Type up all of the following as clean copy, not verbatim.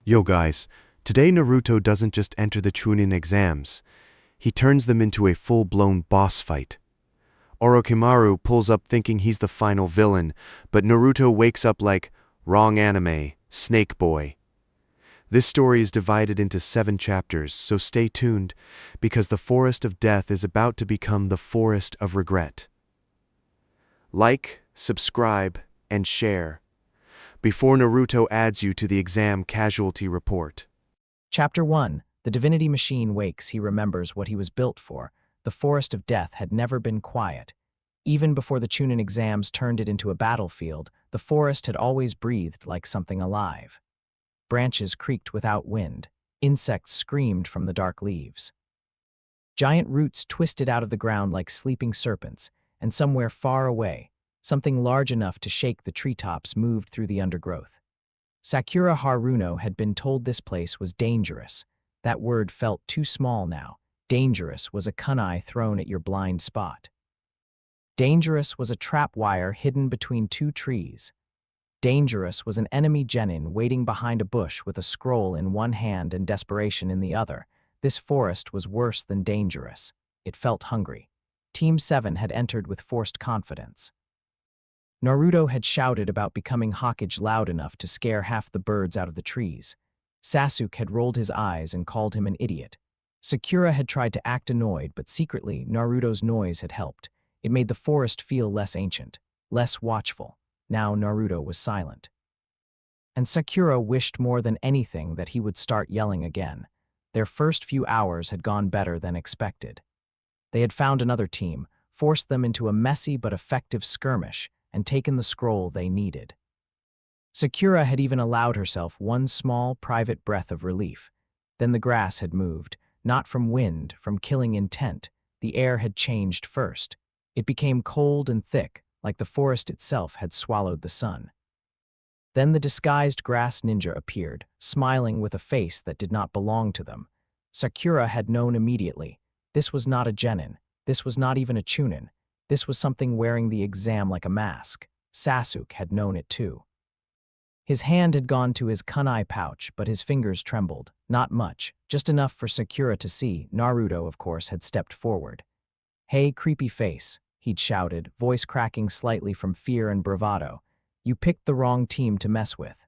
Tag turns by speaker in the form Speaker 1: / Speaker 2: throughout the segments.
Speaker 1: Yo guys, today Naruto doesn't just enter the Chunin Exams, he turns them into a full-blown boss fight. Orochimaru pulls up thinking he's the final villain, but Naruto wakes up like, wrong anime, Snake Boy. This story is divided into 7 chapters, so stay tuned, because the Forest of Death is about to become the Forest of Regret. Like, subscribe, and share, before Naruto adds you to the exam casualty report.
Speaker 2: Chapter 1. The divinity machine wakes. He remembers what he was built for. The Forest of Death had never been quiet. Even before the Chunin Exams turned it into a battlefield, the forest had always breathed like something alive. Branches creaked without wind. Insects screamed from the dark leaves. Giant roots twisted out of the ground like sleeping serpents, and somewhere far away, something large enough to shake the treetops moved through the undergrowth. Sakura Haruno had been told this place was dangerous. That word felt too small now. Dangerous was a kunai thrown at your blind spot. Dangerous was a trap wire hidden between 2 trees. Dangerous was an enemy genin waiting behind a bush with a scroll in one hand and desperation in the other. This forest was worse than dangerous. It felt hungry. Team 7 had entered with forced confidence. Naruto had shouted about becoming Hokage loud enough to scare half the birds out of the trees. Sasuke had rolled his eyes and called him an idiot. Sakura had tried to act annoyed, but secretly Naruto's noise had helped. It made the forest feel less ancient, less watchful. Now Naruto was silent. And Sakura wished more than anything that he would start yelling again. Their first few hours had gone better than expected. They had found another team, forced them into a messy but effective skirmish, and taken the scroll they needed. Sakura had even allowed herself one small, private breath of relief. Then the grass had moved, not from wind, from killing intent. The air had changed first. It became cold and thick, like the forest itself had swallowed the sun. Then the disguised grass ninja appeared, smiling with a face that did not belong to them. Sakura had known immediately. This was not a genin. This was not even a chunin. This was something wearing the exam like a mask. Sasuke had known it too. His hand had gone to his kunai pouch, but his fingers trembled. Not much, just enough for Sakura to see. Naruto, of course, had stepped forward. "Hey, creepy face," he'd shouted, voice cracking slightly from fear and bravado. "You picked the wrong team to mess with."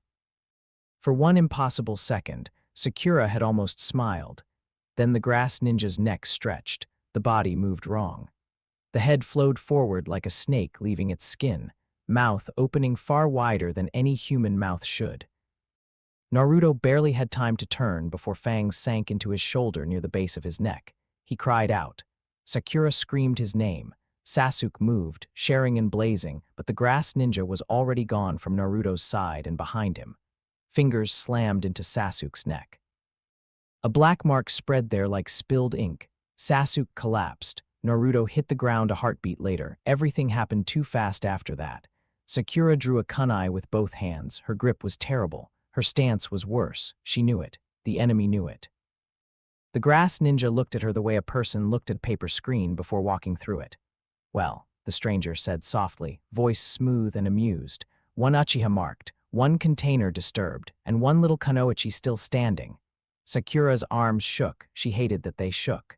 Speaker 2: For one impossible second, Sakura had almost smiled. Then the grass ninja's neck stretched. The body moved wrong. The head flowed forward like a snake leaving its skin, mouth opening far wider than any human mouth should. Naruto barely had time to turn before fangs sank into his shoulder near the base of his neck. He cried out. Sakura screamed his name. Sasuke moved, sharing and blazing, but the grass ninja was already gone from Naruto's side and behind him. Fingers slammed into Sasuke's neck. A black mark spread there like spilled ink. Sasuke collapsed. Naruto hit the ground a heartbeat later. Everything happened too fast after that. Sakura drew a kunai with both hands. Her grip was terrible. Her stance was worse. She knew it. The enemy knew it. The grass ninja looked at her the way a person looked at a paper screen before walking through it. "Well," the stranger said softly, voice smooth and amused. "One Uchiha marked, one container disturbed, and one little kunoichi still standing." Sakura's arms shook. She hated that they shook.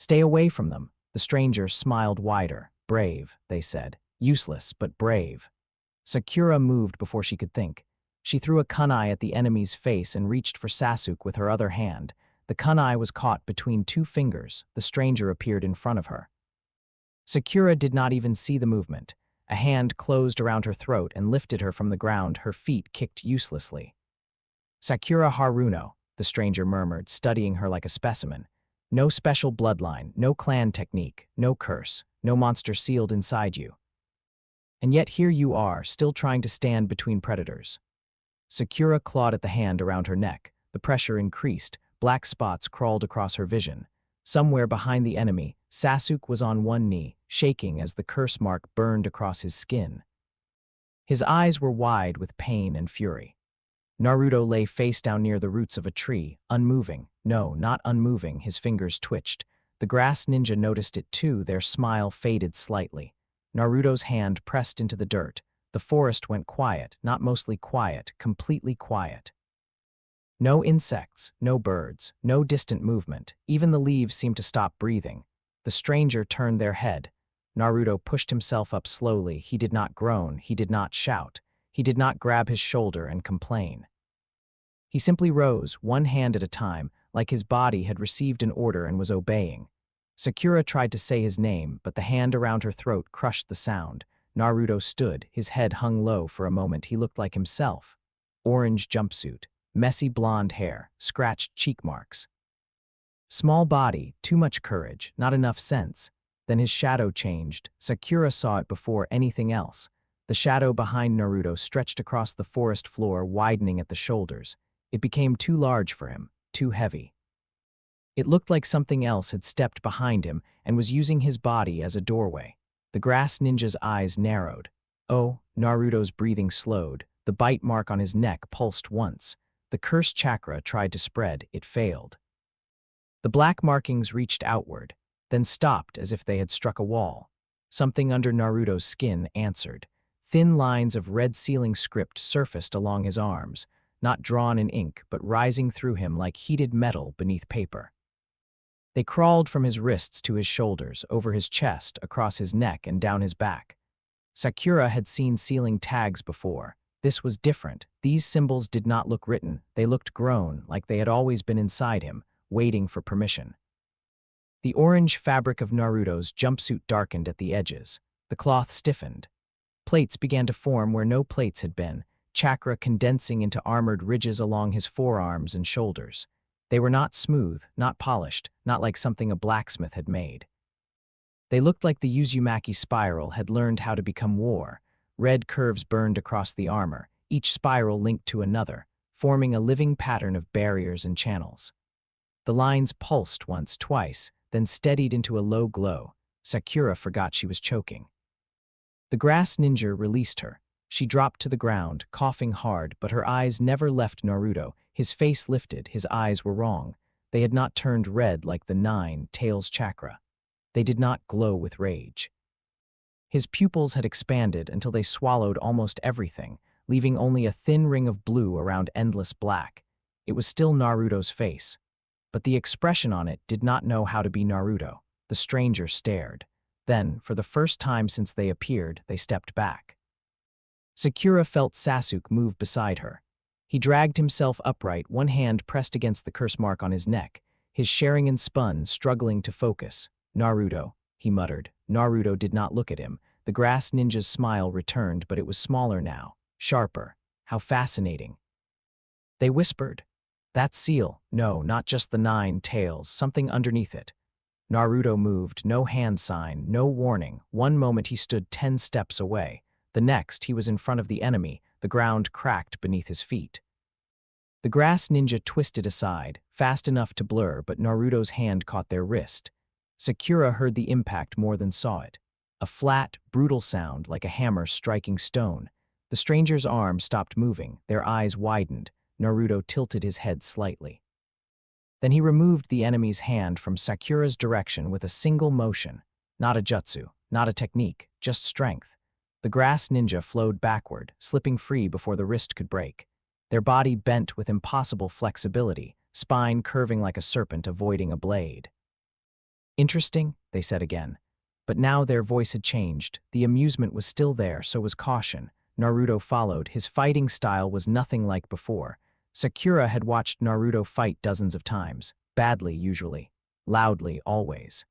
Speaker 2: "Stay away from them." The stranger smiled wider. "Brave," they said. "Useless, but brave." Sakura moved before she could think. She threw a kunai at the enemy's face and reached for Sasuke with her other hand. The kunai was caught between 2 fingers. The stranger appeared in front of her. Sakura did not even see the movement. A hand closed around her throat and lifted her from the ground. Her feet kicked uselessly. "Sakura Haruno," the stranger murmured, studying her like a specimen. "No special bloodline, no clan technique, no curse, no monster sealed inside you. And yet here you are, still trying to stand between predators." Sakura clawed at the hand around her neck. The pressure increased. Black spots crawled across her vision. Somewhere behind the enemy, Sasuke was on one knee, shaking as the curse mark burned across his skin. His eyes were wide with pain and fury. Naruto lay face down near the roots of a tree, unmoving. No, not unmoving, his fingers twitched. The grass ninja noticed it too, their smile faded slightly. Naruto's hand pressed into the dirt. The forest went quiet, not mostly quiet, completely quiet. No insects, no birds, no distant movement. Even the leaves seemed to stop breathing. The stranger turned their head. Naruto pushed himself up slowly. He did not groan. He did not shout. He did not grab his shoulder and complain. He simply rose, one hand at a time, like his body had received an order and was obeying. Sakura tried to say his name, but the hand around her throat crushed the sound. Naruto stood, his head hung low for a moment. He looked like himself. Orange jumpsuit, messy blonde hair, scratched cheek marks. Small body, too much courage, not enough sense. Then his shadow changed. Sakura saw it before anything else. The shadow behind Naruto stretched across the forest floor, widening at the shoulders. It became too large for him, too heavy. It looked like something else had stepped behind him and was using his body as a doorway. The grass ninja's eyes narrowed. Oh, Naruto's breathing slowed. The bite mark on his neck pulsed once. The cursed chakra tried to spread. It failed. The black markings reached outward, then stopped as if they had struck a wall. Something under Naruto's skin answered. Thin lines of red sealing script surfaced along his arms, not drawn in ink but rising through him like heated metal beneath paper. They crawled from his wrists to his shoulders, over his chest, across his neck, and down his back. Sakura had seen sealing tags before. This was different. These symbols did not look written. They looked grown, like they had always been inside him, waiting for permission. The orange fabric of Naruto's jumpsuit darkened at the edges. The cloth stiffened. Plates began to form where no plates had been, chakra condensing into armored ridges along his forearms and shoulders. They were not smooth, not polished, not like something a blacksmith had made. They looked like the Uzumaki spiral had learned how to become war. Red curves burned across the armor, each spiral linked to another, forming a living pattern of barriers and channels. The lines pulsed once, twice, then steadied into a low glow. Sakura forgot she was choking. The grass ninja released her. She dropped to the ground, coughing hard, but her eyes never left Naruto. His face lifted, his eyes were wrong. They had not turned red like the 9 tails chakra. They did not glow with rage. His pupils had expanded until they swallowed almost everything, leaving only a thin ring of blue around endless black. It was still Naruto's face, but the expression on it did not know how to be Naruto. The stranger stared. Then, for the first time since they appeared, they stepped back. Sakura felt Sasuke move beside her. He dragged himself upright, one hand pressed against the curse mark on his neck. His Sharingan spun, struggling to focus. Naruto, he muttered. Naruto did not look at him. The grass ninja's smile returned, but it was smaller now, sharper. How fascinating. They whispered. That seal. No, not just the 9 tails, something underneath it. Naruto moved, no hand sign, no warning. One moment he stood 10 steps away. The next, he was in front of the enemy, the ground cracked beneath his feet. The grass ninja twisted aside, fast enough to blur, but Naruto's hand caught their wrist. Sakura heard the impact more than saw it. A flat, brutal sound like a hammer striking stone. The stranger's arm stopped moving, their eyes widened. Naruto tilted his head slightly. Then he removed the enemy's hand from Sakura's direction with a single motion. Not a jutsu, not a technique, just strength. The grass ninja flowed backward, slipping free before the wrist could break. Their body bent with impossible flexibility, spine curving like a serpent avoiding a blade. Interesting, they said again. But now their voice had changed. The amusement was still there, so was caution. Naruto followed. His fighting style was nothing like before. Sakura had watched Naruto fight dozens of times. Badly, usually. Loudly, always.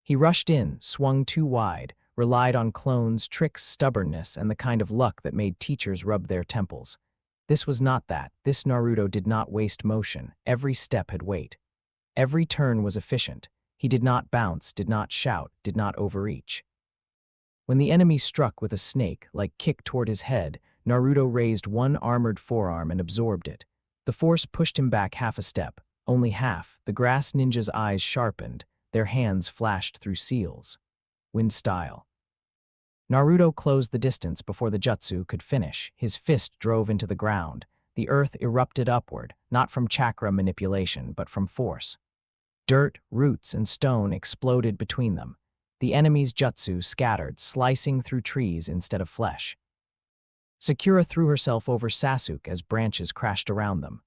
Speaker 2: He rushed in, swung too wide, relied on clones, tricks, stubbornness, and the kind of luck that made teachers rub their temples. This was not that. This Naruto did not waste motion. Every step had weight. Every turn was efficient. He did not bounce, did not shout, did not overreach. When the enemy struck with a snake, like kick toward his head, Naruto raised one armored forearm and absorbed it. The force pushed him back half a step, only half. The grass ninja's eyes sharpened, their hands flashed through seals. Wind style. Naruto closed the distance before the jutsu could finish. His fist drove into the ground. The earth erupted upward, not from chakra manipulation, but from force. Dirt, roots, and stone exploded between them. The enemy's jutsu scattered, slicing through trees instead of flesh. Sakura threw herself over Sasuke as branches crashed around them.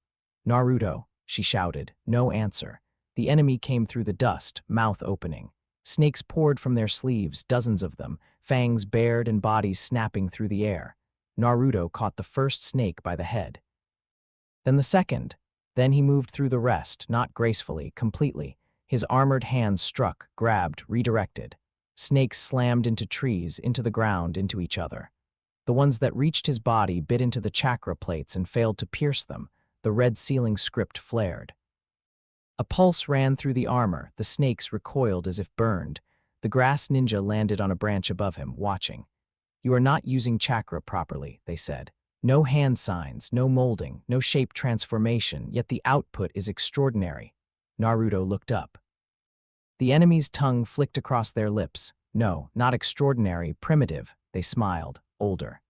Speaker 2: "Naruto," she shouted. No answer. The enemy came through the dust, mouth opening. Snakes poured from their sleeves, dozens of them, fangs bared and bodies snapping through the air. Naruto caught the first snake by the head. Then the second. Then he moved through the rest, not gracefully, completely. His armored hands struck, grabbed, redirected. Snakes slammed into trees, into the ground, into each other. The ones that reached his body bit into the chakra plates and failed to pierce them. The red ceiling script flared. A pulse ran through the armor. The snakes recoiled as if burned. The grass ninja landed on a branch above him, watching. "You are not using chakra properly," they said. "No hand signs, no molding, no shape transformation, yet the output is extraordinary." Naruto looked up. The enemy's tongue flicked across their lips. "No, not extraordinary, primitive," they smiled, older.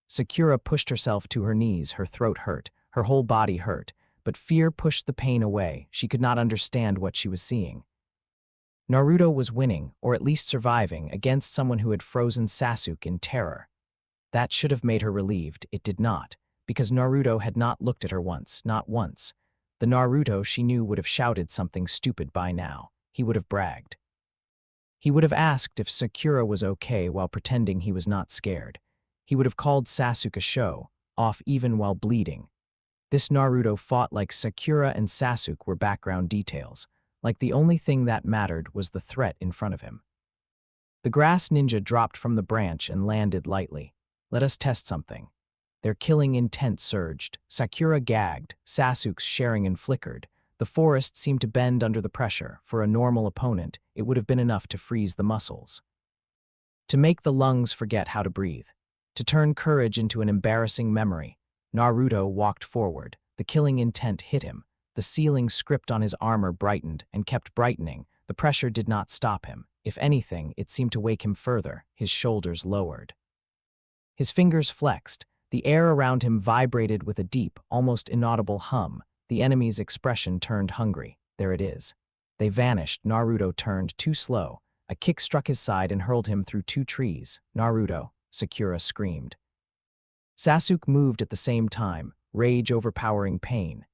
Speaker 2: Sakura pushed herself to her knees. Her throat hurt, her whole body hurt, but fear pushed the pain away. She could not understand what she was seeing. Naruto was winning, or at least surviving, against someone who had frozen Sasuke in terror. That should have made her relieved. It did not, because Naruto had not looked at her once, not once. The Naruto she knew would have shouted something stupid by now. He would have bragged. He would have asked if Sakura was okay while pretending he was not scared. He would have called Sasuke a show, off even while bleeding. This Naruto fought like Sakura and Sasuke were background details, like the only thing that mattered was the threat in front of him. The grass ninja dropped from the branch and landed lightly. "Let us test something." Their killing intent surged. Sakura gagged, Sasuke's Sharingan flickered. The forest seemed to bend under the pressure. For a normal opponent, it would have been enough to freeze the muscles. To make the lungs forget how to breathe. To turn courage into an embarrassing memory. Naruto walked forward. The killing intent hit him. The ceiling script on his armor brightened and kept brightening. The pressure did not stop him. If anything, it seemed to wake him further. His shoulders lowered. His fingers flexed. The air around him vibrated with a deep, almost inaudible hum. The enemy's expression turned hungry. There it is. They vanished. Naruto turned too slow. A kick struck his side and hurled him through two trees. "Naruto," Sakura screamed. Sasuke moved at the same time, rage overpowering pain.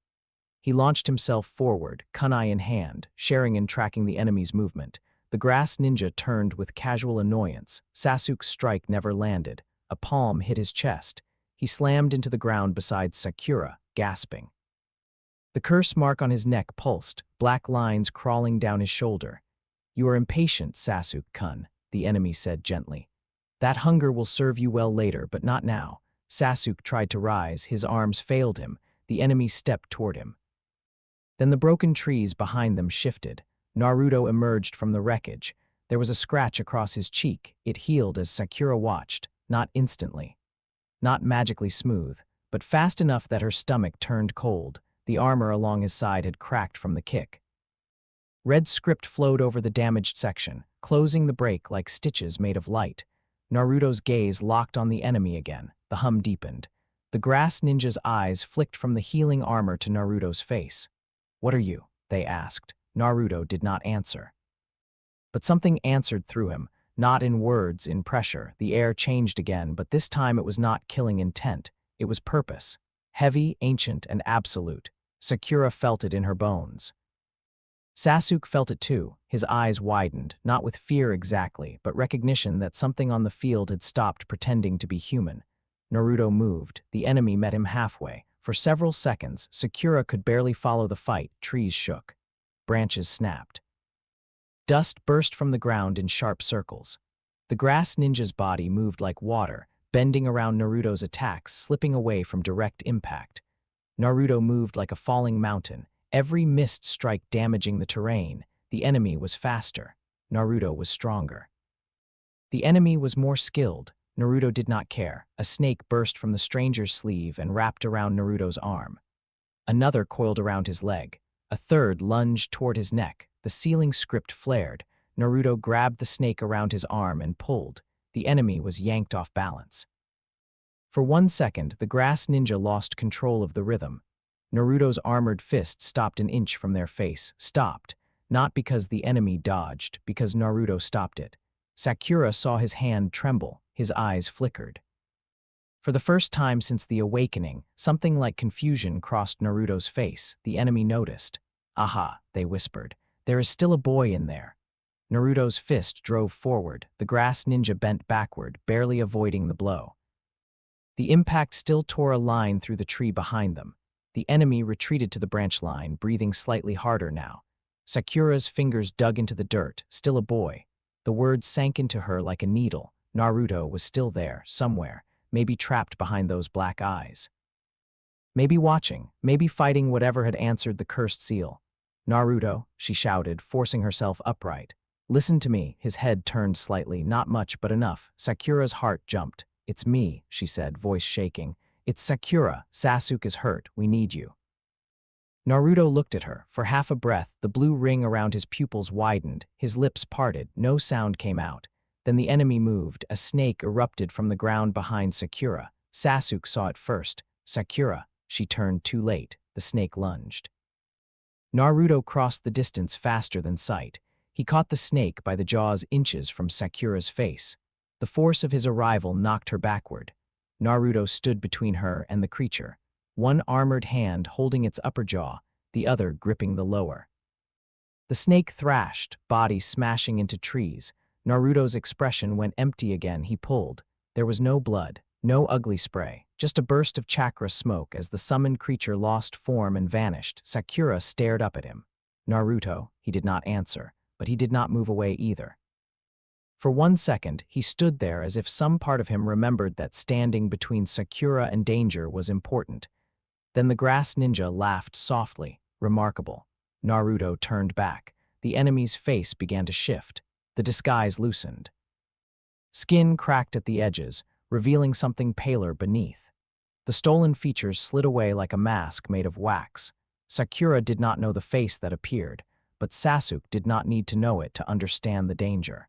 Speaker 2: He launched himself forward, kunai in hand, Sharingan tracking the enemy's movement. The grass ninja turned with casual annoyance. Sasuke's strike never landed. A palm hit his chest. He slammed into the ground beside Sakura, gasping. The curse mark on his neck pulsed, black lines crawling down his shoulder. "You are impatient, Sasuke-kun," the enemy said gently. "That hunger will serve you well later, but not now." Sasuke tried to rise. His arms failed him. The enemy stepped toward him. Then the broken trees behind them shifted. Naruto emerged from the wreckage. There was a scratch across his cheek. It healed as Sakura watched, not instantly. Not magically smooth, but fast enough that her stomach turned cold. The armor along his side had cracked from the kick. Red script flowed over the damaged section, closing the break like stitches made of light. Naruto's gaze locked on the enemy again. The hum deepened. The grass ninja's eyes flicked from the healing armor to Naruto's face. "What are you?" they asked. Naruto did not answer. But something answered through him, not in words, in pressure. The air changed again, but this time it was not killing intent. It was purpose. Heavy, ancient, and absolute. Sakura felt it in her bones. Sasuke felt it too. His eyes widened, not with fear exactly, but recognition that something on the field had stopped pretending to be human. Naruto moved. The enemy met him halfway. For several seconds, Sakura could barely follow the fight. Trees shook. Branches snapped. Dust burst from the ground in sharp circles. The grass ninja's body moved like water, bending around Naruto's attacks, slipping away from direct impact. Naruto moved like a falling mountain, every missed strike damaging the terrain. The enemy was faster. Naruto was stronger. The enemy was more skilled. Naruto did not care. A snake burst from the stranger's sleeve and wrapped around Naruto's arm. Another coiled around his leg. A third lunged toward his neck. The ceiling script flared. Naruto grabbed the snake around his arm and pulled. The enemy was yanked off balance. For 1 second, the grass ninja lost control of the rhythm. Naruto's armored fist stopped an inch from their face. Stopped. Not because the enemy dodged, because Naruto stopped it. Sakura saw his hand tremble. His eyes flickered. For the first time since the awakening, something like confusion crossed Naruto's face. The enemy noticed. "Aha," they whispered. "There is still a boy in there." Naruto's fist drove forward. The grass ninja bent backward, barely avoiding the blow. The impact still tore a line through the tree behind them. The enemy retreated to the branch line, breathing slightly harder now. Sakura's fingers dug into the dirt. "Still a boy." The words sank into her like a needle. Naruto was still there, somewhere, maybe trapped behind those black eyes. Maybe watching, maybe fighting whatever had answered the cursed seal. "Naruto," she shouted, forcing herself upright. "Listen to me." His head turned slightly, not much but enough. Sakura's heart jumped. "It's me," she said, voice shaking. "It's Sakura. Sasuke is hurt. We need you." Naruto looked at her. For half a breath, the blue ring around his pupils widened. His lips parted. No sound came out. Then the enemy moved. A snake erupted from the ground behind Sakura. Sasuke saw it first. "Sakura." She turned too late. The snake lunged. Naruto crossed the distance faster than sight. He caught the snake by the jaws inches from Sakura's face. The force of his arrival knocked her backward. Naruto stood between her and the creature, one armored hand holding its upper jaw, the other gripping the lower. The snake thrashed, body smashing into trees. Naruto's expression went empty again. He pulled. There was no blood, no ugly spray, just a burst of chakra smoke as the summoned creature lost form and vanished. Sakura stared up at him. "Naruto," he did not answer, but he did not move away either. For 1 second, he stood there as if some part of him remembered that standing between Sakura and danger was important. Then the grass ninja laughed softly. Remarkable. Naruto turned back. The enemy's face began to shift. The disguise loosened. Skin cracked at the edges, revealing something paler beneath. The stolen features slid away like a mask made of wax. Sakura did not know the face that appeared, but Sasuke did not need to know it to understand the danger.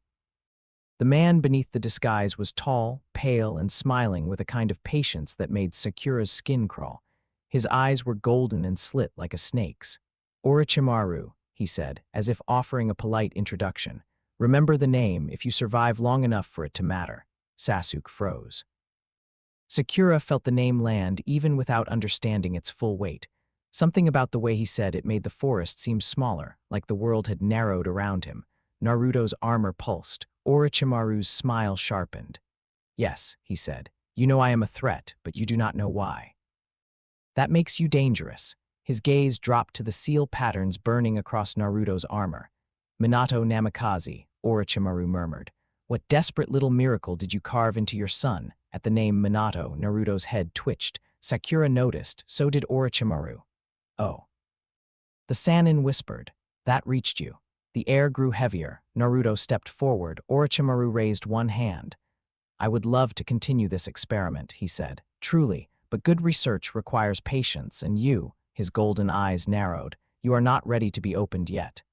Speaker 2: The man beneath the disguise was tall, pale, and smiling with a kind of patience that made Sakura's skin crawl. His eyes were golden and slit like a snake's. "Orochimaru," he said, as if offering a polite introduction. "Remember the name if you survive long enough for it to matter." Sasuke froze. Sakura felt the name land even without understanding its full weight. Something about the way he said it made the forest seem smaller, like the world had narrowed around him. Naruto's armor pulsed. Orochimaru's smile sharpened. "Yes," he said. "You know I am a threat, but you do not know why. That makes you dangerous." His gaze dropped to the seal patterns burning across Naruto's armor. "Minato Namikaze," Orochimaru murmured. "What desperate little miracle did you carve into your son?" At the name Minato, Naruto's head twitched. Sakura noticed, so did Orochimaru. "Oh." The Sannin whispered. "That reached you." The air grew heavier. Naruto stepped forward. Orochimaru raised one hand. "I would love to continue this experiment," he said. "Truly, but good research requires patience, and you," his golden eyes narrowed, "you are not ready to be opened yet."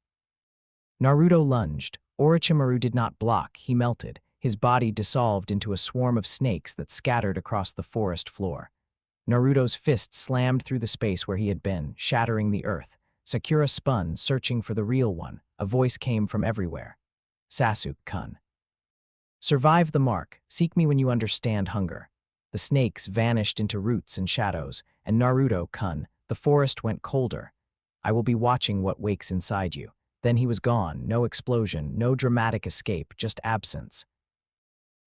Speaker 2: Naruto lunged. Orochimaru did not block. He melted. His body dissolved into a swarm of snakes that scattered across the forest floor. Naruto's fist slammed through the space where he had been, shattering the earth. Sakura spun, searching for the real one. A voice came from everywhere. "Sasuke-kun. Survive the mark. Seek me when you understand hunger." The snakes vanished into roots and shadows, and Naruto-kun, the forest went colder. "I will be watching what wakes inside you." Then he was gone. No explosion, no dramatic escape, just absence.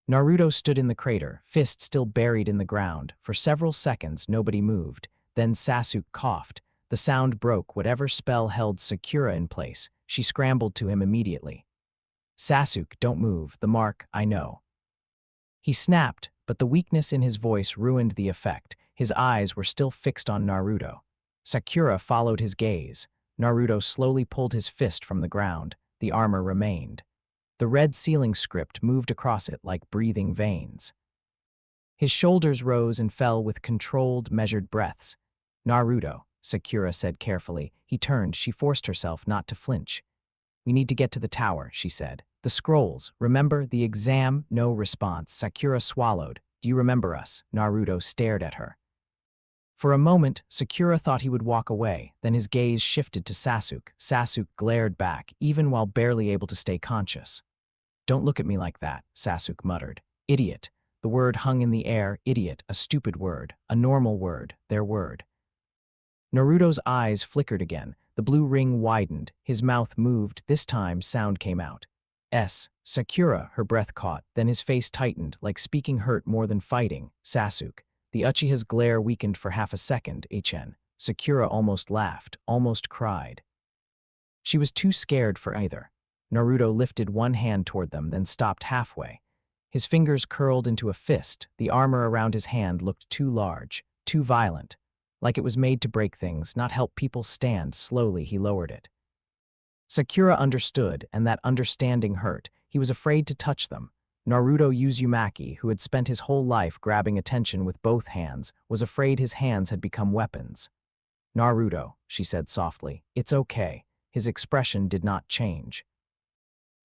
Speaker 2: Naruto stood in the crater, fist still buried in the ground. For several seconds, nobody moved. Then Sasuke coughed. The sound broke whatever spell held Sakura in place. She scrambled to him immediately. "Sasuke, don't move. The mark, I know." He snapped, but the weakness in his voice ruined the effect. His eyes were still fixed on Naruto. Sakura followed his gaze. Naruto slowly pulled his fist from the ground. The armor remained. The red sealing script moved across it like breathing veins. His shoulders rose and fell with controlled, measured breaths. "Naruto," Sakura said carefully. He turned. She forced herself not to flinch. "We need to get to the tower," she said. "The scrolls. Remember the exam?" No response. Sakura swallowed. "Do you remember us?" Naruto stared at her. For a moment, Sakura thought he would walk away. Then his gaze shifted to Sasuke. Sasuke glared back, even while barely able to stay conscious. "Don't look at me like that," Sasuke muttered. "Idiot." The word hung in the air, idiot, a stupid word, a normal word, their word. Naruto's eyes flickered again. The blue ring widened. His mouth moved. This time, sound came out. Sakura, her breath caught. Then his face tightened, like speaking hurt more than fighting. Sasuke. The Uchiha's glare weakened for half a second. Sakura almost laughed, almost cried. She was too scared for either. Naruto lifted one hand toward them, then stopped halfway. His fingers curled into a fist. The armor around his hand looked too large, too violent. Like it was made to break things, not help people stand. Slowly, he lowered it. Sakura understood, and that understanding hurt. He was afraid to touch them. Naruto Uzumaki, who had spent his whole life grabbing attention with both hands, was afraid his hands had become weapons. "Naruto," she said softly, "it's okay." His expression did not change.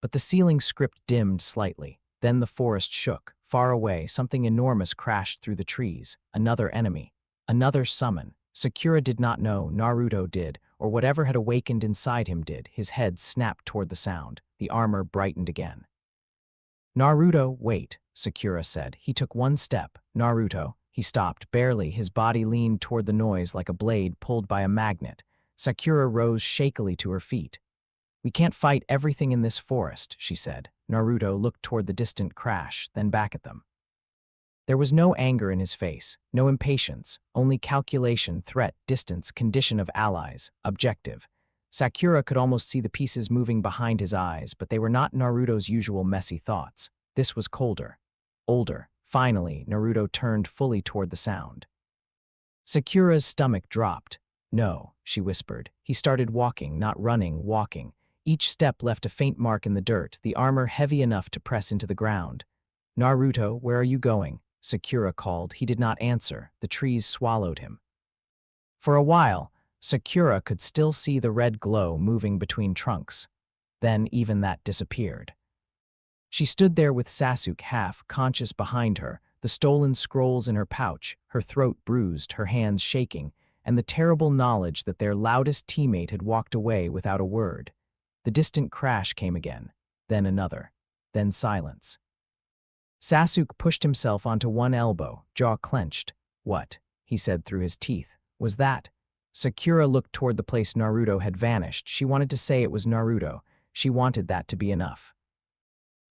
Speaker 2: But the ceiling script dimmed slightly. Then the forest shook. Far away, something enormous crashed through the trees. Another enemy. Another summon. Sakura did not know, Naruto did, or whatever had awakened inside him did. His head snapped toward the sound. The armor brightened again. "Naruto, wait," Sakura said. He took one step. "Naruto." He stopped, barely. His body leaned toward the noise like a blade pulled by a magnet. Sakura rose shakily to her feet. "We can't fight everything in this forest," she said. Naruto looked toward the distant crash, then back at them. There was no anger in his face, no impatience, only calculation, threat, distance, condition of allies, objective. Sakura could almost see the pieces moving behind his eyes, but they were not Naruto's usual messy thoughts. This was colder, older. Finally, Naruto turned fully toward the sound. Sakura's stomach dropped. "No," she whispered. He started walking, not running, walking. Each step left a faint mark in the dirt, the armor heavy enough to press into the ground. "Naruto, where are you going?" Sakura called. He did not answer. The trees swallowed him. For a while, Sakura could still see the red glow moving between trunks. Then even that disappeared. She stood there with Sasuke half-conscious behind her, the stolen scrolls in her pouch, her throat bruised, her hands shaking, and the terrible knowledge that their loudest teammate had walked away without a word. The distant crash came again, then another, then silence. Sasuke pushed himself onto one elbow, jaw clenched. "What?" he said through his teeth. "Was that?" Sakura looked toward the place Naruto had vanished. She wanted to say it was Naruto. She wanted that to be enough.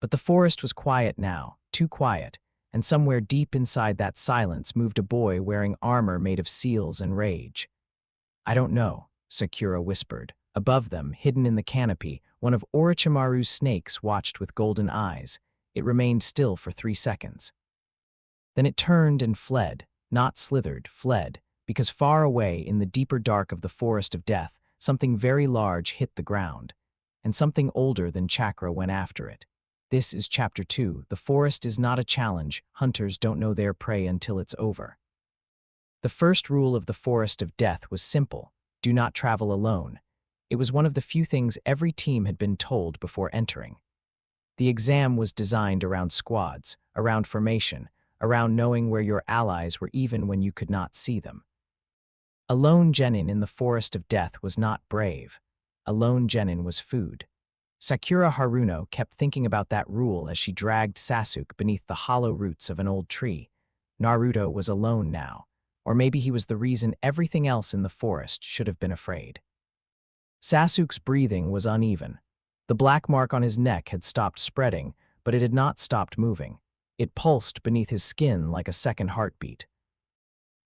Speaker 2: But the forest was quiet now, too quiet, and somewhere deep inside that silence moved a boy wearing armor made of seals and rage. "I don't know," Sakura whispered. Above them, hidden in the canopy, one of Orochimaru's snakes watched with golden eyes. It remained still for 3 seconds. Then it turned and fled, not slithered, fled, because far away in the deeper dark of the forest of death, something very large hit the ground, and something older than chakra went after it. This is Chapter 2. The forest is not a challenge. Hunters don't know their prey until it's over. The first rule of the forest of death was simple: do not travel alone. It was one of the few things every team had been told before entering. The exam was designed around squads, around formation, around knowing where your allies were even when you could not see them. A lone genin in the forest of death was not brave. A lone genin was food. Sakura Haruno kept thinking about that rule as she dragged Sasuke beneath the hollow roots of an old tree. Naruto was alone now, or maybe he was the reason everything else in the forest should have been afraid. Sasuke's breathing was uneven. The black mark on his neck had stopped spreading, but it had not stopped moving. It pulsed beneath his skin like a second heartbeat.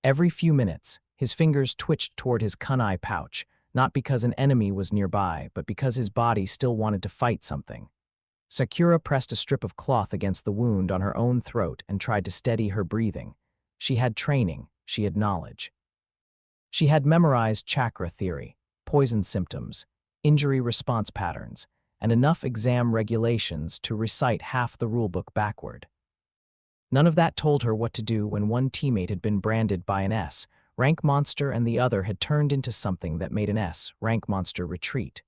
Speaker 2: Every few minutes, his fingers twitched toward his kunai pouch, not because an enemy was nearby, but because his body still wanted to fight something. Sakura pressed a strip of cloth against the wound on her own throat and tried to steady her breathing. She had training, she had knowledge. She had memorized chakra theory, poison symptoms, injury response patterns, and enough exam regulations to recite half the rulebook backward. None of that told her what to do when one teammate had been branded by an S, rank monster, and the other had turned into something that made an S, rank monster, retreat.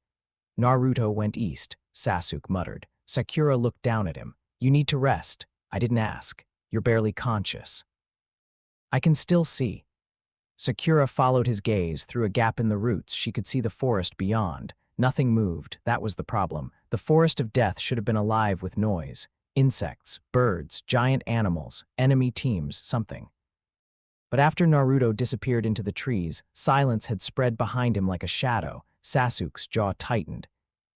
Speaker 2: Naruto went east, Sasuke muttered. Sakura looked down at him. "You need to rest." "I didn't ask. You're barely conscious." "I can still see." Sakura followed his gaze. Through a gap in the roots, she could see the forest beyond. Nothing moved. That was the problem. The forest of death should have been alive with noise. Insects, birds, giant animals, enemy teams, something. But after Naruto disappeared into the trees, silence had spread behind him like a shadow. Sasuke's jaw tightened.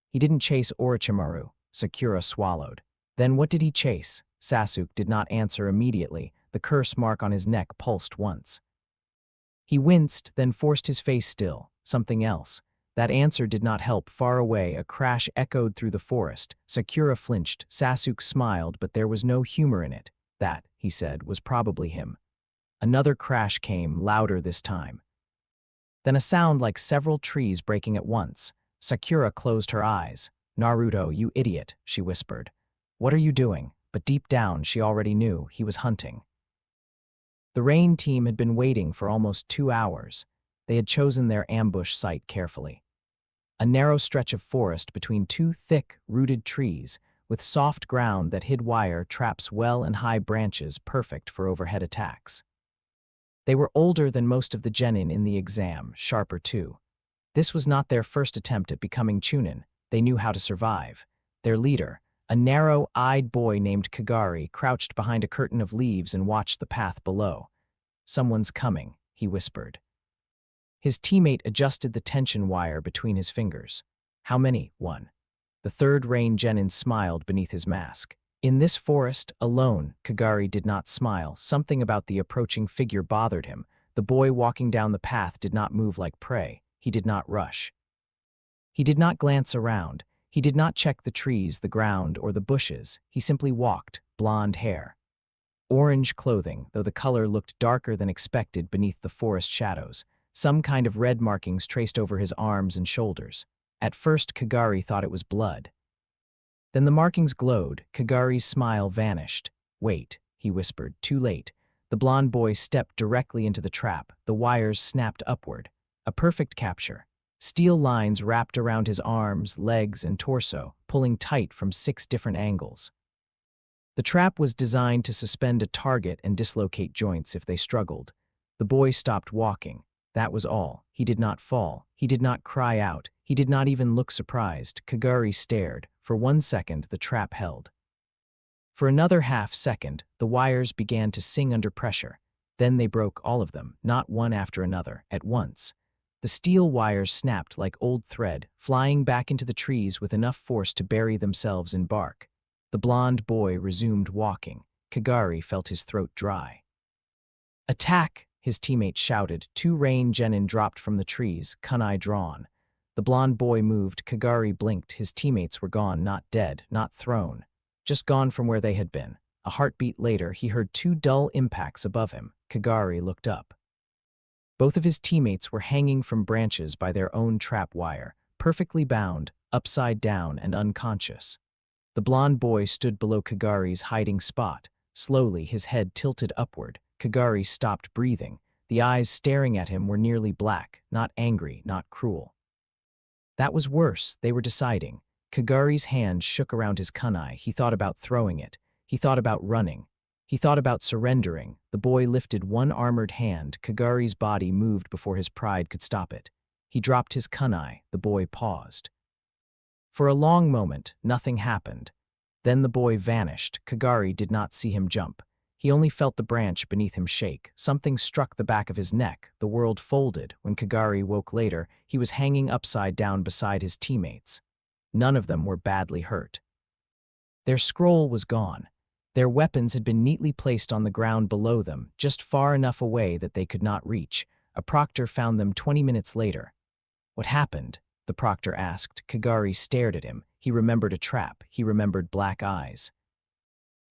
Speaker 2: He didn't chase Orochimaru, Sakura swallowed. Then what did he chase? Sasuke did not answer immediately. The curse mark on his neck pulsed once. He winced, then forced his face still. Something else. That answer did not help. Far away, a crash echoed through the forest. Sakura flinched. Sasuke smiled, but there was no humor in it. That, he said, was probably him. Another crash came, louder this time. Then a sound like several trees breaking at once. Sakura closed her eyes. "Naruto, you idiot," she whispered. "What are you doing?" But deep down, she already knew he was hunting. The rain team had been waiting for almost 2 hours. They had chosen their ambush site carefully. A narrow stretch of forest between two thick, rooted trees, with soft ground that hid wire traps well and high branches perfect for overhead attacks. They were older than most of the genin in the exam, sharper too. This was not their first attempt at becoming Chunin. They knew how to survive. Their leader, a narrow-eyed boy named Kagari, crouched behind a curtain of leaves and watched the path below. "Someone's coming," he whispered. His teammate adjusted the tension wire between his fingers. "How many?" "One." The third rain genin smiled beneath his mask. In this forest, alone, Kagari did not smile. Something about the approaching figure bothered him. The boy walking down the path did not move like prey. He did not rush. He did not glance around. He did not check the trees, the ground, or the bushes. He simply walked, blonde hair. Orange clothing, though the color looked darker than expected beneath the forest shadows. Some kind of red markings traced over his arms and shoulders. At first, Kagari thought it was blood. Then the markings glowed. Kagari's smile vanished. "Wait," he whispered. Too late. The blonde boy stepped directly into the trap. The wires snapped upward. A perfect capture. Steel lines wrapped around his arms, legs, and torso, pulling tight from 6 different angles. The trap was designed to suspend a target and dislocate joints if they struggled. The boy stopped walking. That was all. He did not fall. He did not cry out. He did not even look surprised. Kagari stared. For 1 second, the trap held. For another half-second, the wires began to sing under pressure. Then they broke, all of them, not one after another, at once. The steel wires snapped like old thread, flying back into the trees with enough force to bury themselves in bark. The blonde boy resumed walking. Kagari felt his throat dry. "Attack!" his teammate shouted. 2 rain genin dropped from the trees, kunai drawn. The blonde boy moved. Kagari blinked. His teammates were gone, not dead, not thrown. Just gone from where they had been. A heartbeat later, he heard 2 dull impacts above him. Kagari looked up. Both of his teammates were hanging from branches by their own trap wire, perfectly bound, upside down and unconscious. The blonde boy stood below Kagari's hiding spot. Slowly, his head tilted upward. Kagari stopped breathing. The eyes staring at him were nearly black, not angry, not cruel. That was worse, they were deciding. Kagari's hand shook around his kunai. He thought about throwing it. He thought about running. He thought about surrendering. The boy lifted one armored hand. Kagari's body moved before his pride could stop it. He dropped his kunai. The boy paused. For a long moment, nothing happened. Then the boy vanished. Kagari did not see him jump. He only felt the branch beneath him shake. Something struck the back of his neck. The world folded. When Kagari woke later, he was hanging upside down beside his teammates. None of them were badly hurt. Their scroll was gone. Their weapons had been neatly placed on the ground below them, just far enough away that they could not reach. A proctor found them 20 minutes later. "What happened?" the proctor asked. Kagari stared at him. He remembered a trap. He remembered black eyes.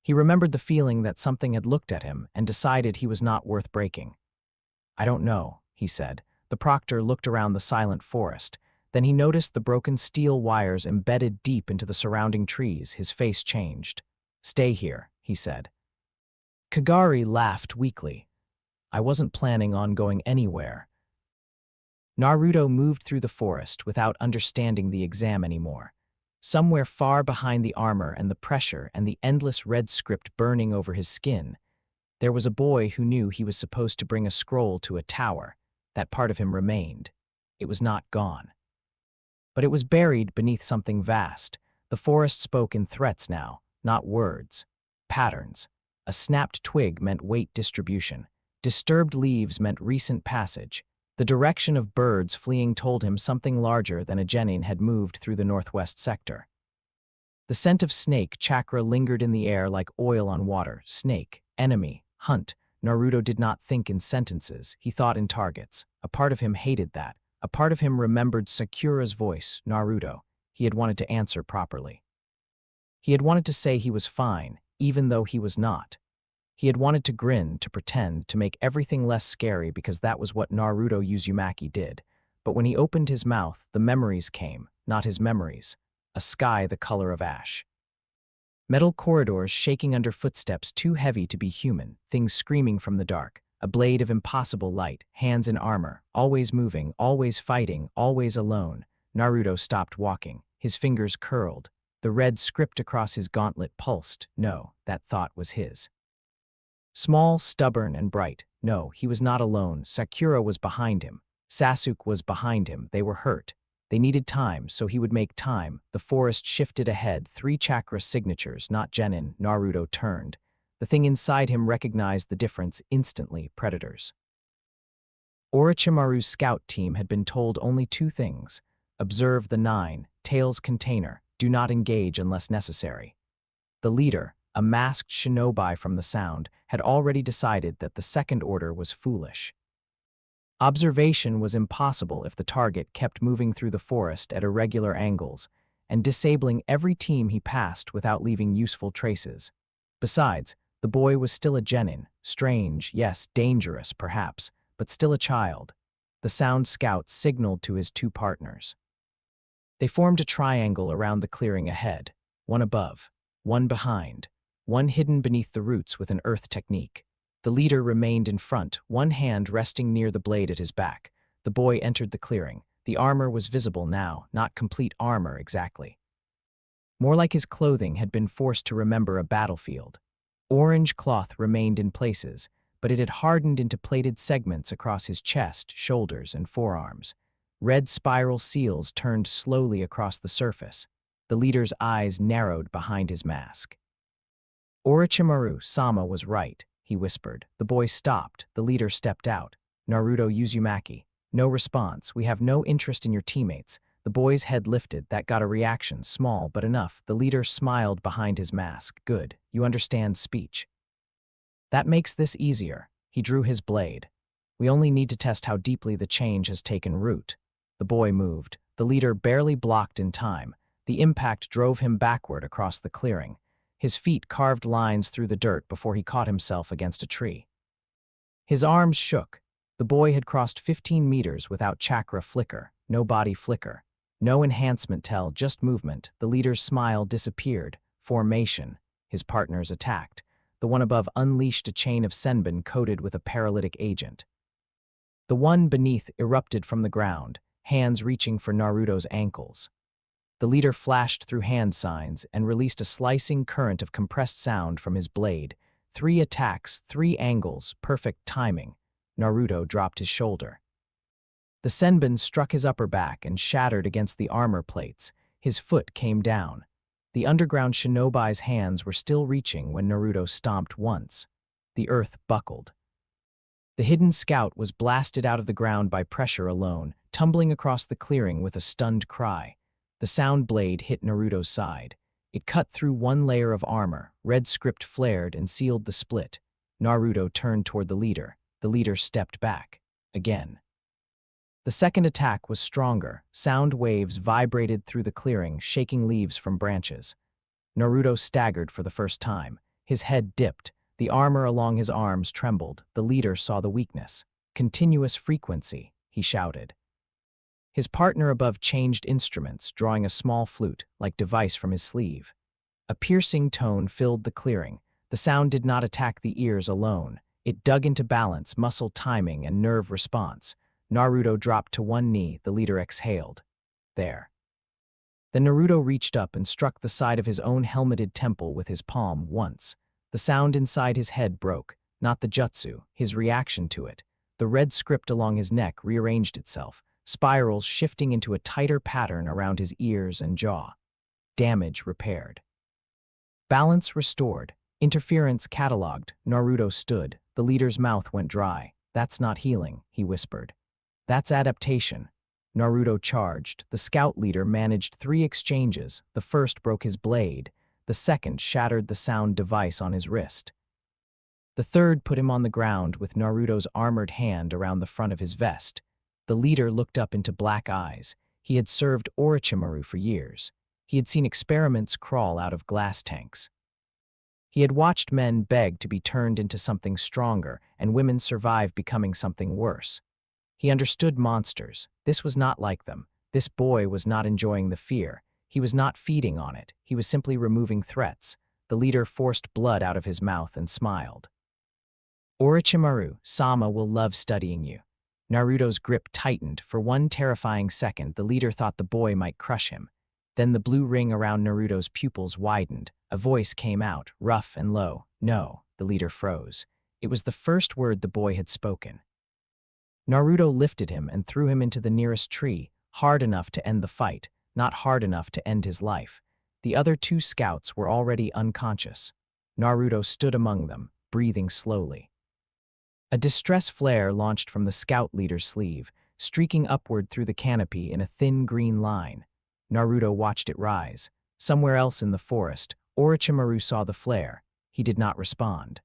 Speaker 2: He remembered the feeling that something had looked at him and decided he was not worth breaking. "I don't know," he said. The proctor looked around the silent forest. Then he noticed the broken steel wires embedded deep into the surrounding trees. His face changed. "Stay here," he said. Kagari laughed weakly. "I wasn't planning on going anywhere." Naruto moved through the forest without understanding the exam anymore. Somewhere far behind the armor and the pressure and the endless red script burning over his skin, there was a boy who knew he was supposed to bring a scroll to a tower. That part of him remained. It was not gone. But it was buried beneath something vast. The forest spoke in threats now. not words. Patterns. A snapped twig meant weight distribution. Disturbed leaves meant recent passage. The direction of birds fleeing told him something larger than a genin had moved through the northwest sector. The scent of snake chakra lingered in the air like oil on water. Snake, enemy, hunt. Naruto did not think in sentences, he thought in targets. A part of him hated that. A part of him remembered Sakura's voice, Naruto. He had wanted to answer properly. He had wanted to say he was fine, even though he was not. He had wanted to grin, to pretend, to make everything less scary because that was what Naruto Uzumaki did. But when he opened his mouth, the memories came, not his memories. A sky the color of ash. Metal corridors shaking under footsteps too heavy to be human, things screaming from the dark. A blade of impossible light, hands in armor, always moving, always fighting, always alone. Naruto stopped walking. His fingers curled. The red script across his gauntlet pulsed. No, that thought was his. Small, stubborn, and bright. No, he was not alone. Sakura was behind him. Sasuke was behind him. They were hurt. They needed time, so he would make time. The forest shifted ahead, 3 chakra signatures, not genin. Naruto turned. The thing inside him recognized the difference instantly, predators. Orochimaru's scout team had been told only 2 things. Observe the 9, Tails container, do not engage unless necessary. The leader, a masked shinobi from the sound, had already decided that the second order was foolish. Observation was impossible if the target kept moving through the forest at irregular angles and disabling every team he passed without leaving useful traces. Besides, the boy was still a genin, strange, yes, dangerous perhaps, but still a child. The sound scout signaled to his 2 partners. They formed a triangle around the clearing ahead, one above, one behind, one hidden beneath the roots with an earth technique. The leader remained in front, one hand resting near the blade at his back. The boy entered the clearing. The armor was visible now, not complete armor exactly. More like his clothing had been forced to remember a battlefield. Orange cloth remained in places, but it had hardened into plated segments across his chest, shoulders, and forearms. Red spiral seals turned slowly across the surface. The leader's eyes narrowed behind his mask. Orochimaru-sama was right, he whispered. The boy stopped. The leader stepped out. Naruto Uzumaki. No response. We have no interest in your teammates. The boy's head lifted. That got a reaction, small but enough. The leader smiled behind his mask. Good. You understand speech. That makes this easier. He drew his blade. We only need to test how deeply the change has taken root. The boy moved. The leader barely blocked in time. The impact drove him backward across the clearing. His feet carved lines through the dirt before he caught himself against a tree. His arms shook. The boy had crossed 15 meters without chakra flicker, no body flicker, no enhancement tell, just movement. The leader's smile disappeared. Formation. His partners attacked. The one above unleashed a chain of senbon coated with a paralytic agent. The one beneath erupted from the ground, hands reaching for Naruto's ankles. The leader flashed through hand signs and released a slicing current of compressed sound from his blade. 3 attacks, 3 angles, perfect timing. Naruto dropped his shoulder. The senbon struck his upper back and shattered against the armor plates. His foot came down. The underground shinobi's hands were still reaching when Naruto stomped once. The earth buckled. The hidden scout was blasted out of the ground by pressure alone, tumbling across the clearing with a stunned cry. The sound blade hit Naruto's side. It cut through one layer of armor. Red script flared and sealed the split. Naruto turned toward the leader. The leader stepped back. Again. The second attack was stronger. Sound waves vibrated through the clearing, shaking leaves from branches. Naruto staggered for the first time. His head dipped. The armor along his arms trembled. The leader saw the weakness. Continuous frequency, he shouted. His partner above changed instruments, drawing a small flute, like device from his sleeve. A piercing tone filled the clearing. The sound did not attack the ears alone. It dug into balance, muscle timing, and nerve response. Naruto dropped to one knee. The leader exhaled. There. Then Naruto reached up and struck the side of his own helmeted temple with his palm once. The sound inside his head broke, not the jutsu, his reaction to it. The red script along his neck rearranged itself, spirals shifting into a tighter pattern around his ears and jaw. Damage repaired. Balance restored. Interference catalogued. Naruto stood. The leader's mouth went dry. "That's not healing," he whispered. "That's adaptation." Naruto charged. The scout leader managed 3 exchanges. The first broke his blade. The second shattered the sound device on his wrist. The third put him on the ground with Naruto's armored hand around the front of his vest. The leader looked up into black eyes. He had served Orochimaru for years. He had seen experiments crawl out of glass tanks. He had watched men beg to be turned into something stronger and women survive becoming something worse. He understood monsters. This was not like them. This boy was not enjoying the fear. He was not feeding on it. He was simply removing threats. The leader forced blood out of his mouth and smiled. "Orochimaru, Sama will love studying you." Naruto's grip tightened. For one terrifying second, the leader thought the boy might crush him. Then the blue ring around Naruto's pupils widened. A voice came out, rough and low. "No." The leader froze. It was the first word the boy had spoken. Naruto lifted him and threw him into the nearest tree, hard enough to end the fight, not hard enough to end his life. The other 2 scouts were already unconscious. Naruto stood among them, breathing slowly. A distress flare launched from the scout leader's sleeve, streaking upward through the canopy in a thin green line. Naruto watched it rise. Somewhere else in the forest, Orochimaru saw the flare. He did not respond.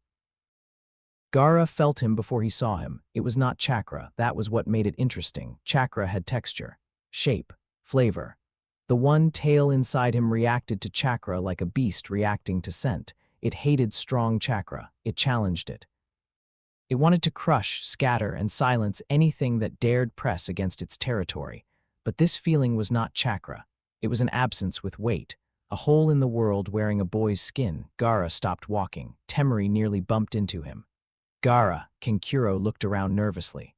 Speaker 2: Gaara felt him before he saw him. It was not chakra. That was what made it interesting. Chakra had texture, shape, flavor. The one tail inside him reacted to chakra like a beast reacting to scent. It hated strong chakra. It challenged it. It wanted to crush, scatter, and silence anything that dared press against its territory. But this feeling was not chakra. It was an absence with weight, a hole in the world wearing a boy's skin. Gaara stopped walking. Temari nearly bumped into him. "Gaara," Kankuro looked around nervously.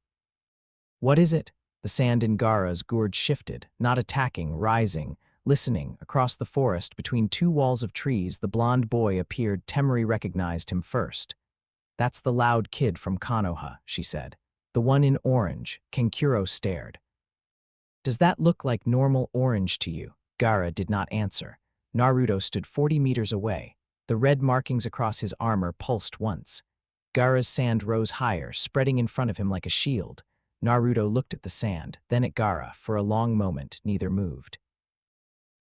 Speaker 2: "What is it?" The sand in Gaara's gourd shifted, not attacking, rising, listening. Across the forest, between 2 walls of trees, the blond boy appeared. Temari recognized him first. "That's the loud kid from Konoha," she said. "The one in orange." Kankuro stared. "Does that look like normal orange to you?" Gaara did not answer. Naruto stood 40 meters away. The red markings across his armor pulsed once. Gaara's sand rose higher, spreading in front of him like a shield. Naruto looked at the sand, then at Gaara. For a long moment, neither moved.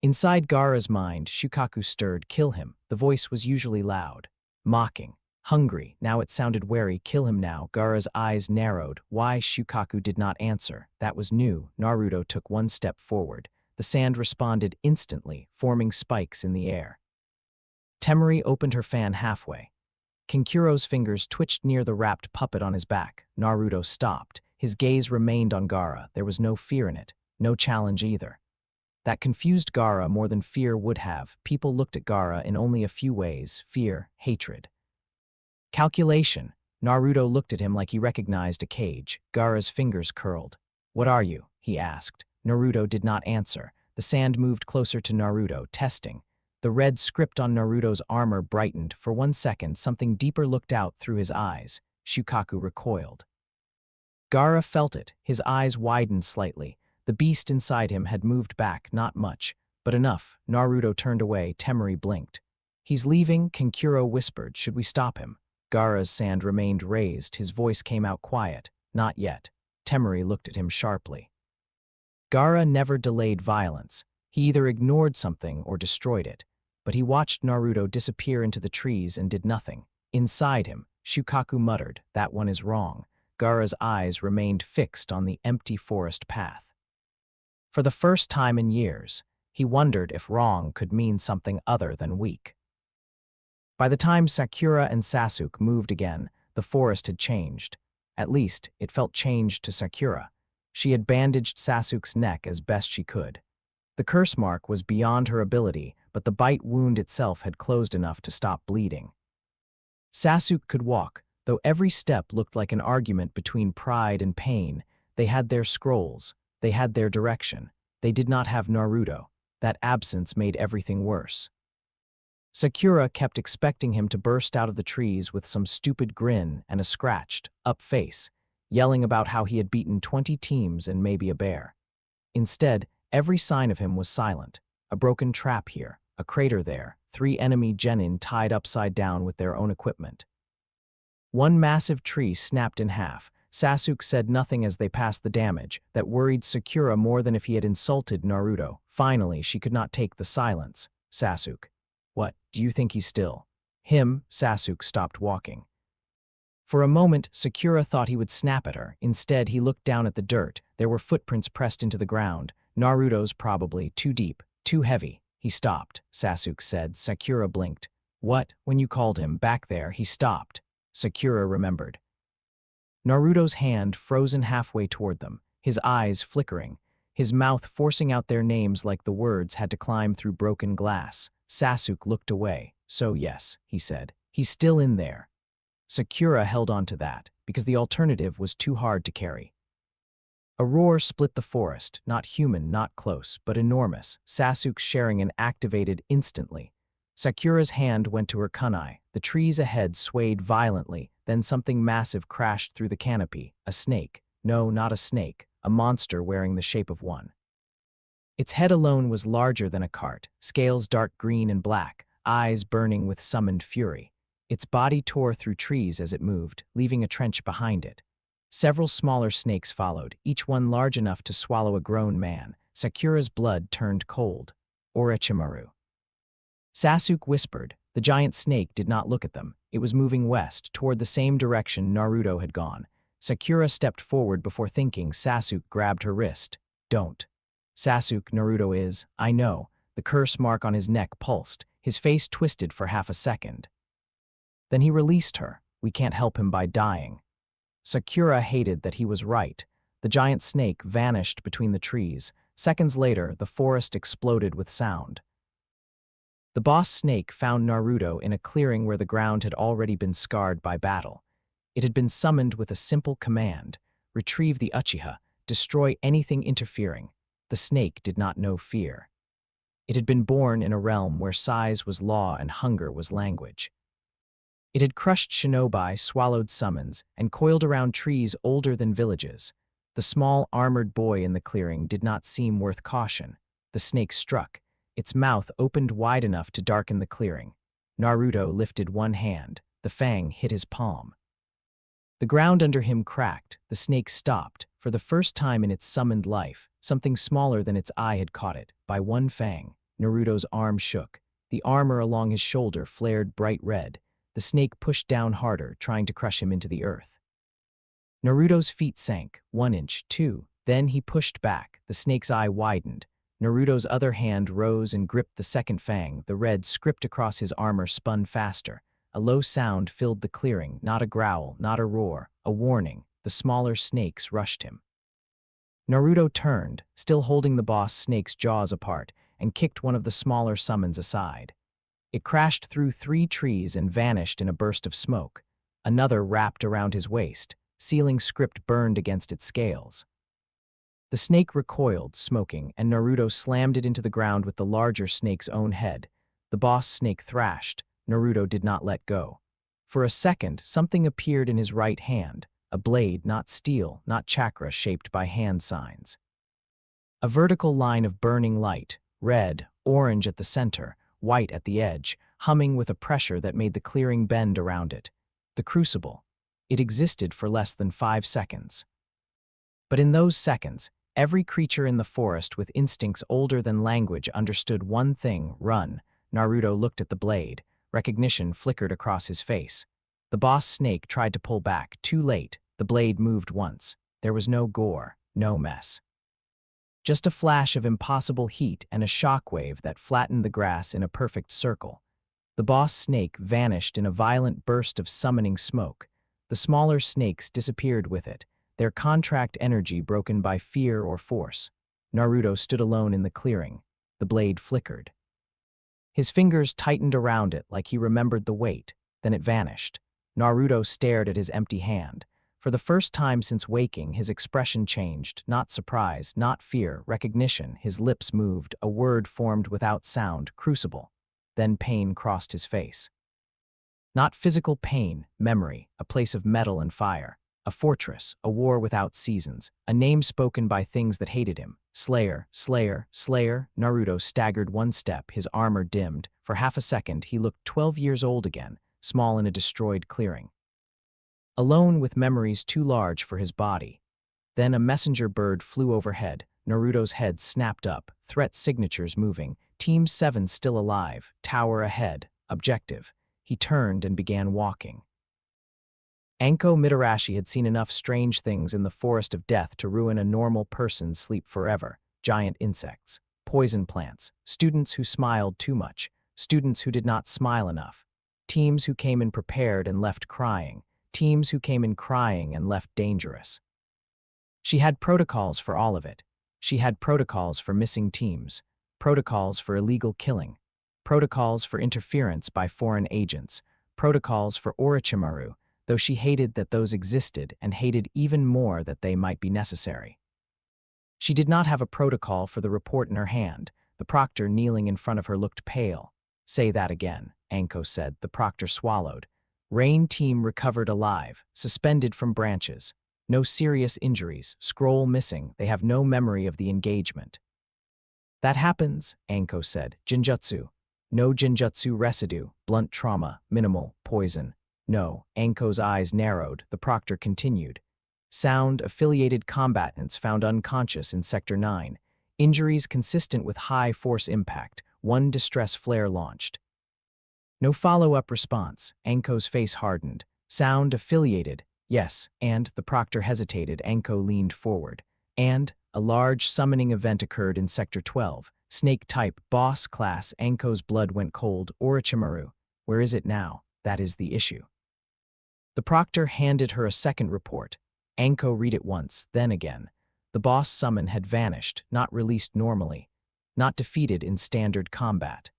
Speaker 2: Inside Gaara's mind, Shukaku stirred. "Kill him." The voice was usually loud, mocking, hungry. Now it sounded wary. "Kill him now." Gaara's eyes narrowed. Why? Shukaku did not answer. That was new. Naruto took 1 step forward. The sand responded instantly, forming spikes in the air. Temari opened her fan halfway. Kankuro's fingers twitched near the wrapped puppet on his back. Naruto stopped. His gaze remained on Gaara. There was no fear in it, no challenge either. That confused Gaara more than fear would have. People looked at Gaara in only a few ways: fear, hatred. Calculation. Naruto looked at him like he recognized a cage. Gaara's fingers curled. "What are you?" he asked. Naruto did not answer. The sand moved closer to Naruto, testing. The red script on Naruto's armor brightened. For 1 second, something deeper looked out through his eyes. Shukaku recoiled. Gaara felt it. His eyes widened slightly. The beast inside him had moved back, not much, but enough. Naruto turned away. Temari blinked. "He's leaving," Kankuro whispered. "Should we stop him?" Gaara's sand remained raised. His voice came out quiet. "Not yet." Temari looked at him sharply. Gaara never delayed violence. He either ignored something or destroyed it. But he watched Naruto disappear into the trees and did nothing. Inside him, Shukaku muttered, "That one is wrong." Gaara's eyes remained fixed on the empty forest path. For the first time in years, he wondered if wrong could mean something other than weak. By the time Sakura and Sasuke moved again, the forest had changed. At least, it felt changed to Sakura. She had bandaged Sasuke's neck as best she could. The curse mark was beyond her ability, but the bite wound itself had closed enough to stop bleeding. Sasuke could walk, though every step looked like an argument between pride and pain. They had their scrolls. They had their direction. They did not have Naruto. That absence made everything worse. Sakura kept expecting him to burst out of the trees with some stupid grin and a scratched, up face, yelling about how he had beaten 20 teams and maybe a bear. Instead, every sign of him was silent. A broken trap here, a crater there, 3 enemy genin tied upside down with their own equipment. One massive tree snapped in half. Sasuke said nothing as they passed the damage that worried Sakura more than if he had insulted Naruto. Finally, she could not take the silence. Sasuke. What, do you think he's still? Him, Sasuke stopped walking. For a moment, Sakura thought he would snap at her. Instead, he looked down at the dirt. There were footprints pressed into the ground. Naruto's probably, too deep, too heavy. He stopped, Sasuke said. Sakura blinked. What? When you called him back there, he stopped. Sakura remembered. Naruto's hand frozen halfway toward them, his eyes flickering, his mouth forcing out their names like the words had to climb through broken glass. Sasuke looked away. So yes, he said. He's still in there. Sakura held on to that, because the alternative was too hard to carry. A roar split the forest, not human, not close, but enormous. Sasuke's Sharingan activated instantly. Sakura's hand went to her kunai. The trees ahead swayed violently, then something massive crashed through the canopy. A snake. No, not a snake. A monster wearing the shape of one. Its head alone was larger than a cart, scales dark green and black, eyes burning with summoned fury. Its body tore through trees as it moved, leaving a trench behind it. Several smaller snakes followed, each one large enough to swallow a grown man. Sakura's blood turned cold. Orochimaru. Sasuke whispered. The giant snake did not look at them. It was moving west, toward the same direction Naruto had gone. Sakura stepped forward before thinking. Sasuke grabbed her wrist. Don't. Sasuke, Naruto is, I know. The curse mark on his neck pulsed. His face twisted for half a second. Then he released her. We can't help him by dying. Sakura hated that he was right. The giant snake vanished between the trees. Seconds later, the forest exploded with sound. The boss snake found Naruto in a clearing where the ground had already been scarred by battle. It had been summoned with a simple command: retrieve the Uchiha, destroy anything interfering. The snake did not know fear. It had been born in a realm where size was law and hunger was language. It had crushed shinobi, swallowed summons, and coiled around trees older than villages. The small, armored boy in the clearing did not seem worth caution. The snake struck. Its mouth opened wide enough to darken the clearing. Naruto lifted one hand. The fang hit his palm. The ground under him cracked. The snake stopped. For the first time in its summoned life, something smaller than its eye had caught it. By one fang, Naruto's arm shook. The armor along his shoulder flared bright red. The snake pushed down harder, trying to crush him into the earth. Naruto's feet sank, 1 inch, 2. Then he pushed back. The snake's eye widened. Naruto's other hand rose and gripped the second fang. The red script across his armor spun faster. A low sound filled the clearing, not a growl, not a roar, a warning. The smaller snakes rushed him. Naruto turned, still holding the boss snake's jaws apart, and kicked one of the smaller summons aside. It crashed through 3 trees and vanished in a burst of smoke. Another wrapped around his waist. Sealing script burned against its scales. The snake recoiled, smoking, and Naruto slammed it into the ground with the larger snake's own head. The boss snake thrashed. Naruto did not let go. For a second, something appeared in his right hand, a blade, not steel, not chakra, shaped by hand signs. A vertical line of burning light, red, orange at the center, white at the edge, humming with a pressure that made the clearing bend around it. The crucible. It existed for less than 5 seconds. But in those seconds, every creature in the forest with instincts older than language understood one thing: run. Naruto looked at the blade. Recognition flickered across his face. The boss snake tried to pull back. Too late. The blade moved once. There was no gore, no mess. Just a flash of impossible heat and a shockwave that flattened the grass in a perfect circle. The boss snake vanished in a violent burst of summoning smoke. The smaller snakes disappeared with it, their contract energy broken by fear or force. Naruto stood alone in the clearing. The blade flickered. His fingers tightened around it like he remembered the weight, then it vanished. Naruto stared at his empty hand. For the first time since waking, his expression changed, not surprise, not fear, recognition. His lips moved, a word formed without sound: crucible. Then pain crossed his face. Not physical pain, memory, a place of metal and fire. A fortress, a war without seasons, a name spoken by things that hated him. Slayer, Slayer, Slayer. Naruto staggered one step, his armor dimmed. For half a second, he looked 12 years old again, small in a destroyed clearing. Alone with memories too large for his body. Then a messenger bird flew overhead. Naruto's head snapped up, threat signatures moving. Team 7 still alive, tower ahead, objective. He turned and began walking. Anko Mitarashi had seen enough strange things in the forest of death to ruin a normal person's sleep forever. Giant insects, poison plants, students who smiled too much, students who did not smile enough, teams who came in prepared and left crying, teams who came in crying and left dangerous. She had protocols for all of it. She had protocols for missing teams, protocols for illegal killing, protocols for interference by foreign agents, protocols for Orochimaru, though she hated that those existed and hated even more that they might be necessary. She did not have a protocol for the report in her hand. The proctor kneeling in front of her looked pale. Say that again, Anko said. The proctor swallowed. Rain team recovered alive, suspended from branches. No serious injuries, scroll missing, they have no memory of the engagement. That happens, Anko said. Jinjutsu. No Jinjutsu residue, blunt trauma, minimal, poison. No, Anko's eyes narrowed, the proctor continued. Sound-affiliated combatants found unconscious in Sector 9. Injuries consistent with high force impact, one distress flare launched. No follow-up response, Anko's face hardened. Sound-affiliated, yes, and the proctor hesitated, Anko leaned forward. And a large summoning event occurred in Sector 12. Snake-type, boss class, Anko's blood went cold. Orochimaru. Where is it now? That is the issue. The proctor handed her a second report. Anko read it once, then again. The boss summon had vanished, not released normally, not defeated in standard combat.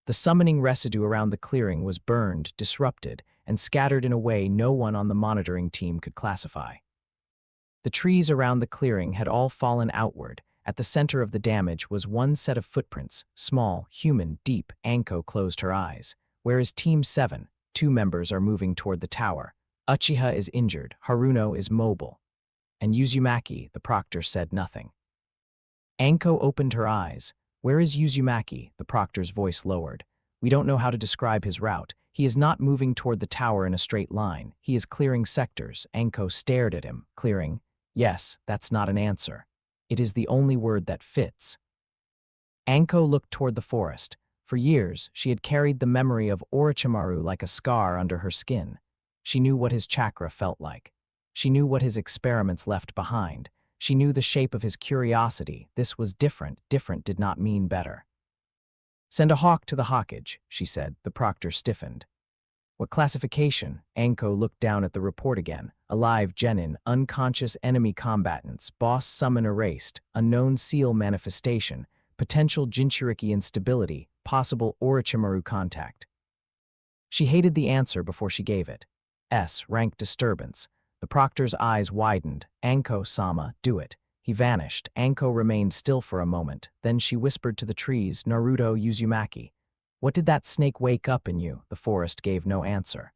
Speaker 2: The summoning residue around the clearing was burned, disrupted, and scattered in a way no one on the monitoring team could classify. The trees around the clearing had all fallen outward. At the center of the damage was one set of footprints, small, human, deep. Anko closed her eyes. Where is Team 7? 2 members are moving toward the tower. Uchiha is injured, Haruno is mobile. And Uzumaki, the proctor said nothing. Anko opened her eyes. Where is Uzumaki? The proctor's voice lowered. We don't know how to describe his route. He is not moving toward the tower in a straight line. He is clearing sectors. Anko stared at him. Clearing? Yes, that's not an answer. It is the only word that fits. Anko looked toward the forest. For years, she had carried the memory of Orochimaru like a scar under her skin. She knew what his chakra felt like. She knew what his experiments left behind. She knew the shape of his curiosity. This was different. Different did not mean better. Send a hawk to the hawkage, she said. The proctor stiffened. What classification? Anko looked down at the report again. Alive genin, unconscious enemy combatants, boss summon erased, unknown seal manifestation, potential Jinchuriki instability, possible Orochimaru contact. She hated the answer before she gave it. Rank disturbance. The proctor's eyes widened. Anko-sama, do it. He vanished. Anko remained still for a moment. Then she whispered to the trees, Naruto, Uzumaki. What did that snake wake up in you? The forest gave no answer.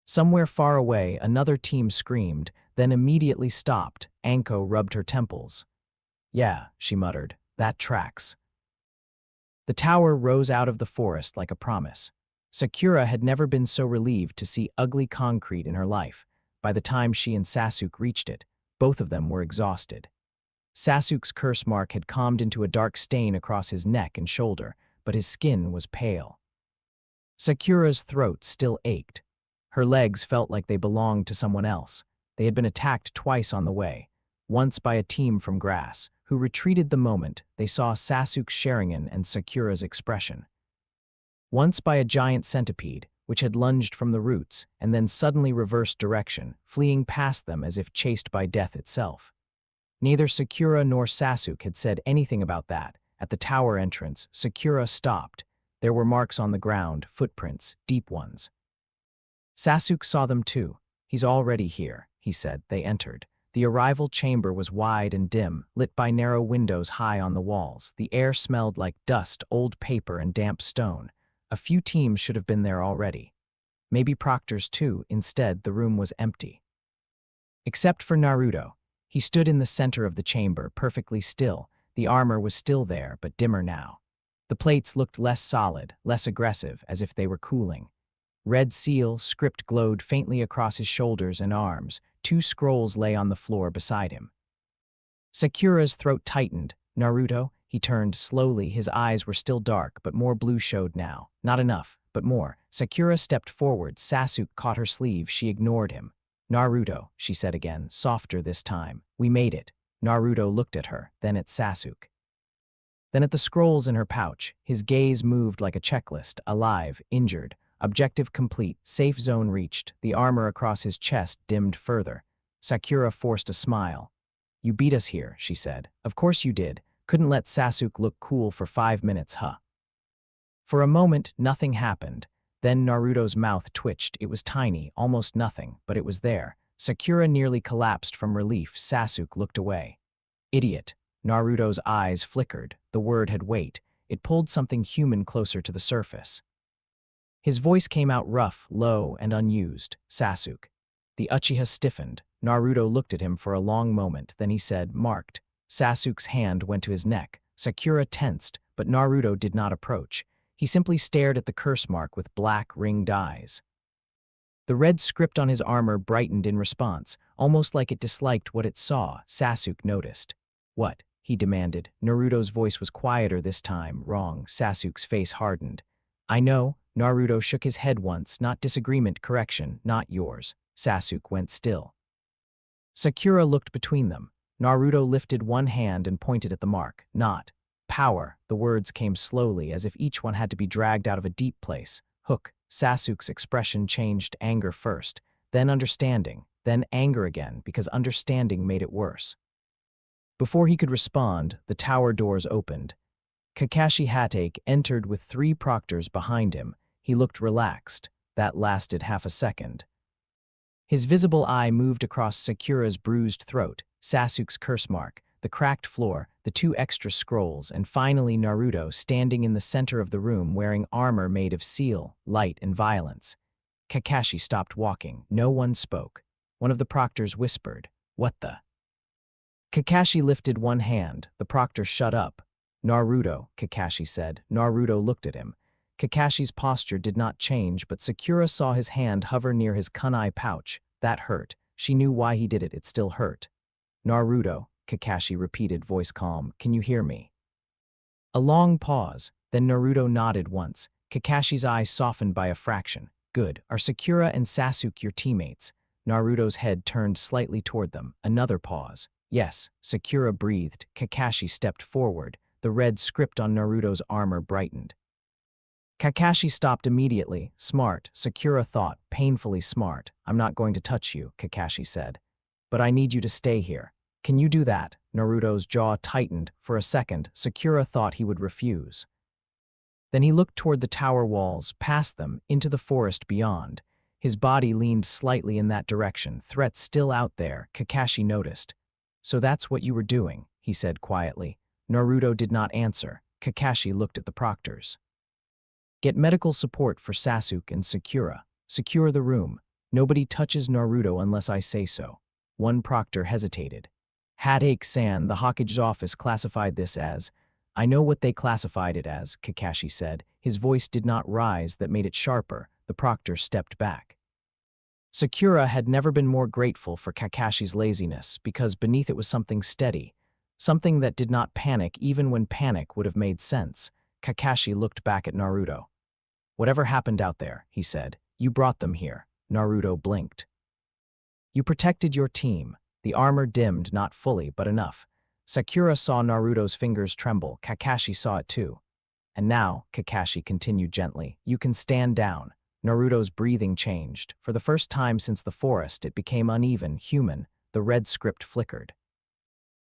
Speaker 2: Somewhere far away, another team screamed, then immediately stopped. Anko rubbed her temples. Yeah, she muttered. That tracks. The tower rose out of the forest like a promise. Sakura had never been so relieved to see ugly concrete in her life. By the time she and Sasuke reached it, both of them were exhausted. Sasuke's curse mark had calmed into a dark stain across his neck and shoulder, but his skin was pale. Sakura's throat still ached. Her legs felt like they belonged to someone else. They had been attacked twice on the way, once by a team from grass, who retreated the moment they saw Sasuke's Sharingan and Sakura's expression. Once by a giant centipede, which had lunged from the roots and then suddenly reversed direction, fleeing past them as if chased by death itself. Neither Sakura nor Sasuke had said anything about that. At the tower entrance, Sakura stopped. There were marks on the ground, footprints, deep ones. Sasuke saw them too. He's already here, he said. They entered. The arrival chamber was wide and dim, lit by narrow windows high on the walls. The air smelled like dust, old paper, and damp stone. A few teams should have been there already. Maybe proctors too. Instead, the room was empty. Except for Naruto. He stood in the center of the chamber, perfectly still. The armor was still there, but dimmer now. The plates looked less solid, less aggressive, as if they were cooling. Red seal script glowed faintly across his shoulders and arms. 2 scrolls lay on the floor beside him. Sakura's throat tightened. Naruto, he turned slowly. His eyes were still dark, but more blue showed now. Not enough, but more. Sakura stepped forward. Sasuke caught her sleeve. She ignored him. Naruto, she said again, softer this time. We made it. Naruto looked at her, then at Sasuke. Then at the scrolls in her pouch. His gaze moved like a checklist. Alive, injured, objective complete, safe zone reached. The armor across his chest dimmed further. Sakura forced a smile. You beat us here, she said. Of course you did. Couldn't let Sasuke look cool for 5 minutes, huh? For a moment, nothing happened. Then Naruto's mouth twitched. It was tiny, almost nothing, but it was there. Sakura nearly collapsed from relief. Sasuke looked away. Idiot. Naruto's eyes flickered. The word had weight. It pulled something human closer to the surface. His voice came out rough, low, and unused. Sasuke. The Uchiha stiffened. Naruto looked at him for a long moment, then he said, marked. Sasuke's hand went to his neck. Sakura tensed, but Naruto did not approach. He simply stared at the curse mark with black, ringed eyes. The red script on his armor brightened in response, almost like it disliked what it saw. Sasuke noticed. What? He demanded. Naruto's voice was quieter this time. Wrong. Sasuke's face hardened. I know. Naruto shook his head once. Not disagreement, correction, not yours. Sasuke went still. Sakura looked between them. Naruto lifted one hand and pointed at the mark. Not. Power. The words came slowly, as if each one had to be dragged out of a deep place. Hook. Sasuke's expression changed, anger first, then understanding, then anger again, because understanding made it worse. Before he could respond, the tower doors opened. Kakashi Hatake entered with 3 proctors behind him. He looked relaxed. That lasted half a second. His visible eye moved across Sakura's bruised throat, Sasuke's curse mark, the cracked floor, the 2 extra scrolls, and finally Naruto standing in the center of the room wearing armor made of steel, light, and violence. Kakashi stopped walking. No one spoke. One of the proctors whispered, "What the?" Kakashi lifted one hand. The proctor shut up. Naruto, Kakashi said. Naruto looked at him. Kakashi's posture did not change, but Sakura saw his hand hover near his kunai pouch. That hurt. She knew why he did it. It still hurt. Naruto, Kakashi repeated, voice calm. Can you hear me? A long pause. Then Naruto nodded once. Kakashi's eyes softened by a fraction. Good. Are Sakura and Sasuke your teammates? Naruto's head turned slightly toward them. Another pause. Yes. Sakura breathed. Kakashi stepped forward. The red script on Naruto's armor brightened. Kakashi stopped immediately. Smart, Sakura thought, painfully smart. I'm not going to touch you, Kakashi said. But I need you to stay here. Can you do that? Naruto's jaw tightened. For a second, Sakura thought he would refuse. Then he looked toward the tower walls, past them, into the forest beyond. His body leaned slightly in that direction, threat still out there, Kakashi noticed. So that's what you were doing, he said quietly. Naruto did not answer. Kakashi looked at the proctors. Get medical support for Sasuke and Sakura. Secure the room. Nobody touches Naruto unless I say so. One proctor hesitated. Hatake-san, the Hokage's office classified this as. I know what they classified it as, Kakashi said. His voice did not rise, that made it sharper. The proctor stepped back. Sakura had never been more grateful for Kakashi's laziness, because beneath it was something steady. Something that did not panic even when panic would have made sense. Kakashi looked back at Naruto. Whatever happened out there, he said, you brought them here. Naruto blinked. You protected your team. The armor dimmed, not fully, but enough. Sakura saw Naruto's fingers tremble. Kakashi saw it too. And now, Kakashi continued gently, you can stand down. Naruto's breathing changed. For the first time since the forest, it became uneven, human. The red script flickered.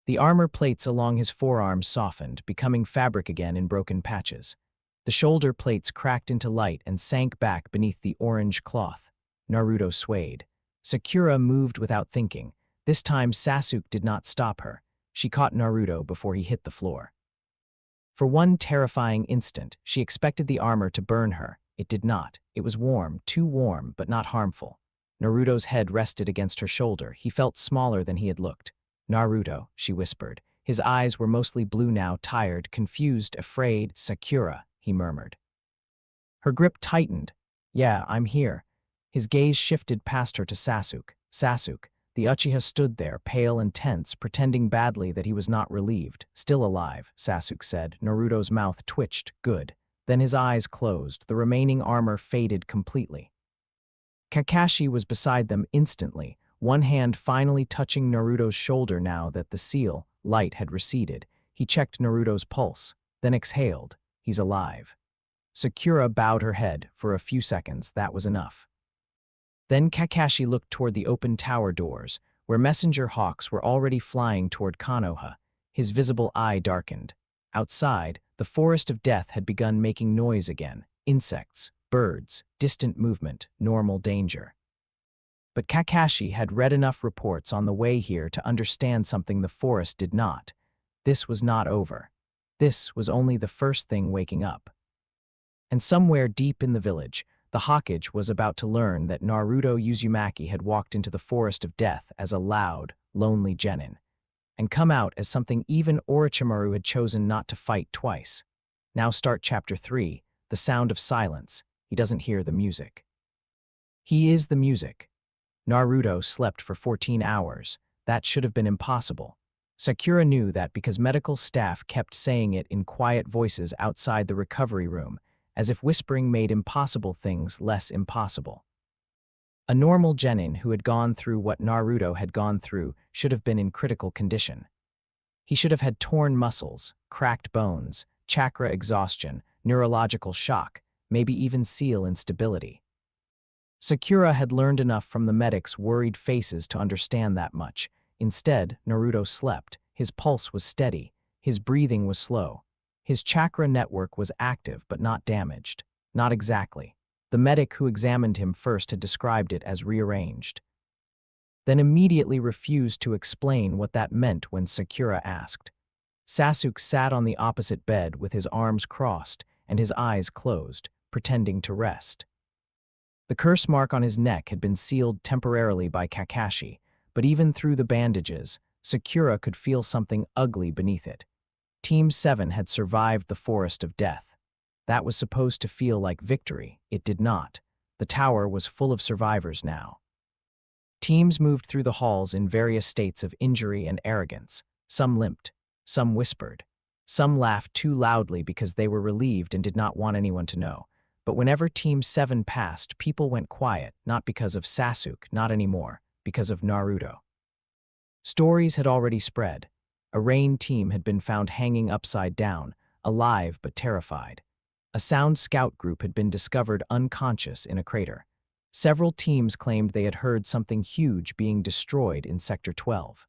Speaker 2: The armor plates along his forearms softened, becoming fabric again in broken patches. The shoulder plates cracked into light and sank back beneath the orange cloth. Naruto swayed. Sakura moved without thinking. This time Sasuke did not stop her. She caught Naruto before he hit the floor. For one terrifying instant, she expected the armor to burn her. It did not. It was warm, too warm, but not harmful. Naruto's head rested against her shoulder. He felt smaller than he had looked. Naruto, she whispered. His eyes were mostly blue now, tired, confused, afraid. Sakura, he murmured. Her grip tightened. Yeah, I'm here. His gaze shifted past her to Sasuke. Sasuke. The Uchiha stood there, pale and tense, pretending badly that he was not relieved. Still alive, Sasuke said. Naruto's mouth twitched. Good. Then his eyes closed. The remaining armor faded completely. Kakashi was beside them instantly, one hand finally touching Naruto's shoulder now that the seal, light, had receded. He checked Naruto's pulse, then exhaled. He's alive. Sakura bowed her head. For a few seconds, that was enough. Then Kakashi looked toward the open tower doors, where messenger hawks were already flying toward Konoha. His visible eye darkened. Outside, the forest of death had begun making noise again. Insects, birds, distant movement, normal danger. But Kakashi had read enough reports on the way here to understand something the forest did not. This was not over. This was only the first thing waking up. And somewhere deep in the village, the Hokage was about to learn that Naruto Uzumaki had walked into the forest of death as a loud, lonely genin, and come out as something even Orochimaru had chosen not to fight twice. Now start Chapter 3, the sound of silence. He doesn't hear the music. He is the music. Naruto slept for 14 hours. That should have been impossible. Sakura knew that because medical staff kept saying it in quiet voices outside the recovery room, as if whispering made impossible things less impossible. A normal genin who had gone through what Naruto had gone through should have been in critical condition. He should have had torn muscles, cracked bones, chakra exhaustion, neurological shock, maybe even seal instability. Sakura had learned enough from the medics' worried faces to understand that much. Instead, Naruto slept. His pulse was steady. His breathing was slow. His chakra network was active but not damaged. Not exactly. The medic who examined him first had described it as rearranged. Then immediately refused to explain what that meant when Sakura asked. Sasuke sat on the opposite bed with his arms crossed and his eyes closed, pretending to rest. The curse mark on his neck had been sealed temporarily by Kakashi, but even through the bandages, Sakura could feel something ugly beneath it. Team 7 had survived the forest of death. That was supposed to feel like victory. It did not. The tower was full of survivors now. Teams moved through the halls in various states of injury and arrogance. Some limped. Some whispered. Some laughed too loudly because they were relieved and did not want anyone to know. But whenever Team 7 passed, people went quiet, not because of Sasuke, not anymore, because of Naruto. Stories had already spread. A rain team had been found hanging upside down, alive but terrified. A sound scout group had been discovered unconscious in a crater. Several teams claimed they had heard something huge being destroyed in Sector 12.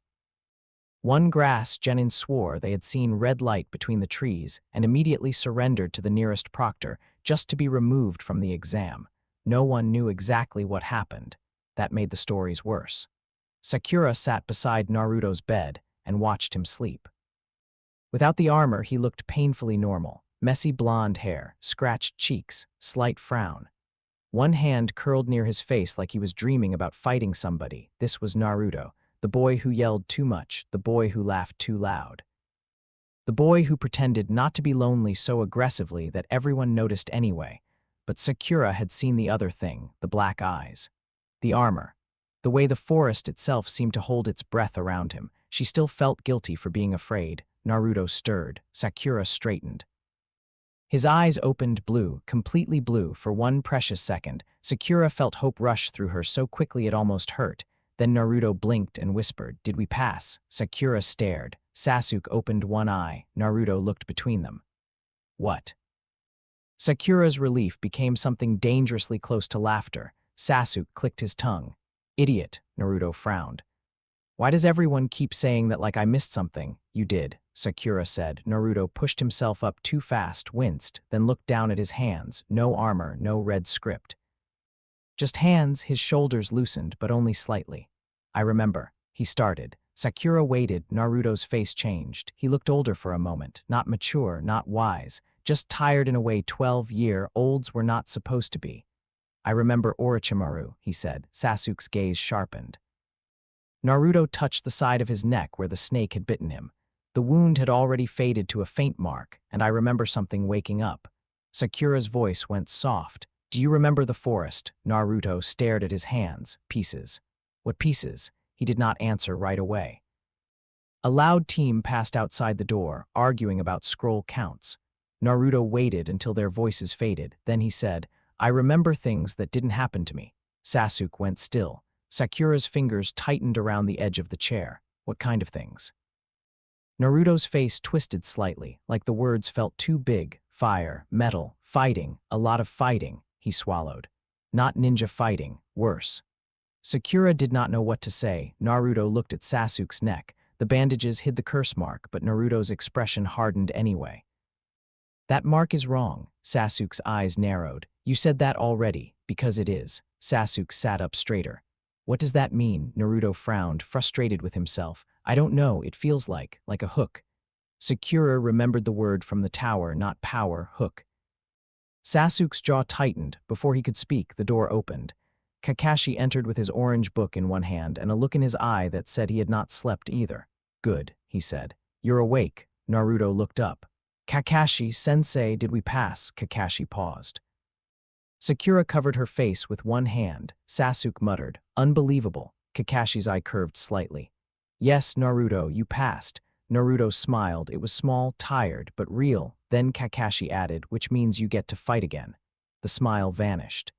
Speaker 2: One grass genin swore they had seen red light between the trees and immediately surrendered to the nearest proctor just to be removed from the exam. No one knew exactly what happened. That made the stories worse. Sakura sat beside Naruto's bed and watched him sleep. Without the armor, he looked painfully normal. Messy blonde hair, scratched cheeks, slight frown. One hand curled near his face like he was dreaming about fighting somebody. This was Naruto, the boy who yelled too much, the boy who laughed too loud. The boy who pretended not to be lonely so aggressively that everyone noticed anyway. But Sakura had seen the other thing, the black eyes. The armor. The way the forest itself seemed to hold its breath around him. She still felt guilty for being afraid. Naruto stirred. Sakura straightened. His eyes opened blue, completely blue, for one precious second. Sakura felt hope rush through her so quickly it almost hurt. Then Naruto blinked and whispered, "Did we pass?" Sakura stared. Sasuke opened one eye. Naruto looked between them. What? Sakura's relief became something dangerously close to laughter. Sasuke clicked his tongue. "Idiot," Naruto frowned. "Why does everyone keep saying that like I missed something?" "You did," Sakura said. Naruto pushed himself up too fast, winced, then looked down at his hands. No armor, no red script. Just hands. His shoulders loosened, but only slightly. "I remember," he started. Sakura waited. Naruto's face changed. He looked older for a moment, not mature, not wise, just tired in a way 12-year-olds were not supposed to be. "I remember Orochimaru," he said. Sasuke's gaze sharpened. Naruto touched the side of his neck where the snake had bitten him. The wound had already faded to a faint mark, and I remember something waking up. Sakura's voice went soft. Do you remember the forest? Naruto stared at his hands. Pieces. What pieces? He did not answer right away. A loud team passed outside the door, arguing about scroll counts. Naruto waited until their voices faded. Then he said, I remember things that didn't happen to me. Sasuke went still. Sakura's fingers tightened around the edge of the chair. What kind of things? Naruto's face twisted slightly, like the words felt too big. Fire, metal, fighting, a lot of fighting, he swallowed. Not ninja fighting, worse. Sakura did not know what to say. Naruto looked at Sasuke's neck. The bandages hid the curse mark, but Naruto's expression hardened anyway. That mark is wrong. Sasuke's eyes narrowed. You said that already, because it is. Sasuke sat up straighter. What does that mean? Naruto frowned, frustrated with himself. I don't know, it feels like a hook. Sakura remembered the word from the tower, not power, hook. Sasuke's jaw tightened. Before he could speak, the door opened. Kakashi entered with his orange book in one hand and a look in his eye that said he had not slept either. Good, he said. You're awake. Naruto looked up. Kakashi, sensei, did we pass? Kakashi paused. Sakura covered her face with one hand. Sasuke muttered, unbelievable. Kakashi's eye curved slightly. Yes, Naruto, you passed. Naruto smiled. It was small, tired, but real. Then Kakashi added, which means you get to fight again. The smile vanished.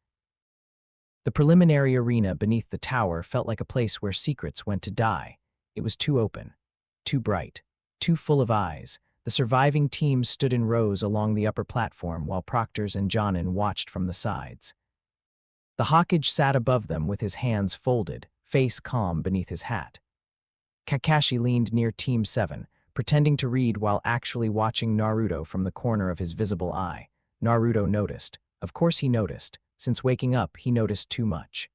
Speaker 2: The preliminary arena beneath the tower felt like a place where secrets went to die. It was too open, too bright, too full of eyes. The surviving teams stood in rows along the upper platform while Proctors and Jonin watched from the sides. The Hokage sat above them with his hands folded, face calm beneath his hat. Kakashi leaned near Team 7, pretending to read while actually watching Naruto from the corner of his visible eye. Naruto noticed. Of course he noticed. Since waking up, he noticed too much.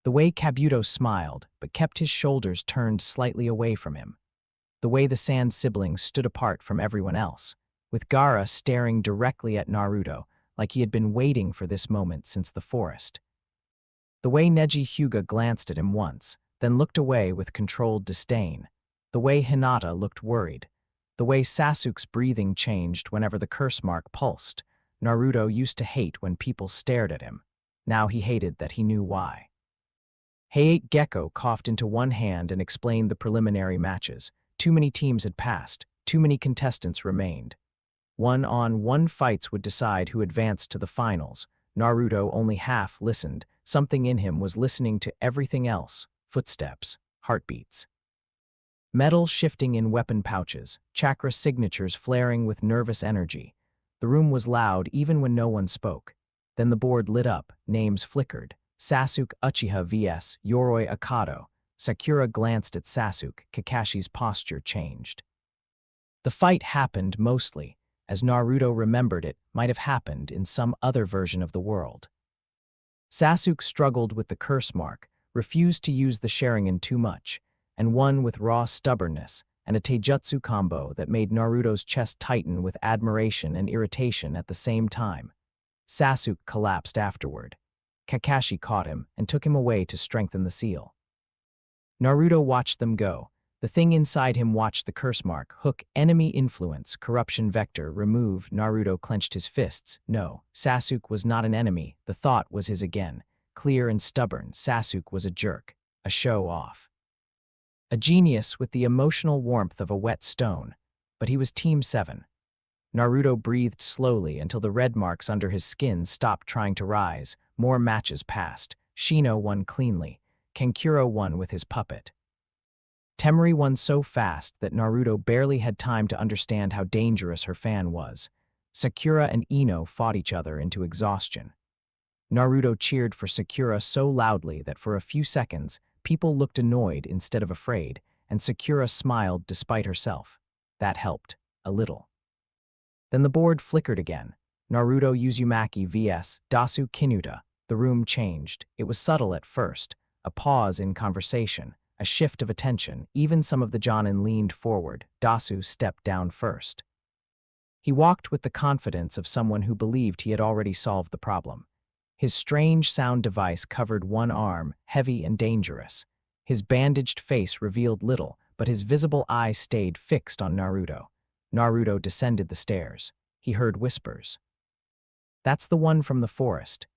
Speaker 2: The way Kabuto smiled, but kept his shoulders turned slightly away from him. The way the Sand siblings stood apart from everyone else, with Gaara staring directly at Naruto, like he had been waiting for this moment since the forest. The way Neji Hyuga glanced at him once, then looked away with controlled disdain. The way Hinata looked worried. The way Sasuke's breathing changed whenever the curse mark pulsed. Naruto used to hate when people stared at him. Now he hated that he knew why. Hayate Gecko coughed into one hand and explained the preliminary matches. Too many teams had passed. Too many contestants remained. One-on-one fights would decide who advanced to the finals. Naruto only half listened. Something in him was listening to everything else. Footsteps, heartbeats. Metal shifting in weapon pouches, chakra signatures flaring with nervous energy. The room was loud even when no one spoke. Then the board lit up, names flickered. Sasuke Uchiha vs. Yoroi Akado. Sakura glanced at Sasuke. Kakashi's posture changed. The fight happened mostly, as Naruto remembered it might have happened in some other version of the world. Sasuke struggled with the curse mark, refused to use the Sharingan too much, and won with raw stubbornness and a taijutsu combo that made Naruto's chest tighten with admiration and irritation at the same time. Sasuke collapsed afterward. Kakashi caught him and took him away to strengthen the seal. Naruto watched them go. The thing inside him watched the curse mark, hook, enemy influence, corruption vector, remove. Naruto clenched his fists. No, Sasuke was not an enemy. The thought was his again. Clear and stubborn, Sasuke was a jerk, a show-off. A genius with the emotional warmth of a wet stone, but he was Team 7. Naruto breathed slowly until the red marks under his skin stopped trying to rise. More matches passed. Shino won cleanly. Kankuro won with his puppet. Temari won so fast that Naruto barely had time to understand how dangerous her fan was. Sakura and Ino fought each other into exhaustion. Naruto cheered for Sakura so loudly that for a few seconds, people looked annoyed instead of afraid, and Sakura smiled despite herself. That helped, a little. Then the board flickered again. Naruto Uzumaki vs. Dasu Kinuta. The room changed. It was subtle at first, a pause in conversation, a shift of attention. Even some of the Jonin leaned forward. Dasu stepped down first. He walked with the confidence of someone who believed he had already solved the problem. His strange sound device covered one arm, heavy and dangerous. His bandaged face revealed little, but his visible eye stayed fixed on Naruto. Naruto descended the stairs. He heard whispers. "That's the one from the forest.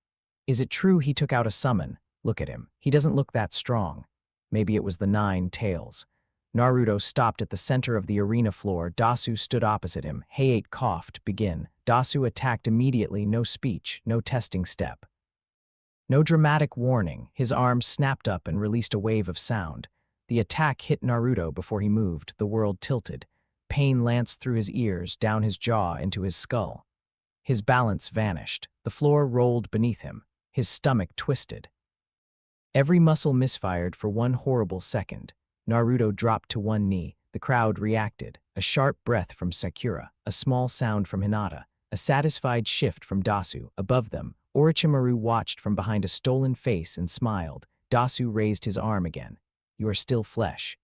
Speaker 2: Is it true he took out a summon? Look at him. He doesn't look that strong." Maybe it was the 9 tails. Naruto stopped at the center of the arena floor. Dasu stood opposite him. Hayate coughed. "Begin." Dasu attacked immediately. No speech, no testing step. No dramatic warning. His arm snapped up and released a wave of sound. The attack hit Naruto before he moved. The world tilted. Pain lanced through his ears, down his jaw, into his skull. His balance vanished. The floor rolled beneath him. His stomach twisted. Every muscle misfired for one horrible second. Naruto dropped to one knee. The crowd reacted. A sharp breath from Sakura, a small sound from Hinata, a satisfied shift from Dasu. Above them, Orochimaru watched from behind a stolen face and smiled. Dasu raised his arm again. "You are still flesh,"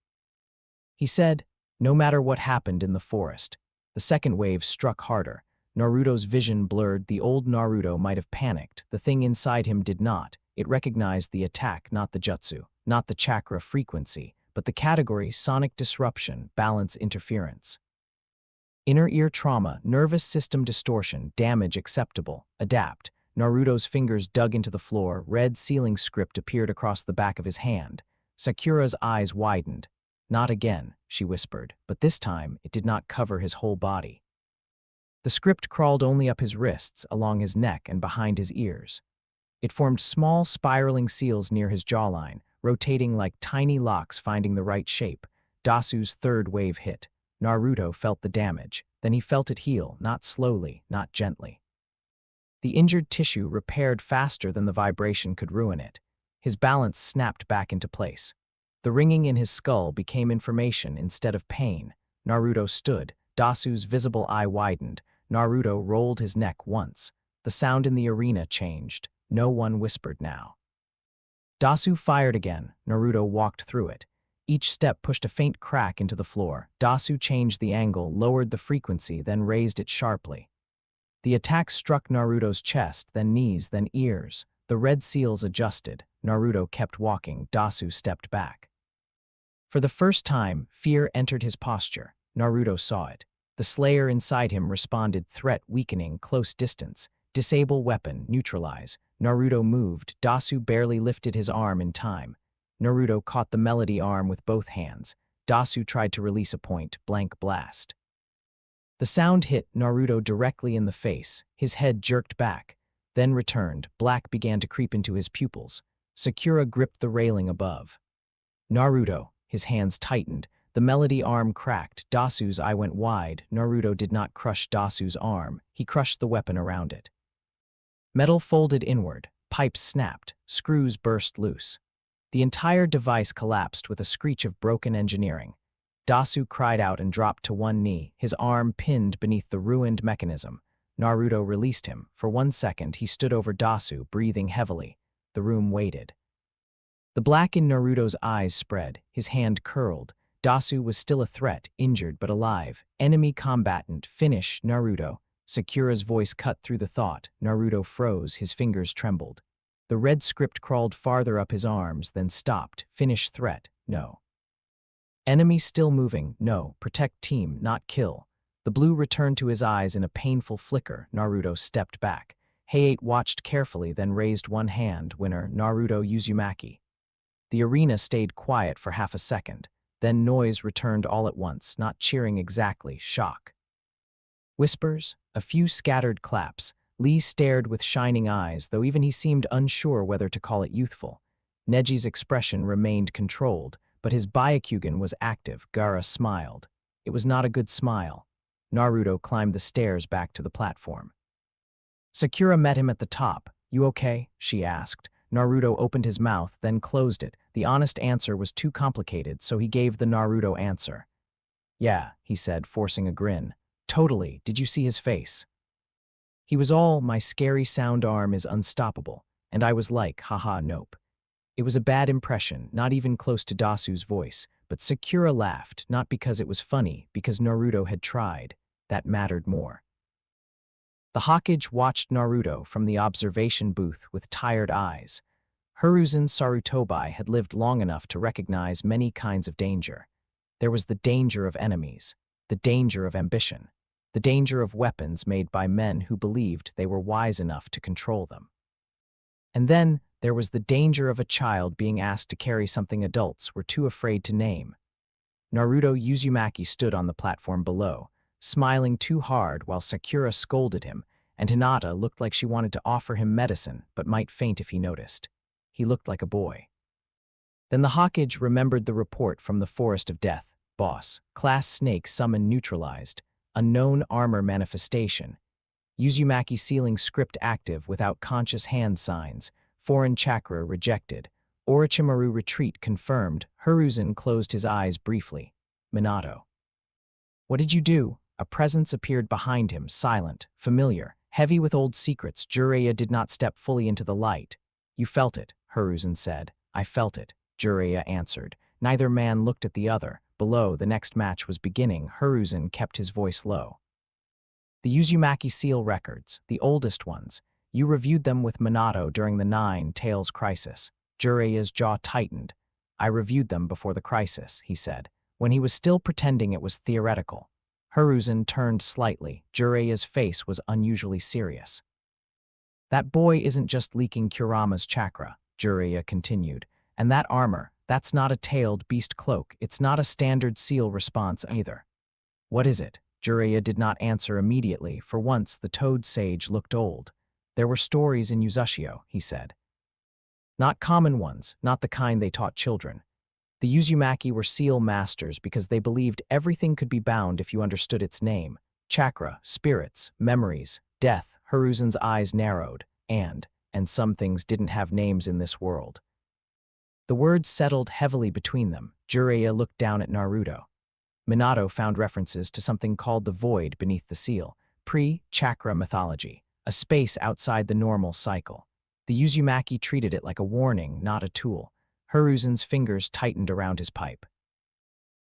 Speaker 2: he said, no matter what happened in the forest. The second wave struck harder. Naruto's vision blurred. The old Naruto might have panicked. The thing inside him did not. It recognized the attack, not the jutsu, not the chakra frequency, but the category sonic disruption, balance interference. Inner ear trauma, nervous system distortion, damage acceptable, adapt. Naruto's fingers dug into the floor. Red sealing script appeared across the back of his hand. Sakura's eyes widened. "Not again," she whispered, but this time it did not cover his whole body. The script crawled only up his wrists, along his neck, and behind his ears. It formed small, spiraling seals near his jawline, rotating like tiny locks finding the right shape. Dasu's third wave hit. Naruto felt the damage. Then he felt it heal, not slowly, not gently. The injured tissue repaired faster than the vibration could ruin it. His balance snapped back into place. The ringing in his skull became information instead of pain. Naruto stood. Dasu's visible eye widened. Naruto rolled his neck once. The sound in the arena changed. No one whispered now. Dasu fired again. Naruto walked through it. Each step pushed a faint crack into the floor. Dasu changed the angle, lowered the frequency, then raised it sharply. The attack struck Naruto's chest, then knees, then ears. The red seals adjusted. Naruto kept walking. Dasu stepped back. For the first time, fear entered his posture. Naruto saw it. The slayer inside him responded. Threat weakening, close distance. Disable weapon, neutralize. Naruto moved. Dasu barely lifted his arm in time. Naruto caught the melody arm with both hands. Dasu tried to release a point, blank blast. The sound hit Naruto directly in the face. His head jerked back, then returned. Black began to creep into his pupils. Sakura gripped the railing above. Naruto, his hands tightened. The melody arm cracked. Dasu's eye went wide. Naruto did not crush Dasu's arm. He crushed the weapon around it. Metal folded inward. Pipes snapped. Screws burst loose. The entire device collapsed with a screech of broken engineering. Dasu cried out and dropped to one knee, his arm pinned beneath the ruined mechanism. Naruto released him. For 1 second, he stood over Dasu, breathing heavily. The room waited. The black in Naruto's eyes spread. His hand curled. Dasu was still a threat, injured but alive. Enemy combatant, finish, Naruto. Sakura's voice cut through the thought. Naruto froze, his fingers trembled. The red script crawled farther up his arms, then stopped. Finish threat, no. Enemy still moving, no. Protect team, not kill. The blue returned to his eyes in a painful flicker. Naruto stepped back. Hayate watched carefully, then raised one hand. Winner, Naruto Uzumaki. The arena stayed quiet for half a second. Then noise returned all at once, not cheering exactly, shock. Whispers, a few scattered claps. Lee stared with shining eyes, though even he seemed unsure whether to call it youthful. Neji's expression remained controlled, but his Byakugan was active. Gaara smiled. It was not a good smile. Naruto climbed the stairs back to the platform. Sakura met him at the top. You okay? She asked. Naruto opened his mouth, then closed it. The honest answer was too complicated, so he gave the Naruto answer. Yeah, he said, forcing a grin. Totally. Did you see his face? He was all, my scary sound arm is unstoppable. And I was like, haha, nope. It was a bad impression, not even close to Dasu's voice, but Sakura laughed, not because it was funny, because Naruto had tried. That mattered more. The Hokage watched Naruto from the observation booth with tired eyes. Hiruzen Sarutobi had lived long enough to recognize many kinds of danger. There was the danger of enemies, the danger of ambition, the danger of weapons made by men who believed they were wise enough to control them. And then there was the danger of a child being asked to carry something adults were too afraid to name. Naruto Uzumaki stood on the platform below, smiling too hard while Sakura scolded him, and Hinata looked like she wanted to offer him medicine but might faint if he noticed. He looked like a boy. Then the Hokage remembered the report from the Forest of Death. Boss, class snake summon neutralized, unknown armor manifestation. Uzumaki sealing script active without conscious hand signs, foreign chakra rejected. Orochimaru retreat confirmed. Hiruzen closed his eyes briefly. Minato. What did you do? A presence appeared behind him, silent, familiar, heavy with old secrets. Jiraiya did not step fully into the light. You felt it, Hiruzen said. I felt it, Jiraiya answered. Neither man looked at the other. Below, the next match was beginning. Hiruzen kept his voice low. The Uzumaki seal records, the oldest ones. You reviewed them with Minato during the Nine Tails crisis. Jiraiya's jaw tightened. I reviewed them before the crisis, he said, when he was still pretending it was theoretical. Hiruzen turned slightly. Jiraiya's face was unusually serious. That boy isn't just leaking Kurama's chakra, Jiraiya continued. And that armor, that's not a tailed beast cloak. It's not a standard seal response either. What is it? Jiraiya did not answer immediately. For once, the Toad Sage looked old. There were stories in Uzushio, he said. Not common ones, not the kind they taught children. The Uzumaki were seal masters because they believed everything could be bound if you understood its name. Chakra, spirits, memories, death. Hiruzen's eyes narrowed, and some things didn't have names in this world. The words settled heavily between them. Jiraiya looked down at Naruto. Minato found references to something called the void beneath the seal, pre-chakra mythology, a space outside the normal cycle. The Uzumaki treated it like a warning, not a tool. Hiruzen's fingers tightened around his pipe.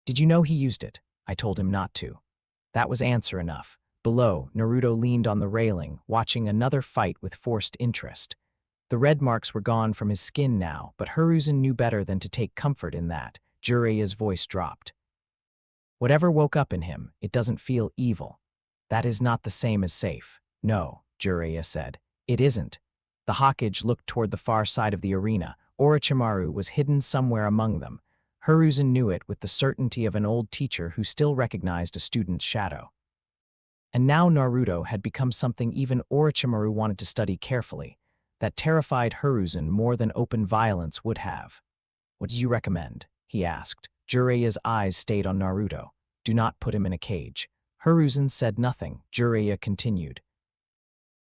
Speaker 2: Did you know he used it? I told him not to. That was answer enough. Below, Naruto leaned on the railing, watching another fight with forced interest. The red marks were gone from his skin now, but Hiruzen knew better than to take comfort in that. Jiraiya's voice dropped. Whatever woke up in him, it doesn't feel evil. That is not the same as safe. No, Jiraiya said. It isn't. The Hokage looked toward the far side of the arena. Orochimaru was hidden somewhere among them. Hiruzen knew it with the certainty of an old teacher who still recognized a student's shadow. And now Naruto had become something even Orochimaru wanted to study carefully. That terrified Hiruzen more than open violence would have. What do you recommend? He asked. Jiraiya's eyes stayed on Naruto. Do not put him in a cage. Hiruzen said nothing. Jiraiya continued.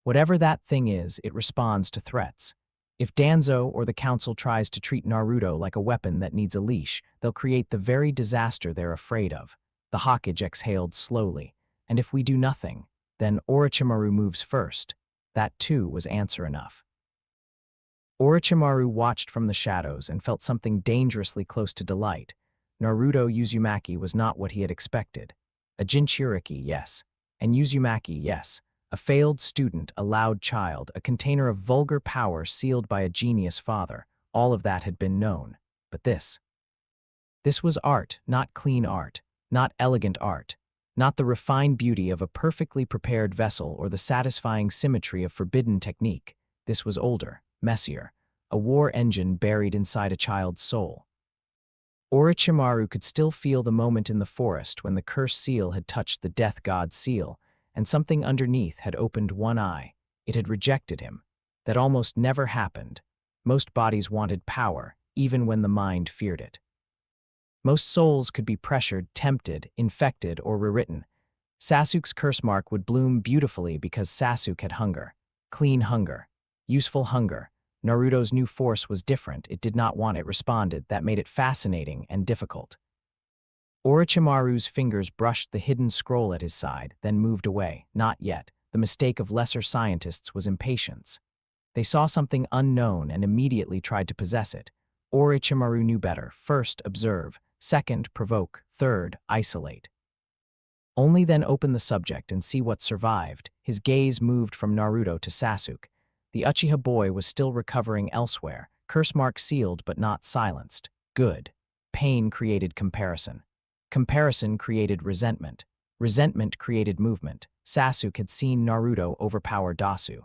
Speaker 2: Whatever that thing is, it responds to threats. If Danzo or the council tries to treat Naruto like a weapon that needs a leash, they'll create the very disaster they're afraid of. The Hokage exhaled slowly. And if we do nothing, then Orochimaru moves first. That too was answer enough. Orochimaru watched from the shadows and felt something dangerously close to delight. Naruto Uzumaki was not what he had expected. A Jinchuriki, yes. And Uzumaki, yes. A failed student, a loud child, a container of vulgar power sealed by a genius father. All of that had been known. But this was art, not clean art, not elegant art, not the refined beauty of a perfectly prepared vessel or the satisfying symmetry of forbidden technique. This was older, messier, a war engine buried inside a child's soul. Orochimaru could still feel the moment in the forest when the cursed seal had touched the death god's seal, and something underneath had opened one eye. It had rejected him. That almost never happened. Most bodies wanted power, even when the mind feared it. Most souls could be pressured, tempted, infected, or rewritten. Sasuke's curse mark would bloom beautifully because Sasuke had hunger. Clean hunger. Useful hunger. Naruto's new force was different. It did not want it responded. That made it fascinating and difficult. Orochimaru's fingers brushed the hidden scroll at his side, then moved away. Not yet. The mistake of lesser scientists was impatience. They saw something unknown and immediately tried to possess it. Orochimaru knew better. First, observe. Second, provoke. Third, isolate. Only then open the subject and see what survived. His gaze moved from Naruto to Sasuke. The Uchiha boy was still recovering elsewhere, Curse mark sealed but not silenced. Good. Pain created comparison. Comparison created resentment. Resentment created movement. Sasuke had seen Naruto overpower Dasu.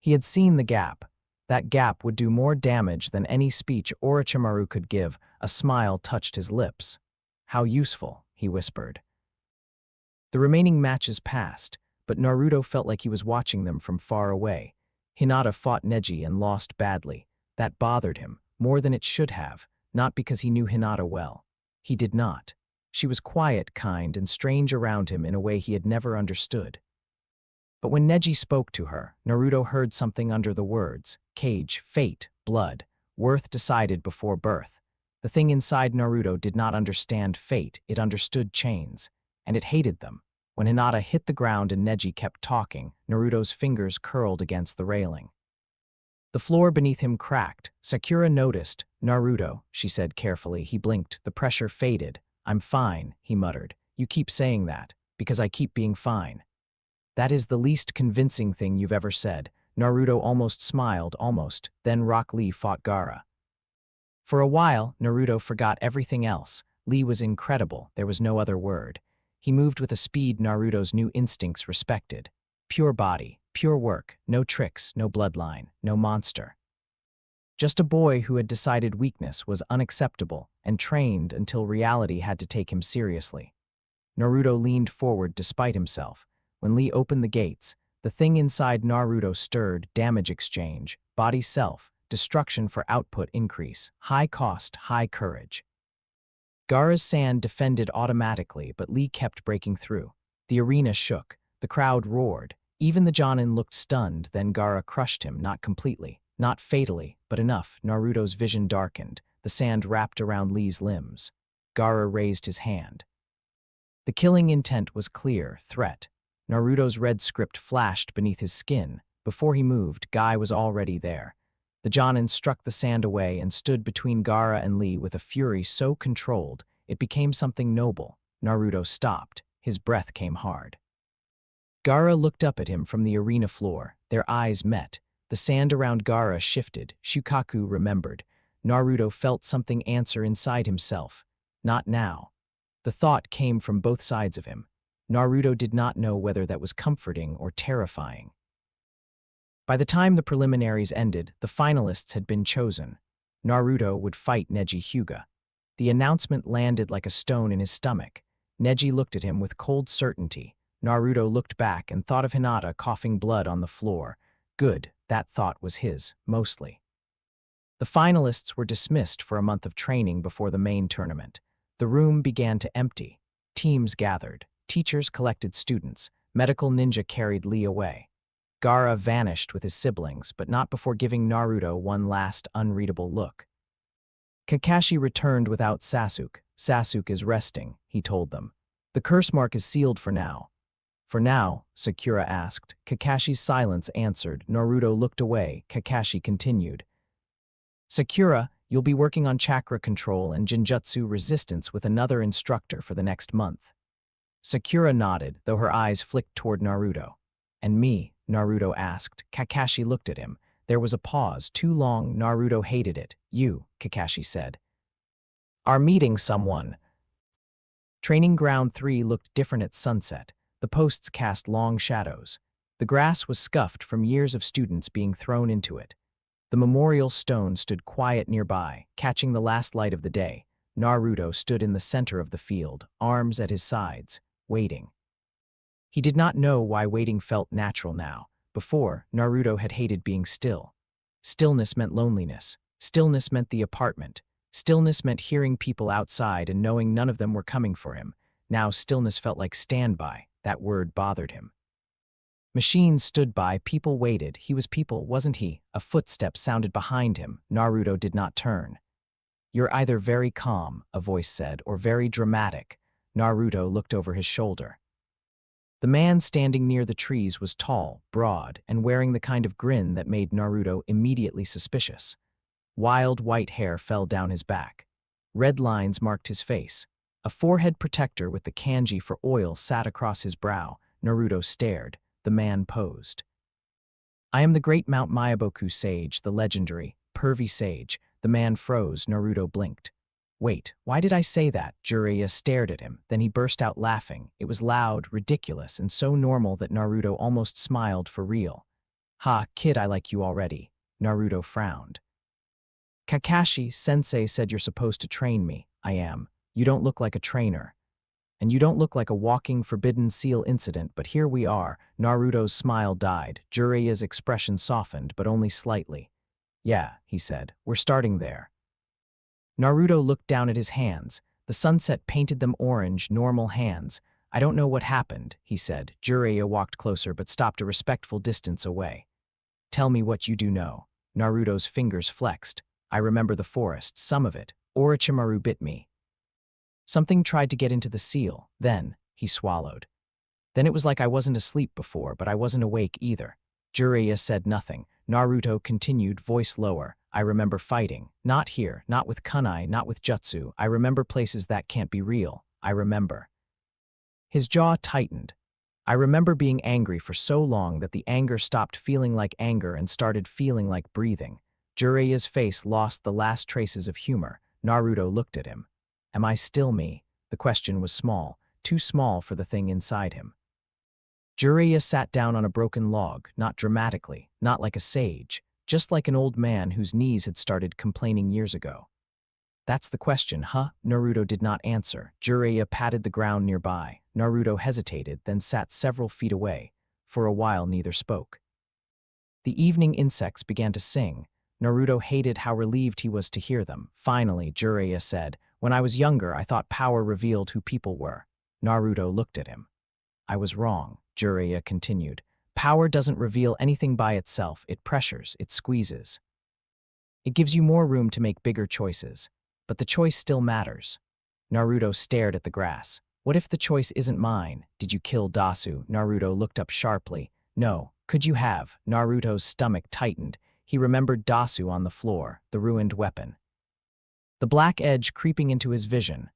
Speaker 2: He had seen the gap. That gap would do more damage than any speech Orochimaru could give. A smile touched his lips. How useful, he whispered. The remaining matches passed, but Naruto felt like he was watching them from far away. Hinata fought Neji and lost badly. That bothered him, more than it should have, not because he knew Hinata well. He did not. She was quiet, kind, and strange around him in a way he had never understood. But when Neji spoke to her, Naruto heard something under the words: cage, fate, blood, worth decided before birth. The thing inside Naruto did not understand fate, it understood chains, and it hated them. When Hinata hit the ground and Neji kept talking, Naruto's fingers curled against the railing. The floor beneath him cracked. Sakura noticed. "Naruto," she said carefully. He blinked. The pressure faded. "I'm fine," he muttered. "You keep saying that, because I keep being fine." "That is the least convincing thing you've ever said." Naruto almost smiled, almost. Then Rock Lee fought Gaara. For a while, Naruto forgot everything else. Lee was incredible, there was no other word. He moved with a speed Naruto's new instincts respected. Pure body, pure work, no tricks, no bloodline, no monster. Just a boy who had decided weakness was unacceptable and trained until reality had to take him seriously. Naruto leaned forward despite himself. When Lee opened the gates, the thing inside Naruto stirred: damage exchange, body self, destruction for output increase, high cost, high courage. Gaara's sand defended automatically, but Lee kept breaking through. The arena shook. The crowd roared. Even the Jonin looked stunned. Then Gaara crushed him, not completely, not fatally, but enough. Naruto's vision darkened. The sand wrapped around Lee's limbs. Gaara raised his hand. The killing intent was clear: threat. Naruto's red script flashed beneath his skin. Before he moved, Guy was already there. The Jonin struck the sand away and stood between Gaara and Lee with a fury so controlled, it became something noble. Naruto stopped. His breath came hard. Gaara looked up at him from the arena floor. Their eyes met. The sand around Gaara shifted. Shukaku remembered. Naruto felt something answer inside himself. Not now. The thought came from both sides of him. Naruto did not know whether that was comforting or terrifying. By the time the preliminaries ended, the finalists had been chosen. Naruto would fight Neji Hyuga. The announcement landed like a stone in his stomach. Neji looked at him with cold certainty. Naruto looked back and thought of Hinata coughing blood on the floor. Good, that thought was his, mostly. The finalists were dismissed for a month of training before the main tournament. The room began to empty. Teams gathered. Teachers collected students. Medical ninja carried Lee away. Gaara vanished with his siblings, but not before giving Naruto one last unreadable look. Kakashi returned without Sasuke. "Sasuke is resting," he told them. "The curse mark is sealed for now." "For now?" Sakura asked. Kakashi's silence answered. Naruto looked away. Kakashi continued. "Sakura, you'll be working on chakra control and Jinjutsu resistance with another instructor for the next month." Sakura nodded, though her eyes flicked toward Naruto. "And me?" Naruto asked. Kakashi looked at him. There was a pause, too long. Naruto hated it. "You," Kakashi said, "are meeting someone." Training Ground 3 looked different at sunset. The posts cast long shadows. The grass was scuffed from years of students being thrown into it. The memorial stone stood quiet nearby, catching the last light of the day. Naruto stood in the center of the field, arms at his sides, waiting. He did not know why waiting felt natural now. Before, Naruto had hated being still. Stillness meant loneliness. Stillness meant the apartment. Stillness meant hearing people outside and knowing none of them were coming for him. Now stillness felt like standby. That word bothered him. Machines stood by, people waited. He was people, wasn't he? A footstep sounded behind him. Naruto did not turn. "You're either very calm," a voice said, "or very dramatic." Naruto looked over his shoulder. The man standing near the trees was tall, broad, and wearing the kind of grin that made Naruto immediately suspicious. Wild white hair fell down his back. Red lines marked his face. A forehead protector with the kanji for oil sat across his brow. Naruto stared. The man posed. "I am the great Mount Myaboku sage, the legendary." pervy sage. The man froze. Naruto blinked. Wait, why did I say that? Jiraiya stared at him. Then he burst out laughing. It was loud, ridiculous, and so normal that Naruto almost smiled for real. Ha, kid, I like you already. Naruto frowned. Kakashi-sensei said you're supposed to train me. I am. You don't look like a trainer. And you don't look like a walking forbidden seal incident, but here we are. Naruto's smile died. Jiraiya's expression softened, but only slightly. Yeah, he said, we're starting there. Naruto looked down at his hands. The sunset painted them orange, normal hands. I don't know what happened, he said. Jiraiya walked closer but stopped a respectful distance away. Tell me what you do know. Naruto's fingers flexed. I remember the forest, some of it. Orochimaru bit me. Something tried to get into the seal. Then, he swallowed. Then it was like I wasn't asleep before, but I wasn't awake either. Jiraiya said nothing. Naruto continued, voice lower. I remember fighting. Not here, not with kunai, not with jutsu. I remember places that can't be real. I remember. His jaw tightened. I remember being angry for so long that the anger stopped feeling like anger and started feeling like breathing. Jiraiya's face lost the last traces of humor. Naruto looked at him. Am I still me? The question was small, too small for the thing inside him. Jiraiya sat down on a broken log, not dramatically, not like a sage, just like an old man whose knees had started complaining years ago. That's the question, huh? Naruto did not answer. Jiraiya patted the ground nearby. Naruto hesitated, then sat several feet away. For a while, neither spoke. The evening insects began to sing. Naruto hated how relieved he was to hear them. Finally, Jiraiya said, when I was younger, I thought power revealed who people were. Naruto looked at him. I was wrong, Jiraiya continued. Power doesn't reveal anything by itself. It pressures, it squeezes. It gives you more room to make bigger choices. But the choice still matters. Naruto stared at the grass. What if the choice isn't mine? Did you kill Dasu? Naruto looked up sharply. No. Could you have? Naruto's stomach tightened. He remembered Dasu on the floor, the ruined weapon. The black edge creeping into his vision.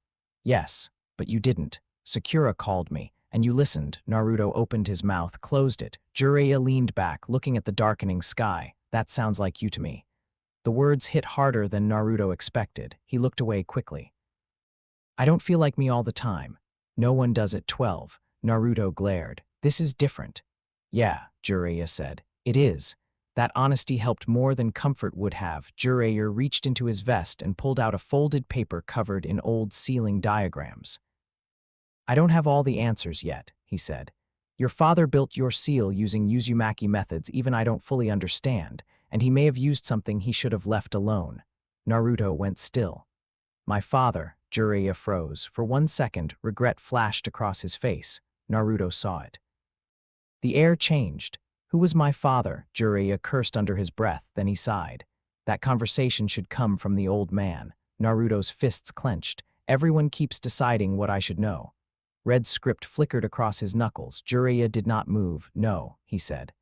Speaker 2: Yes, but you didn't. Sakura called me, and you listened. Naruto opened his mouth, closed it. Jiraiya leaned back, looking at the darkening sky. That sounds like you to me. The words hit harder than Naruto expected. He looked away quickly. I don't feel like me all the time. No one does at 12. Naruto glared. This is different. Yeah, Jiraiya said. It is. That honesty helped more than comfort would have. Jiraiya reached into his vest and pulled out a folded paper covered in old ceiling diagrams. I don't have all the answers yet, he said. Your father built your seal using Uzumaki methods even I don't fully understand, and he may have used something he should have left alone. Naruto went still. My father, Jiraiya froze. For 1 second, regret flashed across his face. Naruto saw it. The air changed. Who was my father? Jiraiya cursed under his breath, then he sighed. That conversation should come from the old man. Naruto's fists clenched. Everyone keeps deciding what I should know. Red script flickered across his knuckles. Jiraiya did not move. No, he said.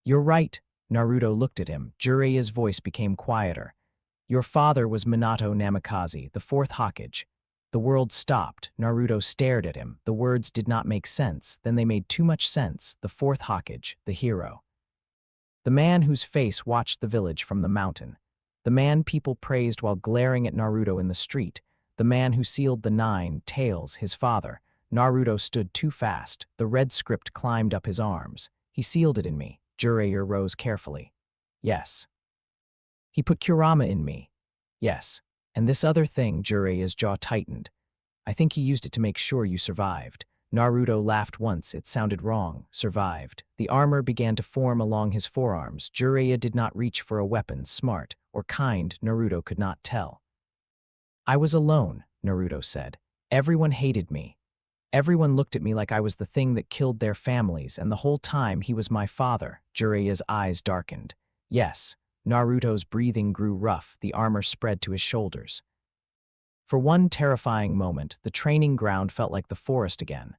Speaker 2: You're right. Naruto looked at him. Jiraiya's voice became quieter. Your father was Minato Namikaze, the 4th Hokage. The world stopped. Naruto stared at him. The words did not make sense. Then they made too much sense. The 4th Hokage, the hero. The man whose face watched the village from the mountain. The man people praised while glaring at Naruto in the street. The man who sealed the 9 tails, his father. Naruto stood too fast. The red script climbed up his arms. He sealed it in me. Jiraiya rose carefully. Yes. He put Kurama in me. Yes. And this other thing, Jiraiya's jaw tightened. I think he used it to make sure you survived. Naruto laughed once. It sounded wrong. Survived. The armor began to form along his forearms. Jiraiya did not reach for a weapon, smart or kind, Naruto could not tell. I was alone, Naruto said. Everyone hated me. Everyone looked at me like I was the thing that killed their families, and the whole time he was my father. Jiraiya's eyes darkened. Yes. Naruto's breathing grew rough, the armor spread to his shoulders. For one terrifying moment, the training ground felt like the forest again.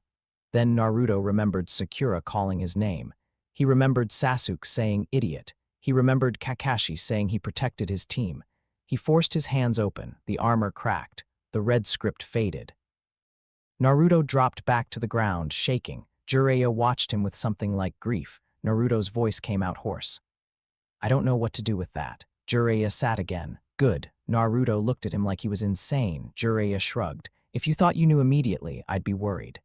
Speaker 2: Then Naruto remembered Sakura calling his name. He remembered Sasuke saying idiot. He remembered Kakashi saying he protected his team. He forced his hands open, the armor cracked, the red script faded. Naruto dropped back to the ground, shaking. Jiraiya watched him with something like grief. Naruto's voice came out hoarse. I don't know what to do with that. Jiraiya sat again. Good. Naruto looked at him like he was insane. Jiraiya shrugged. If you thought you knew immediately, I'd be worried.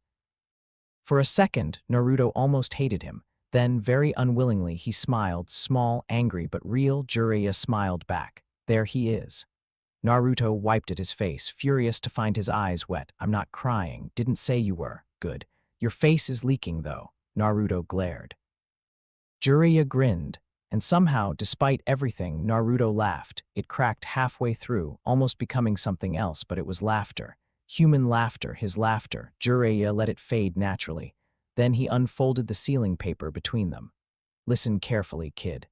Speaker 2: For a second, Naruto almost hated him. Then, very unwillingly, he smiled, small, angry, but real. Jiraiya smiled back. There he is. Naruto wiped at his face, furious to find his eyes wet. I'm not crying. Didn't say you were. Good. Your face is leaking, though. Naruto glared. Jiraiya grinned, and somehow, despite everything, Naruto laughed. It cracked halfway through, almost becoming something else, but it was laughter. Human laughter, his laughter. Jiraiya let it fade naturally. Then he unfolded the sealing paper between them. Listen carefully, kid.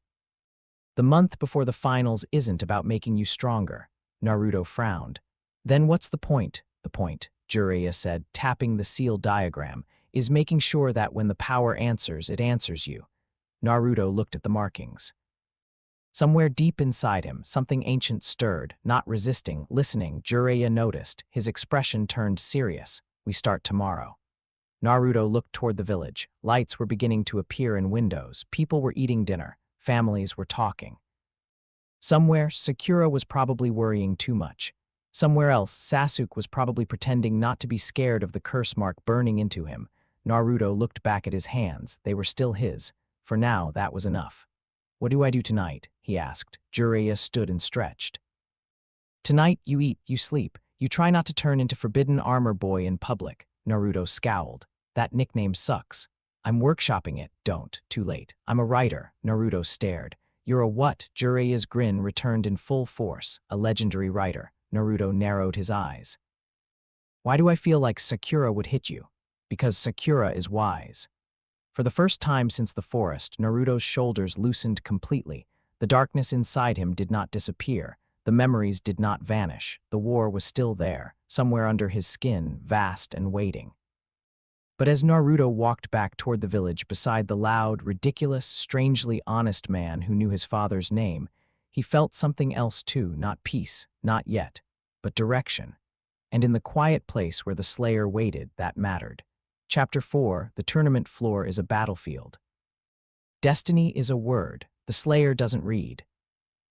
Speaker 2: The month before the finals isn't about making you stronger. Naruto frowned. Then what's the point? The point, Jiraiya said, tapping the seal diagram, is making sure that when the power answers, it answers you. Naruto looked at the markings. Somewhere deep inside him, something ancient stirred, not resisting, listening. Jiraiya noticed. His expression turned serious. We start tomorrow. Naruto looked toward the village. Lights were beginning to appear in windows. People were eating dinner. Families were talking. Somewhere, Sakura was probably worrying too much. Somewhere else, Sasuke was probably pretending not to be scared of the curse mark burning into him. Naruto looked back at his hands. They were still his. For now, that was enough. What do I do tonight? He asked. Jiraiya stood and stretched. Tonight, you eat, you sleep. You try not to turn into Forbidden Armor Boy in public. Naruto scowled. That nickname sucks. I'm workshopping it. Don't. Too late. I'm a writer. Naruto stared. You're a what? Jiraiya's grin returned in full force. A legendary writer. Naruto narrowed his eyes. Why do I feel like Sakura would hit you? Because Sakura is wise. For the first time since the forest, Naruto's shoulders loosened completely. The darkness inside him did not disappear. The memories did not vanish. The war was still there, somewhere under his skin, vast and waiting. But as Naruto walked back toward the village beside the loud, ridiculous, strangely honest man who knew his father's name, he felt something else too, not peace, not yet, but direction. And in the quiet place where the Slayer waited, that mattered. Chapter 4, The Tournament Floor is a Battlefield. Destiny is a word. The Slayer doesn't read.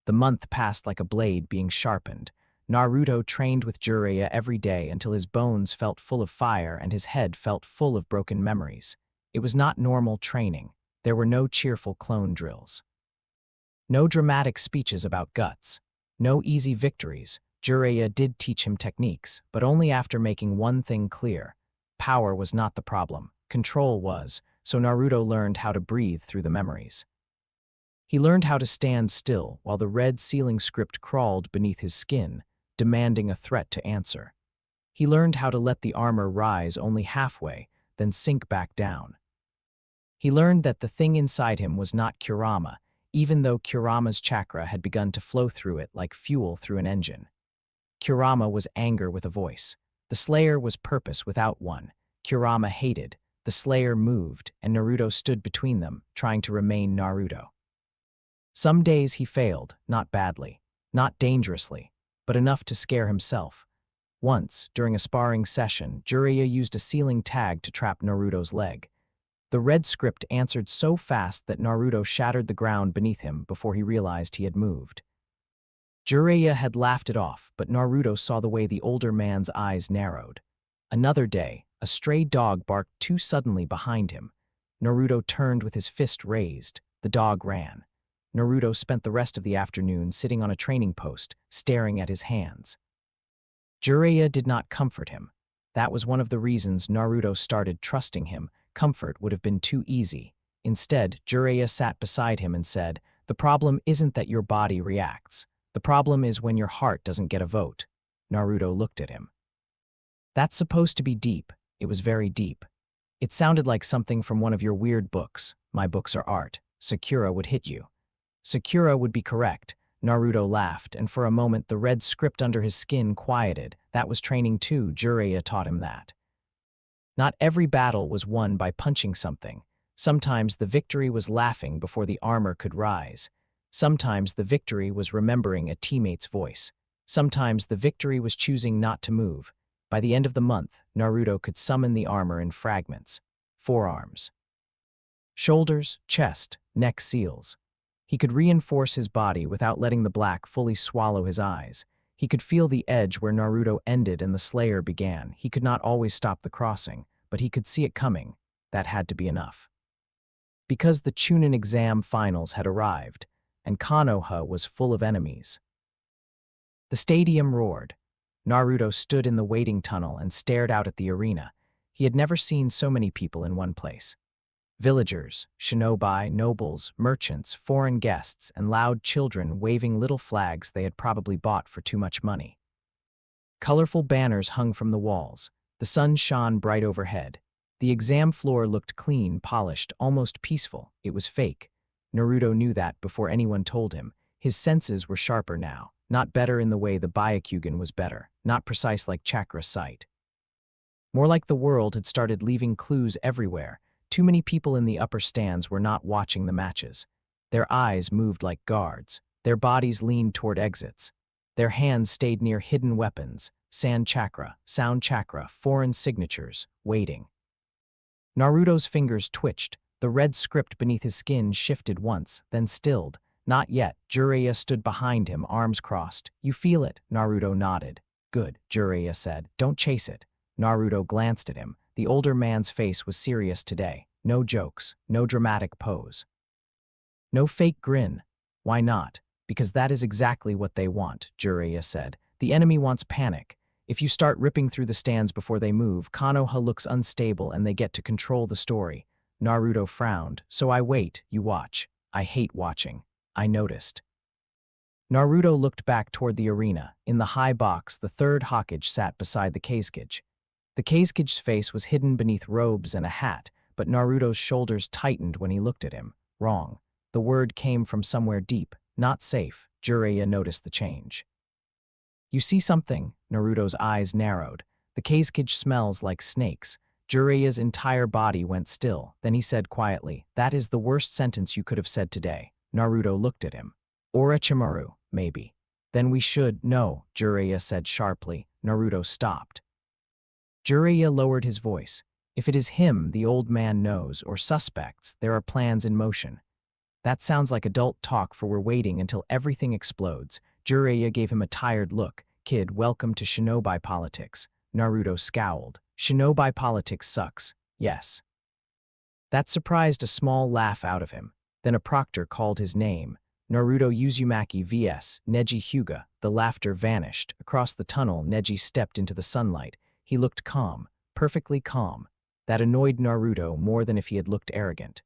Speaker 2: The month passed like a blade being sharpened. Naruto trained with Jiraiya every day until his bones felt full of fire and his head felt full of broken memories. It was not normal training. There were no cheerful clone drills. No dramatic speeches about guts. No easy victories. Jiraiya did teach him techniques, but only after making one thing clear. Power was not the problem. Control was, so Naruto learned how to breathe through the memories. He learned how to stand still while the red sealing script crawled beneath his skin, demanding a threat to answer. He learned how to let the armor rise only halfway, then sink back down. He learned that the thing inside him was not Kurama, even though Kurama's chakra had begun to flow through it like fuel through an engine. Kurama was anger with a voice. The Slayer was purpose without one. Kurama hated. The Slayer moved, and Naruto stood between them, trying to remain Naruto. Some days he failed, not badly, not dangerously, but enough to scare himself. Once, during a sparring session, Jiraiya used a sealing tag to trap Naruto's leg. The red script answered so fast that Naruto shattered the ground beneath him before he realized he had moved. Jiraiya had laughed it off, but Naruto saw the way the older man's eyes narrowed. Another day, a stray dog barked too suddenly behind him. Naruto turned with his fist raised. The dog ran. Naruto spent the rest of the afternoon sitting on a training post, staring at his hands. Jiraiya did not comfort him. That was one of the reasons Naruto started trusting him. Comfort would have been too easy. Instead, Jiraiya sat beside him and said, "The problem isn't that your body reacts. The problem is when your heart doesn't get a vote." Naruto looked at him. That's supposed to be deep. It was very deep. It sounded like something from one of your weird books. My books are art. Sakura would hit you. Sakura would be correct. Naruto laughed, and for a moment the red script under his skin quieted. That was training too. Jiraiya taught him that. Not every battle was won by punching something. Sometimes the victory was laughing before the armor could rise. Sometimes the victory was remembering a teammate's voice. Sometimes the victory was choosing not to move. By the end of the month, Naruto could summon the armor in fragments. Forearms. Shoulders, chest, neck seals. He could reinforce his body without letting the black fully swallow his eyes. He could feel the edge where Naruto ended and the Slayer began. He could not always stop the crossing, but he could see it coming. That had to be enough. Because the Chunin exam finals had arrived, and Konoha was full of enemies. The stadium roared. Naruto stood in the waiting tunnel and stared out at the arena. He had never seen so many people in one place. Villagers, shinobi, nobles, merchants, foreign guests, and loud children waving little flags they had probably bought for too much money. Colorful banners hung from the walls. The sun shone bright overhead. The exam floor looked clean, polished, almost peaceful. It was fake. Naruto knew that before anyone told him. His senses were sharper now, not better in the way the Byakugan was better, not precise like chakra sight. More like the world had started leaving clues everywhere. Too many people in the upper stands were not watching the matches. Their eyes moved like guards. Their bodies leaned toward exits. Their hands stayed near hidden weapons, sand chakra, sound chakra, foreign signatures, waiting. Naruto's fingers twitched. The red script beneath his skin shifted once, then stilled. Not yet. Jiraiya stood behind him, arms crossed. You feel it, Naruto nodded. Good, Jiraiya said. Don't chase it. Naruto glanced at him. The older man's face was serious today. No jokes, no dramatic pose. No fake grin. Why not? Because that is exactly what they want, Jiraiya said. The enemy wants panic. If you start ripping through the stands before they move, Konoha looks unstable and they get to control the story. Naruto frowned. So I wait, you watch. I hate watching. I noticed. Naruto looked back toward the arena. In the high box, the third Hokage sat beside the Kazekage. The Kazekage's face was hidden beneath robes and a hat, but Naruto's shoulders tightened when he looked at him. Wrong. The word came from somewhere deep. Not safe. Jiraiya noticed the change. You see something? Naruto's eyes narrowed. The Kazekage smells like snakes. Jiraiya's entire body went still. Then he said quietly, that is the worst sentence you could have said today. Naruto looked at him. Orochimaru, maybe. Then we should, no, Jiraiya said sharply. Naruto stopped. Jiraiya lowered his voice. If it is him the old man knows, or suspects, there are plans in motion. That sounds like adult talk for we're waiting until everything explodes. Jiraiya gave him a tired look. Kid, welcome to shinobi politics. Naruto scowled. Shinobi politics sucks. Yes. That surprised a small laugh out of him. Then a proctor called his name. Naruto Uzumaki vs. Neji Hyuga. The laughter vanished. Across the tunnel, Neji stepped into the sunlight. He looked calm, perfectly calm. That annoyed Naruto more than if he had looked arrogant.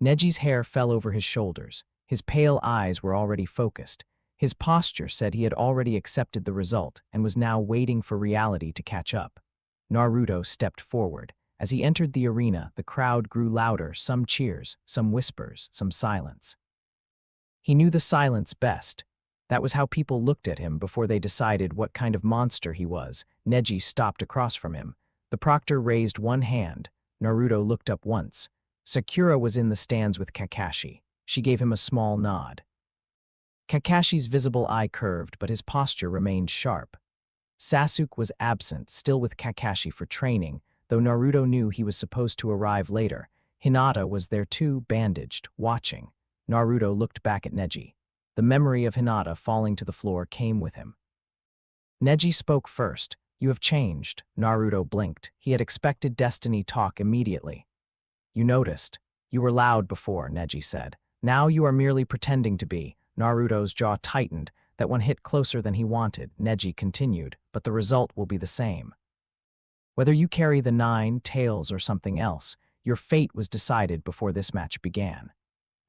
Speaker 2: Neji's hair fell over his shoulders. His pale eyes were already focused. His posture said he had already accepted the result and was now waiting for reality to catch up. Naruto stepped forward. As he entered the arena, the crowd grew louder, some cheers, some whispers, some silence. He knew the silence best. That was how people looked at him before they decided what kind of monster he was. Neji stopped across from him. The proctor raised one hand. Naruto looked up once. Sakura was in the stands with Kakashi. She gave him a small nod. Kakashi's visible eye curved, but his posture remained sharp. Sasuke was absent, still with Kakashi for training, though Naruto knew he was supposed to arrive later. Hinata was there too, bandaged, watching. Naruto looked back at Neji. The memory of Hinata falling to the floor came with him. Neji spoke first. You have changed. Naruto blinked. He had expected Destiny talk immediately. You noticed. You were loud before, Neji said. Now you are merely pretending to be. Naruto's jaw tightened. That one hit closer than he wanted. Neji continued, but the result will be the same. Whether you carry the 9 tails or something else, your fate was decided before this match began.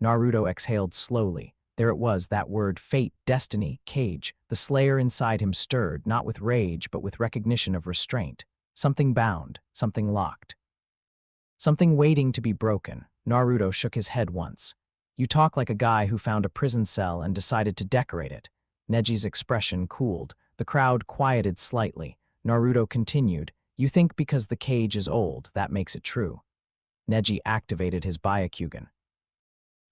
Speaker 2: Naruto exhaled slowly. There it was, that word, fate, destiny, cage. The Slayer inside him stirred, not with rage, but with recognition of restraint. Something bound, something locked. Something waiting to be broken. Naruto shook his head once. You talk like a guy who found a prison cell and decided to decorate it. Neji's expression cooled. The crowd quieted slightly. Naruto continued, you think because the cage is old, that makes it true. Neji activated his Byakugan.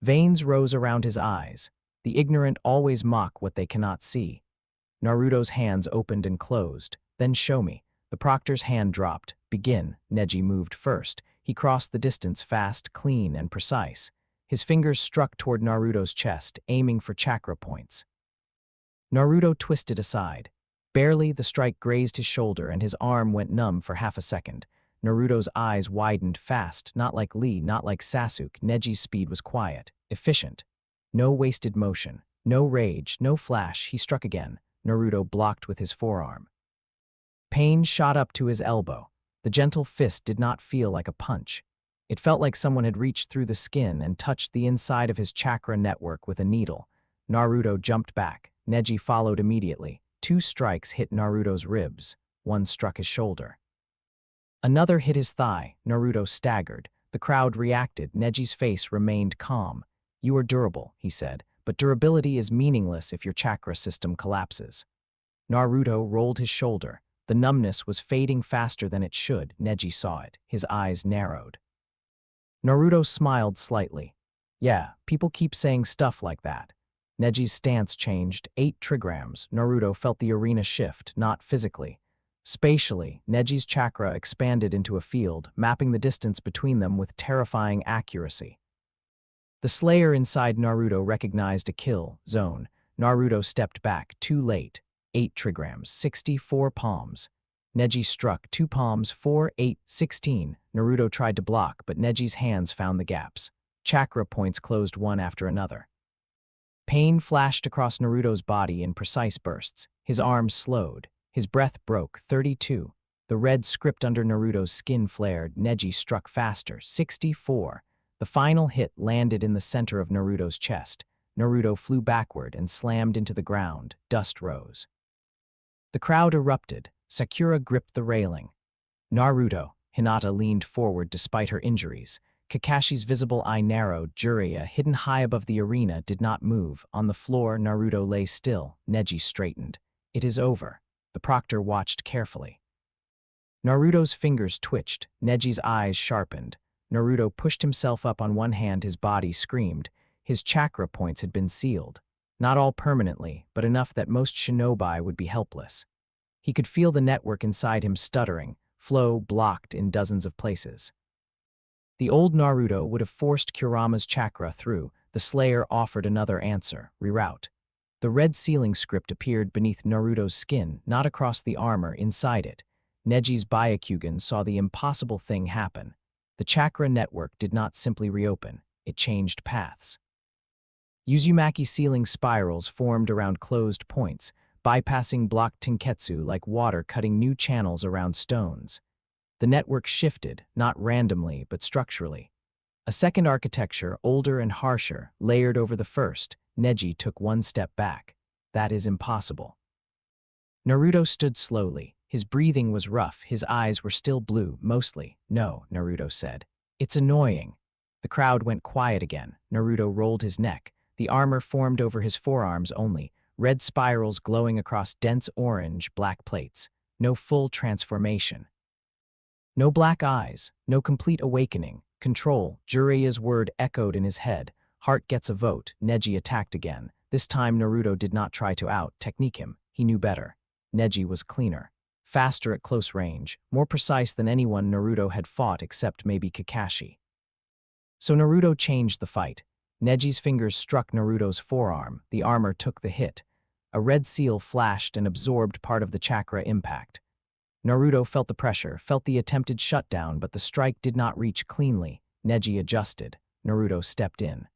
Speaker 2: Veins rose around his eyes. The ignorant always mock what they cannot see. Naruto's hands opened and closed. Then show me. The proctor's hand dropped. Begin. Neji moved first. He crossed the distance fast, clean, and precise. His fingers struck toward Naruto's chest, aiming for chakra points. Naruto twisted aside. Barely, the strike grazed his shoulder and his arm went numb for half a second. Naruto's eyes widened fast, not like Lee, not like Sasuke. Neji's speed was quiet, efficient. No wasted motion, no rage, no flash. He struck again. Naruto blocked with his forearm. Pain shot up to his elbow. The gentle fist did not feel like a punch. It felt like someone had reached through the skin and touched the inside of his chakra network with a needle. Naruto jumped back. Neji followed immediately. 2 strikes hit Naruto's ribs. 1 struck his shoulder. Another hit his thigh. Naruto staggered. The crowd reacted. Neji's face remained calm. "You are durable," he said, "but durability is meaningless if your chakra system collapses." Naruto rolled his shoulder. The numbness was fading faster than it should. Neji saw it. His eyes narrowed. Naruto smiled slightly. "Yeah, people keep saying stuff like that." Neji's stance changed. 8 trigrams. Naruto felt the arena shift, not physically. Spatially, Neji's chakra expanded into a field, mapping the distance between them with terrifying accuracy. The Slayer inside Naruto recognized a kill zone. Naruto stepped back, too late. 8 trigrams, 64 palms. Neji struck, 2 palms, 4, 8, 16. Naruto tried to block, but Neji's hands found the gaps. Chakra points closed one after another. Pain flashed across Naruto's body in precise bursts. His arms slowed. His breath broke. 32. The red script under Naruto's skin flared. Neji struck faster. 64. The final hit landed in the center of Naruto's chest. Naruto flew backward and slammed into the ground. Dust rose. The crowd erupted. Sakura gripped the railing. "Naruto." Hinata leaned forward despite her injuries. Kakashi's visible eye narrowed. Jiraiya, hidden high above the arena, did not move. On the floor, Naruto lay still. Neji straightened. "It is over." The proctor watched carefully. Naruto's fingers twitched. Neji's eyes sharpened. Naruto pushed himself up on one hand. His body screamed. His chakra points had been sealed. Not all permanently, but enough that most shinobi would be helpless. He could feel the network inside him stuttering, flow blocked in dozens of places. The old Naruto would have forced Kurama's chakra through. The Slayer offered another answer: reroute. The red sealing script appeared beneath Naruto's skin, not across the armor, inside it. Neji's Byakugan saw the impossible thing happen. The chakra network did not simply reopen, it changed paths. Uzumaki sealing spirals formed around closed points, bypassing blocked Tenketsu like water cutting new channels around stones. The network shifted, not randomly, but structurally. A second architecture, older and harsher, layered over the first. Neji took 1 step back. That is impossible. Naruto stood slowly. His breathing was rough. His eyes were still blue, mostly. "No," Naruto said. "It's annoying." The crowd went quiet again. Naruto rolled his neck. The armor formed over his forearms only, red spirals glowing across dense orange, black plates. No full transformation. No black eyes, no complete awakening. Control. Jiraiya's word echoed in his head. Heart gets a vote. Neji attacked again. This time Naruto did not try to out-technique him. He knew better. Neji was cleaner. Faster at close range, more precise than anyone Naruto had fought except maybe Kakashi. So Naruto changed the fight. Neji's fingers struck Naruto's forearm. The armor took the hit. A red seal flashed and absorbed part of the chakra impact. Naruto felt the pressure, felt the attempted shutdown, but the strike did not reach cleanly. Neji adjusted. Naruto stepped in.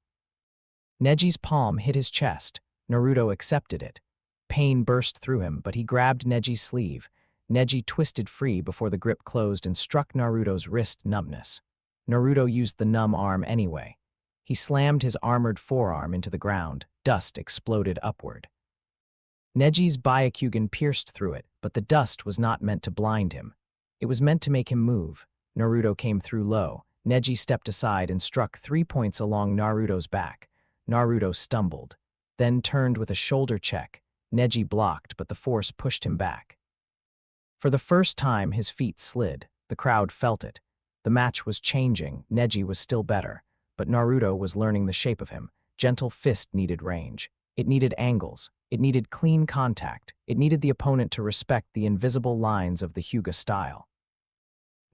Speaker 2: Neji's palm hit his chest. Naruto accepted it. Pain burst through him, but he grabbed Neji's sleeve. Neji twisted free before the grip closed and struck Naruto's wrist numbness. Naruto used the numb arm anyway. He slammed his armored forearm into the ground. Dust exploded upward. Neji's Byakugan pierced through it, but the dust was not meant to blind him. It was meant to make him move. Naruto came through low. Neji stepped aside and struck 3 points along Naruto's back. Naruto stumbled, then turned with a shoulder check. Neji blocked, but the force pushed him back. For the first time, his feet slid. The crowd felt it. The match was changing. Neji was still better, but Naruto was learning the shape of him. Gentle fist needed range. It needed angles. It needed clean contact. It needed the opponent to respect the invisible lines of the Hyuga style.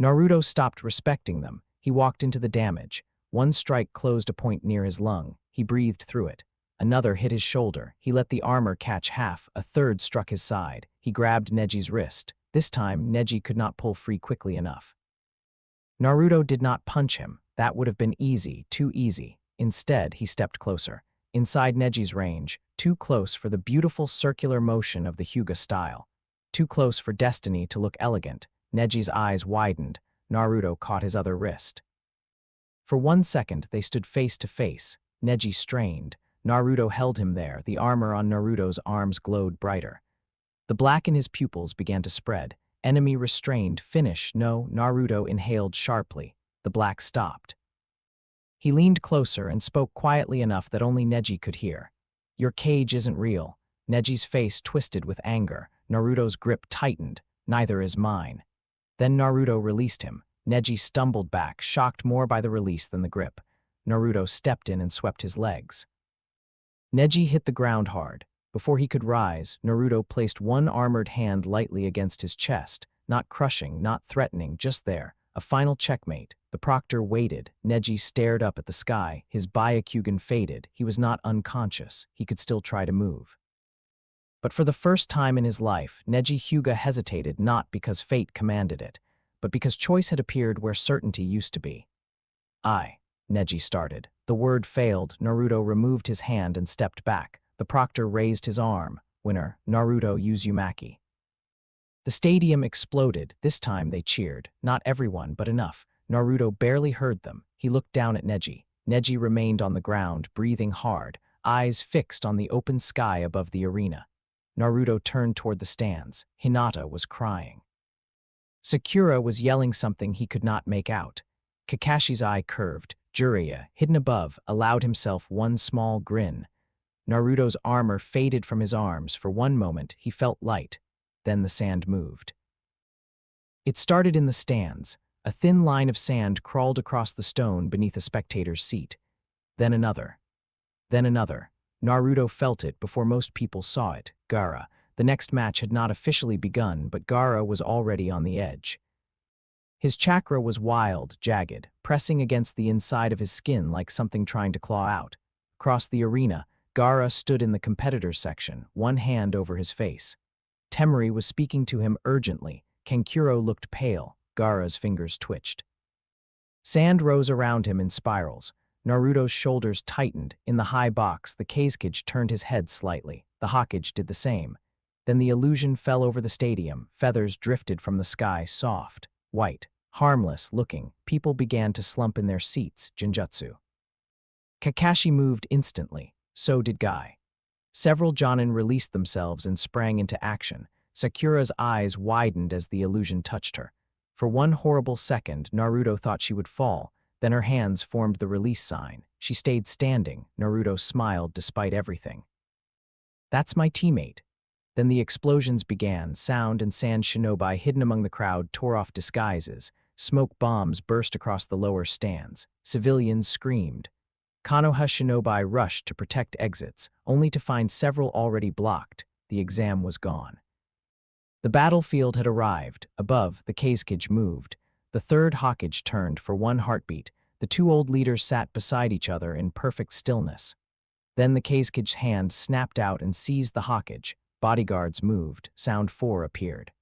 Speaker 2: Naruto stopped respecting them. He walked into the damage. One strike closed a point near his lung. He breathed through it. Another hit his shoulder. He let the armor catch half. A third struck his side. He grabbed Neji's wrist. This time, Neji could not pull free quickly enough. Naruto did not punch him. That would have been easy, too easy. Instead, he stepped closer. Inside Neji's range, too close for the beautiful circular motion of the Hyuga style. Too close for destiny to look elegant. Neji's eyes widened. Naruto caught his other wrist. For 1 second, they stood face to face. Neji strained. Naruto held him there. The armor on Naruto's arms glowed brighter. The black in his pupils began to spread. Enemy restrained. Finish. No, Naruto inhaled sharply. The black stopped. He leaned closer and spoke quietly enough that only Neji could hear. Your cage isn't real. Neji's face twisted with anger. Naruto's grip tightened. Neither is mine. Then Naruto released him. Neji stumbled back, shocked more by the release than the grip. Naruto stepped in and swept his legs. Neji hit the ground hard. Before he could rise, Naruto placed one armored hand lightly against his chest, not crushing, not threatening, just there. A final checkmate. The proctor waited. Neji stared up at the sky. His Byakugan faded. He was not unconscious. He could still try to move. But for the first time in his life, Neji Hyuga hesitated not because fate commanded it, but because choice had appeared where certainty used to be. Neji started. The word failed. Naruto removed his hand and stepped back. The proctor raised his arm. Winner, Naruto Uzumaki. The stadium exploded. This time they cheered. Not everyone, but enough. Naruto barely heard them. He looked down at Neji. Neji remained on the ground, breathing hard, eyes fixed on the open sky above the arena. Naruto turned toward the stands. Hinata was crying. Sakura was yelling something he could not make out. Kakashi's eye curved. Jiraiya, hidden above, allowed himself one small grin. Naruto's armor faded from his arms. For one moment, he felt light. Then the sand moved. It started in the stands. A thin line of sand crawled across the stone beneath a spectator's seat. Then another. Then another. Naruto felt it before most people saw it. Gaara. The next match had not officially begun, but Gaara was already on the edge. His chakra was wild, jagged, pressing against the inside of his skin like something trying to claw out. Across the arena, Gaara stood in the competitors section, one hand over his face. Temari was speaking to him urgently. Kankuro looked pale. Gaara's fingers twitched. Sand rose around him in spirals. Naruto's shoulders tightened. In the high box, the Kazekage turned his head slightly. The Hokage did the same. Then the illusion fell over the stadium. Feathers drifted from the sky, soft, white, harmless looking. People began to slump in their seats. Genjutsu. Kakashi moved instantly. So did Guy. Several Jonin released themselves and sprang into action. Sakura's eyes widened as the illusion touched her. For one horrible second, Naruto thought she would fall. Then her hands formed the release sign. She stayed standing. Naruto smiled despite everything. That's my teammate. Then the explosions began. Sound and sand shinobi hidden among the crowd tore off disguises. Smoke bombs burst across the lower stands. Civilians screamed. Konoha shinobi rushed to protect exits, only to find several already blocked. The exam was gone. The battlefield had arrived. Above, the Kazekage moved. The third Hokage turned for one heartbeat. The two old leaders sat beside each other in perfect stillness. Then the Kazekage's hand snapped out and seized the Hokage. Bodyguards moved. Sound 4 appeared.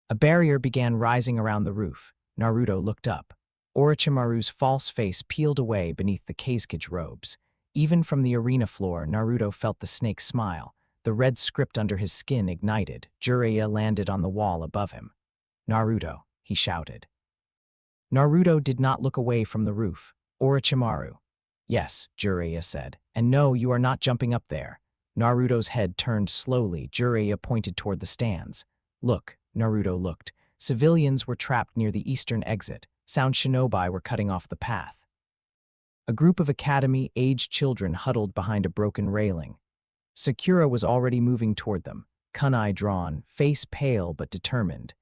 Speaker 2: A barrier began rising around the roof. Naruto looked up. Orochimaru's false face peeled away beneath the Kazekage robes. Even from the arena floor, Naruto felt the snake smile. The red script under his skin ignited. Jiraiya landed on the wall above him. Naruto, he shouted. Naruto did not look away from the roof. Orochimaru. Yes, Jiraiya said. And no, you are not jumping up there. Naruto's head turned slowly. Jiraiya pointed toward the stands. Look, Naruto looked. Civilians were trapped near the eastern exit. Sound shinobi were cutting off the path. A group of academy-aged children huddled behind a broken railing. Sakura was already moving toward them, kunai drawn, face pale but determined.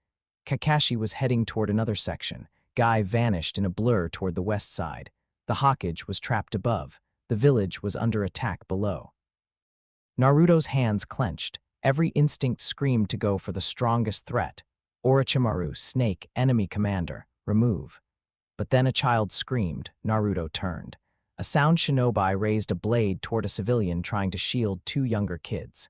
Speaker 2: Kakashi was heading toward another section. Guy vanished in a blur toward the west side. The Hokage was trapped above. The village was under attack below. Naruto's hands clenched. Every instinct screamed to go for the strongest threat. Orochimaru, snake, enemy commander, remove. But then a child screamed. Naruto turned. A sound shinobi raised a blade toward a civilian trying to shield two younger kids.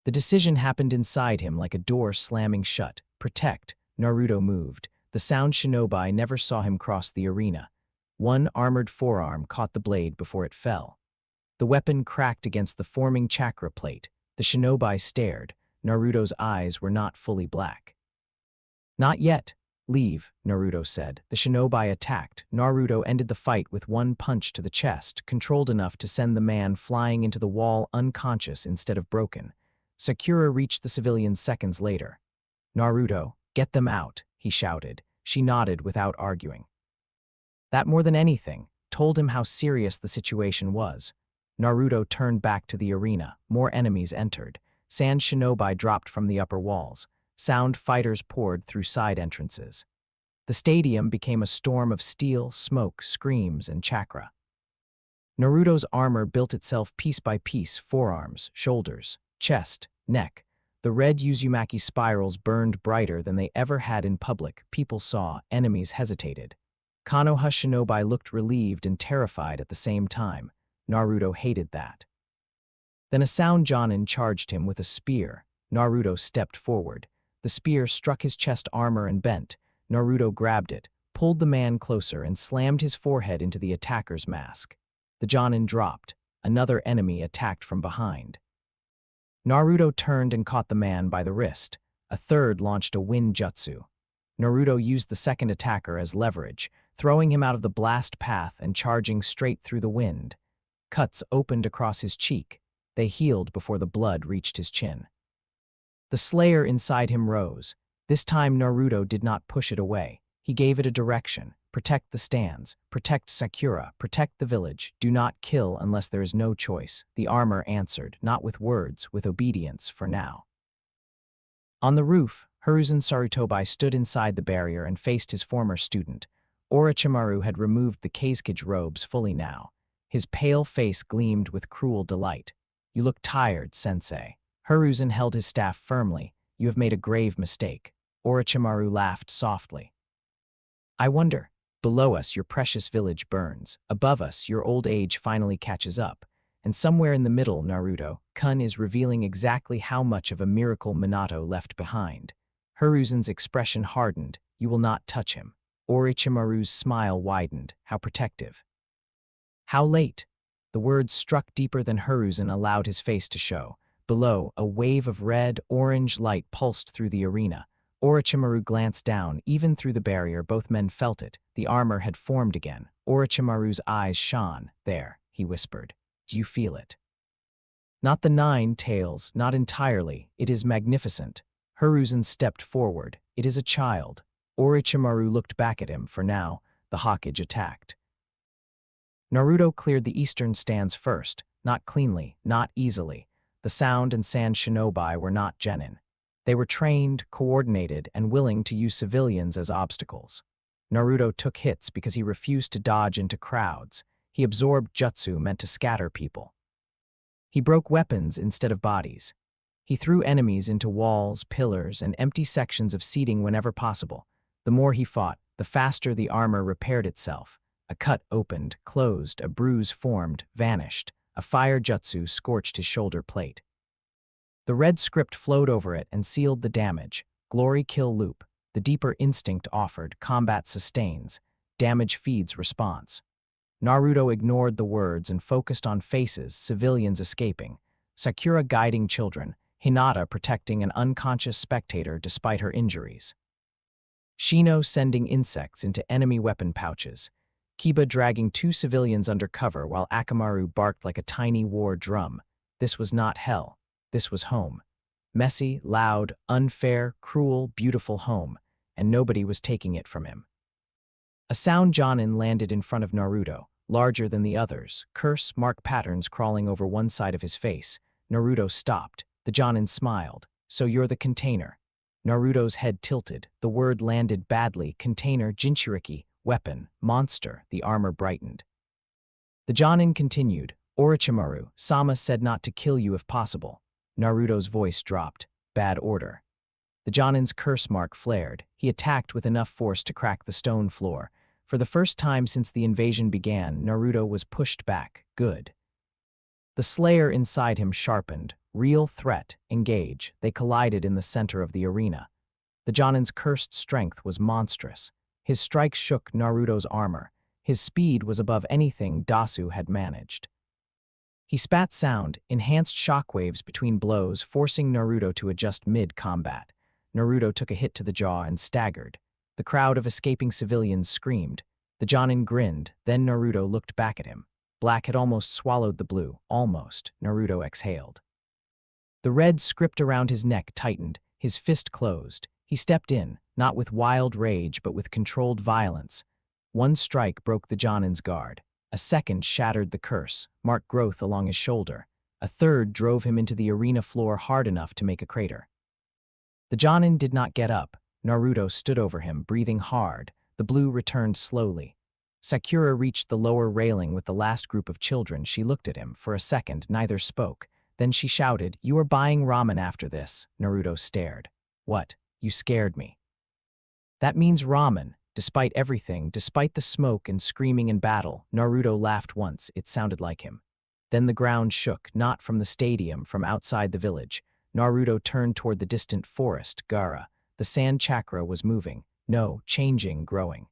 Speaker 2: The decision happened inside him like a door slamming shut. Protect. Naruto moved. The sound shinobi never saw him cross the arena. One armored forearm caught the blade before it fell. The weapon cracked against the forming chakra plate. The shinobi stared. Naruto's eyes were not fully black. Not yet. Leave, Naruto said. The shinobi attacked. Naruto ended the fight with one punch to the chest, controlled enough to send the man flying into the wall unconscious instead of broken. Sakura reached the civilians seconds later. Naruto, get them out, he shouted. She nodded without arguing. That more than anything told him how serious the situation was. Naruto turned back to the arena. More enemies entered. Sand shinobi dropped from the upper walls. Sound fighters poured through side entrances. The stadium became a storm of steel, smoke, screams, and chakra. Naruto's armor built itself piece by piece, forearms, shoulders, chest, neck. The red Uzumaki spirals burned brighter than they ever had in public. People saw, enemies hesitated. Konoha shinobi looked relieved and terrified at the same time. Naruto hated that. Then a sound Jonin charged him with a spear. Naruto stepped forward. The spear struck his chest armor and bent. Naruto grabbed it, pulled the man closer, and slammed his forehead into the attacker's mask. The Jonin dropped. Another enemy attacked from behind. Naruto turned and caught the man by the wrist. A third launched a wind jutsu. Naruto used the second attacker as leverage, throwing him out of the blast path and charging straight through the wind. Cuts opened across his cheek. They healed before the blood reached his chin. The slayer inside him rose. This time Naruto did not push it away. He gave it a direction. Protect the stands. Protect Sakura. Protect the village. Do not kill unless there is no choice. The armor answered, not with words, with obedience for now. On the roof, Hiruzen Sarutobi stood inside the barrier and faced his former student. Orochimaru had removed the Kazekage robes fully now. His pale face gleamed with cruel delight. You look tired, sensei. Hiruzen held his staff firmly. You have made a grave mistake. Orochimaru laughed softly. I wonder. Below us, your precious village burns. Above us, your old age finally catches up. And somewhere in the middle, Naruto, Kun is revealing exactly how much of a miracle Minato left behind. Hiruzen's expression hardened. You will not touch him. Orochimaru's smile widened. How protective. How late? The words struck deeper than Hiruzen allowed his face to show. Below, a wave of red-orange light pulsed through the arena. Orochimaru glanced down. Even through the barrier, both men felt it. The armor had formed again. Orochimaru's eyes shone. There, he whispered. Do you feel it? Not the 9 tails, not entirely. It is magnificent. Hiruzen stepped forward. It is a child. Orochimaru looked back at him. For now, the Hokage attacked. Naruto cleared the eastern stands first. Not cleanly, not easily. The sound and sand shinobi were not genin. They were trained, coordinated, and willing to use civilians as obstacles. Naruto took hits because he refused to dodge into crowds. He absorbed jutsu meant to scatter people. He broke weapons instead of bodies. He threw enemies into walls, pillars, and empty sections of seating whenever possible. The more he fought, the faster the armor repaired itself. A cut opened, closed, a bruise formed, vanished. A fire jutsu scorched his shoulder plate. The red script flowed over it and sealed the damage. Glory kill loop. The deeper instinct offered. Combat sustains. Damage feeds response. Naruto ignored the words and focused on faces, civilians escaping. Sakura guiding children. Hinata protecting an unconscious spectator despite her injuries. Shino sending insects into enemy weapon pouches. Kiba dragging 2 civilians under cover while Akamaru barked like a tiny war drum. This was not hell. This was home. Messy, loud, unfair, cruel, beautiful home, and nobody was taking it from him. A sound Jonin landed in front of Naruto, larger than the others, curse mark patterns crawling over one side of his face. Naruto stopped. The Jonin smiled. So you're the container. Naruto's head tilted. The word landed badly. Container, Jinchuriki. Weapon, monster, the armor brightened. The Jonin continued. Orochimaru, Sama said not to kill you if possible. Naruto's voice dropped. Bad order. The Jonin's curse mark flared. He attacked with enough force to crack the stone floor. For the first time since the invasion began, Naruto was pushed back. Good. The Slayer inside him sharpened. Real threat. Engage. They collided in the center of the arena. The Jonin's cursed strength was monstrous. His strike shook Naruto's armor. His speed was above anything Dasu had managed. He spat sound, enhanced shockwaves between blows, forcing Naruto to adjust mid-combat. Naruto took a hit to the jaw and staggered. The crowd of escaping civilians screamed. The Jonin grinned, then Naruto looked back at him. Black had almost swallowed the blue. Almost. Naruto exhaled. The red script around his neck tightened, his fist closed. He stepped in, not with wild rage but with controlled violence. One strike broke the Jonin's guard. A second shattered the curse, marked growth along his shoulder. A third drove him into the arena floor hard enough to make a crater. The Jonin did not get up. Naruto stood over him, breathing hard. The blue returned slowly. Sakura reached the lower railing with the last group of children. She looked at him. For a second, neither spoke. Then she shouted, "You are buying ramen after this." Naruto stared. "What? You scared me." "That means ramen. Despite everything, despite the smoke and screaming and battle," Naruto laughed once. It sounded like him. Then the ground shook, not from the stadium, from outside the village. Naruto turned toward the distant forest, Gaara. The sand chakra was moving. No, changing, growing.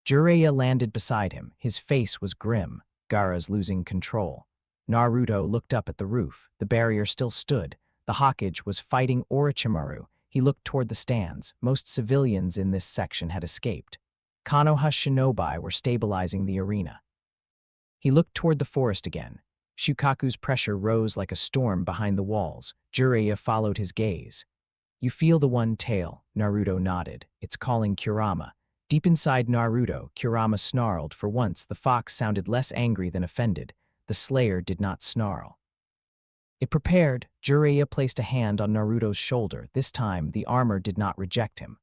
Speaker 2: Jiraiya landed beside him. His face was grim. Gaara's losing control. Naruto looked up at the roof. The barrier still stood. The Hokage was fighting Orochimaru. He looked toward the stands. Most civilians in this section had escaped. Konoha shinobi were stabilizing the arena. He looked toward the forest again. Shukaku's pressure rose like a storm behind the walls. Jiraiya followed his gaze. "You feel the one tail," Naruto nodded. "It's calling Kurama." Deep inside Naruto, Kurama snarled. For once, the fox sounded less angry than offended. The Slayer did not snarl. It prepared. Jiraiya placed a hand on Naruto's shoulder. This time, the armor did not reject him.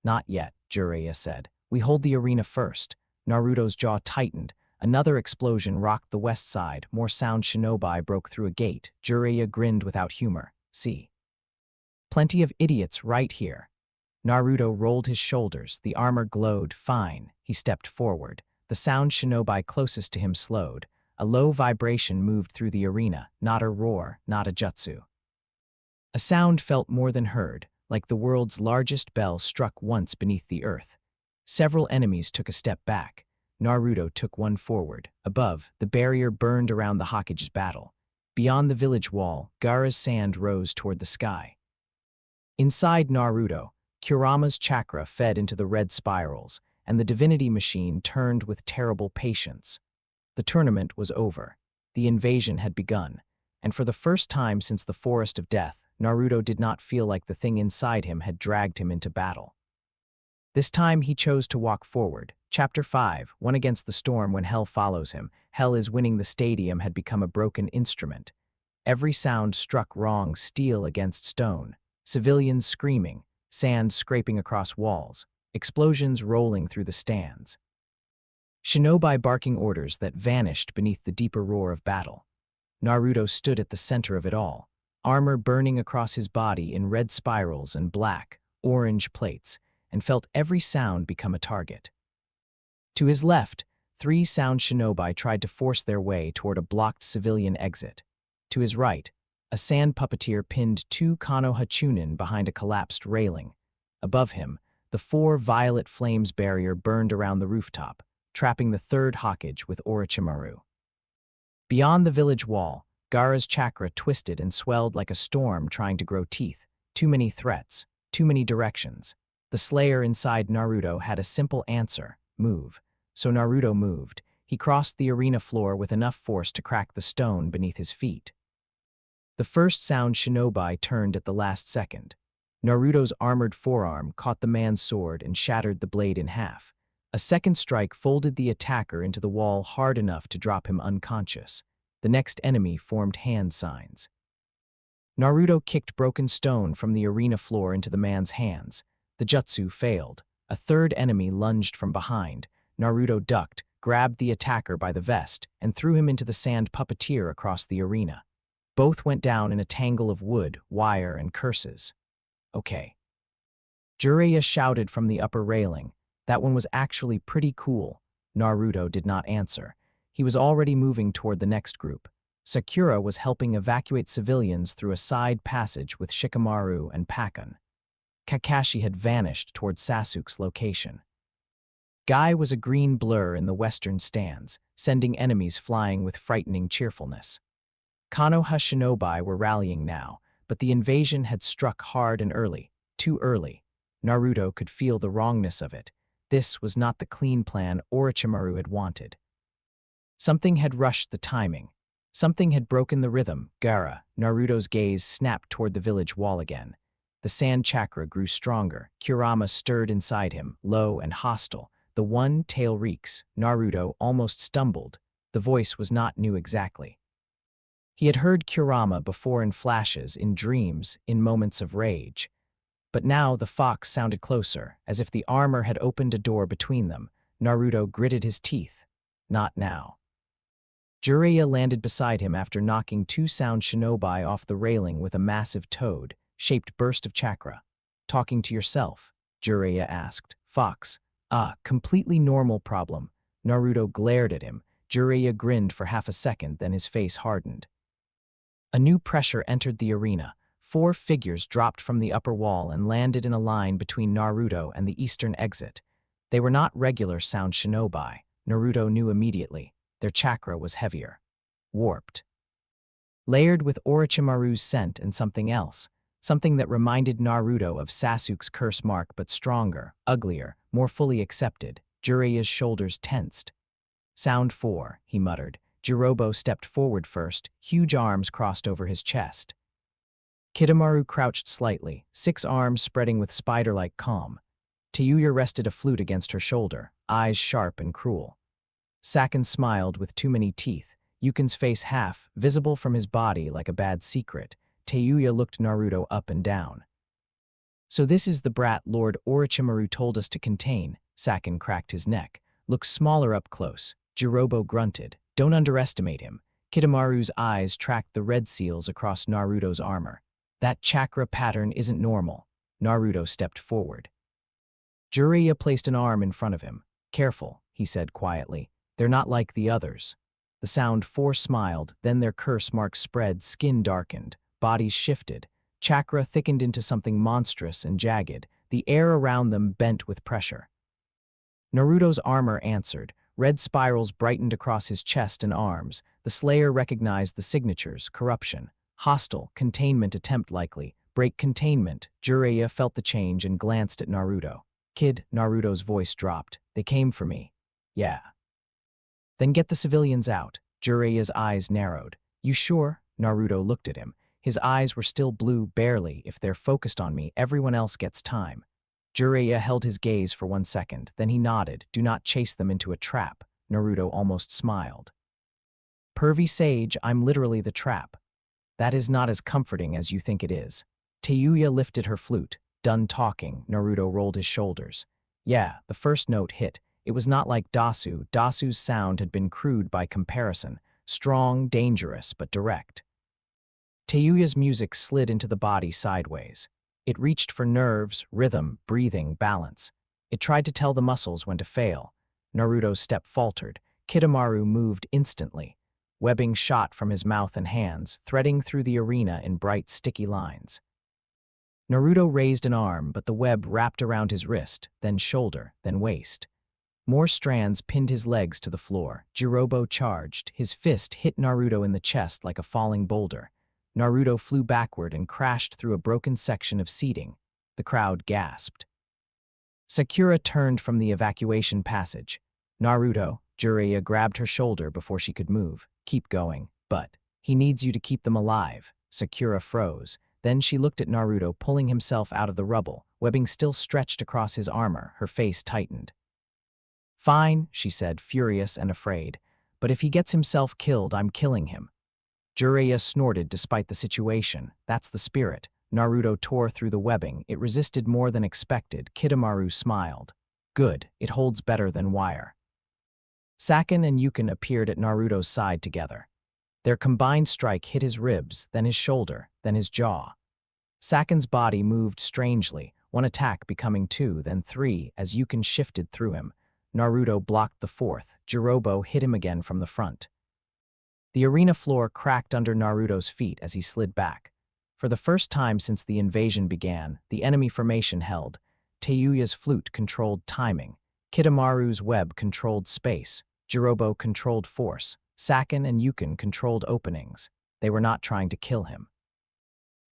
Speaker 2: "Not yet," Jiraiya said. "We hold the arena first." Naruto's jaw tightened. Another explosion rocked the west side. More sound shinobi broke through a gate. Jiraiya grinned without humor. "See? Plenty of idiots right here." Naruto rolled his shoulders. The armor glowed. "Fine." He stepped forward. The sound shinobi closest to him slowed. A low vibration moved through the arena, not a roar, not a jutsu. A sound felt more than heard, like the world's largest bell struck once beneath the earth. Several enemies took a step back. Naruto took one forward. Above, the barrier burned around the Hokage's battle. Beyond the village wall, Gaara's sand rose toward the sky. Inside Naruto, Kurama's chakra fed into the red spirals, and the divinity machine turned with terrible patience. The tournament was over. The invasion had begun, and for the first time since the Forest of Death, Naruto did not feel like the thing inside him had dragged him into battle. This time he chose to walk forward. Chapter 5, One Against the Storm When Hell Follows Him. Hell is winning. The stadium had become a broken instrument. Every sound struck wrong, steel against stone. Civilians screaming, sand scraping across walls, explosions rolling through the stands. Shinobi barking orders that vanished beneath the deeper roar of battle. Naruto stood at the center of it all, armor burning across his body in red spirals and black, orange plates, and felt every sound become a target. To his left, 3 sound shinobi tried to force their way toward a blocked civilian exit. To his right, a sand puppeteer pinned 2 Konoha Chunin behind a collapsed railing. Above him, the 4 violet flames barrier burned around the rooftop, trapping the 3rd Hokage with Orochimaru. Beyond the village wall, Gaara's chakra twisted and swelled like a storm trying to grow teeth. Too many threats, too many directions. The Slayer inside Naruto had a simple answer: move. So Naruto moved. He crossed the arena floor with enough force to crack the stone beneath his feet. The first sound shinobi turned at the last second. Naruto's armored forearm caught the man's sword and shattered the blade in half. A second strike folded the attacker into the wall hard enough to drop him unconscious. The next enemy formed hand signs. Naruto kicked broken stone from the arena floor into the man's hands. The jutsu failed. A third enemy lunged from behind. Naruto ducked, grabbed the attacker by the vest, and threw him into the sand puppeteer across the arena. Both went down in a tangle of wood, wire, and curses. "Okay." Jiraiya shouted from the upper railing. That one was actually pretty cool. Naruto did not answer. He was already moving toward the next group. Sakura was helping evacuate civilians through a side passage with Shikamaru and Pakkun. Kakashi had vanished toward Sasuke's location. Guy was a green blur in the western stands, sending enemies flying with frightening cheerfulness. Konoha shinobi were rallying now, but the invasion had struck hard and early, too early. Naruto could feel the wrongness of it. This was not the clean plan Orochimaru had wanted. Something had rushed the timing. Something had broken the rhythm. Gaara, Naruto's gaze snapped toward the village wall again. The sand chakra grew stronger. Kurama stirred inside him, low and hostile. The one tail reeks. Naruto almost stumbled. The voice was not new exactly. He had heard Kurama before in flashes, in dreams, in moments of rage. But now the fox sounded closer, as if the armor had opened a door between them. Naruto gritted his teeth. Not now. Jiraiya landed beside him after knocking two sound shinobi off the railing with a massive toad-shaped burst of chakra. Talking to yourself? Jiraiya asked. Fox. Completely normal problem. Naruto glared at him. Jiraiya grinned for half a second, then his face hardened. A new pressure entered the arena. 4 figures dropped from the upper wall and landed in a line between Naruto and the eastern exit. They were not regular sound shinobi. Naruto knew immediately. Their chakra was heavier. Warped. Layered with Orochimaru's scent and something else. Something that reminded Naruto of Sasuke's curse mark but stronger, uglier, more fully accepted. Jiraiya's shoulders tensed. Sound 4, he muttered. Jirobo stepped forward first, huge arms crossed over his chest. Kidomaru crouched slightly, 6 arms spreading with spider-like calm. Tayuya rested a flute against her shoulder, eyes sharp and cruel. Saken smiled with too many teeth, Yukin's face half, visible from his body like a bad secret. Tayuya looked Naruto up and down. So this is the brat Lord Orochimaru told us to contain. Saken cracked his neck. Looks smaller up close. Jirobo grunted. Don't underestimate him. Kidomaru's eyes tracked the red seals across Naruto's armor. That chakra pattern isn't normal. Naruto stepped forward. Jiraiya placed an arm in front of him. Careful, he said quietly. They're not like the others. The sound 4 smiled, then their curse marks spread, skin darkened, bodies shifted. Chakra thickened into something monstrous and jagged. The air around them bent with pressure. Naruto's armor answered. Red spirals brightened across his chest and arms. The Slayer recognized the signatures, corruption. Hostile, containment attempt likely. Break containment. Jiraiya felt the change and glanced at Naruto. Kid, Naruto's voice dropped. They came for me. Yeah. Then get the civilians out. Jiraiya's eyes narrowed. You sure? Naruto looked at him. His eyes were still blue, barely. If they're focused on me, everyone else gets time. Jiraiya held his gaze for 1 second, then he nodded. Do not chase them into a trap. Naruto almost smiled. Pervy sage, I'm literally the trap. That is not as comforting as you think it is. Tayuya lifted her flute. Done talking, Naruto rolled his shoulders. Yeah, the first note hit. It was not like Dasu. Dasu's sound had been crude by comparison. Strong, dangerous, but direct. Tayuya's music slid into the body sideways. It reached for nerves, rhythm, breathing, balance. It tried to tell the muscles when to fail. Naruto's step faltered. Kidomaru moved instantly. Webbing shot from his mouth and hands, threading through the arena in bright, sticky lines. Naruto raised an arm, but the web wrapped around his wrist, then shoulder, then waist. More strands pinned his legs to the floor. Jirobo charged. His fist hit Naruto in the chest like a falling boulder. Naruto flew backward and crashed through a broken section of seating. The crowd gasped. Sakura turned from the evacuation passage. Naruto, Jiraiya grabbed her shoulder before she could move. Keep going, but he needs you to keep them alive. Sakura froze. Then she looked at Naruto pulling himself out of the rubble, webbing still stretched across his armor. Her face tightened. Fine, she said, furious and afraid. But if he gets himself killed, I'm killing him. Jiraiya snorted despite the situation. That's the spirit. Naruto tore through the webbing. It resisted more than expected. Kidomaru smiled. Good, it holds better than wire. Saken and Yukin appeared at Naruto's side together. Their combined strike hit his ribs, then his shoulder, then his jaw. Saken's body moved strangely, one attack becoming two, then three, as Yukin shifted through him. Naruto blocked the fourth. Jirobo hit him again from the front. The arena floor cracked under Naruto's feet as he slid back. For the first time since the invasion began, the enemy formation held. Teiuya's flute controlled timing. Kidomaru's web controlled space. Jirobo controlled force. Saken and Yukin controlled openings. They were not trying to kill him.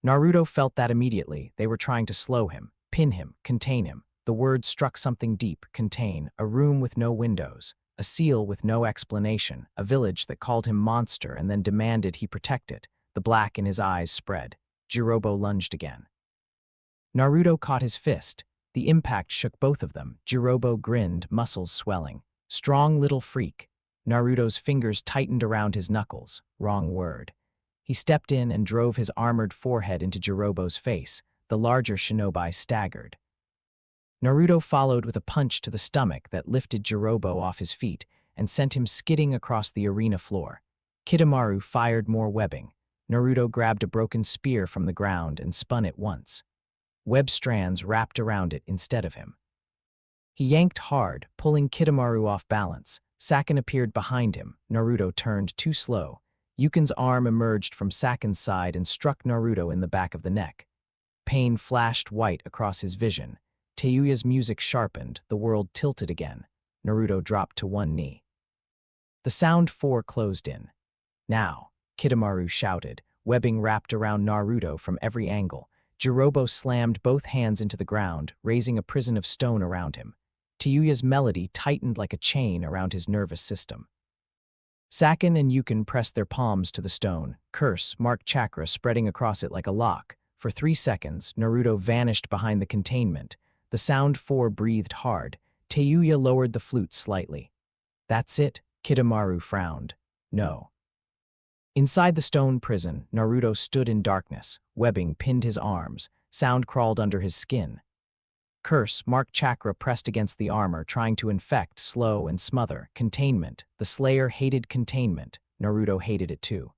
Speaker 2: Naruto felt that immediately. They were trying to slow him, pin him, contain him. The word struck something deep. Contain. A room with no windows. A seal with no explanation. A village that called him monster and then demanded he protect it. The black in his eyes spread. Jirobo lunged again. Naruto caught his fist. The impact shook both of them. Jirobo grinned, muscles swelling. Strong little freak. Naruto's fingers tightened around his knuckles. Wrong word. He stepped in and drove his armored forehead into Jirobo's face. The larger shinobi staggered. Naruto followed with a punch to the stomach that lifted Jirobo off his feet and sent him skidding across the arena floor. Kidomaru fired more webbing. Naruto grabbed a broken spear from the ground and spun it once. Web strands wrapped around it instead of him. He yanked hard, pulling Kidomaru off balance. Saken appeared behind him. Naruto turned too slow. Yukin's arm emerged from Saken's side and struck Naruto in the back of the neck. Pain flashed white across his vision. Teiuya's music sharpened. The world tilted again. Naruto dropped to one knee. The sound 4 closed in. Now, Kidomaru shouted, webbing wrapped around Naruto from every angle. Jirobo slammed both hands into the ground, raising a prison of stone around him. Teiuya's melody tightened like a chain around his nervous system. Saken and Yukin pressed their palms to the stone, curse marked chakra spreading across it like a lock. For 3 seconds, Naruto vanished behind the containment. The sound 4 breathed hard. Teiuya lowered the flute slightly. That's it, Kidomaru frowned. No. Inside the stone prison, Naruto stood in darkness. Webbing pinned his arms. Sound crawled under his skin. Curse marked chakra pressed against the armor, trying to infect, slow, and smother. Containment. The Slayer hated containment. Naruto hated it too.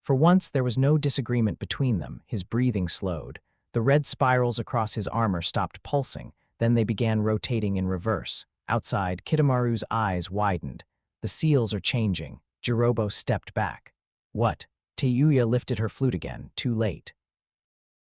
Speaker 2: For once, there was no disagreement between them. His breathing slowed. The red spirals across his armor stopped pulsing. Then they began rotating in reverse. Outside, Kidomaru's eyes widened. The seals are changing. Jirobo stepped back. What? Teiuya lifted her flute again, too late.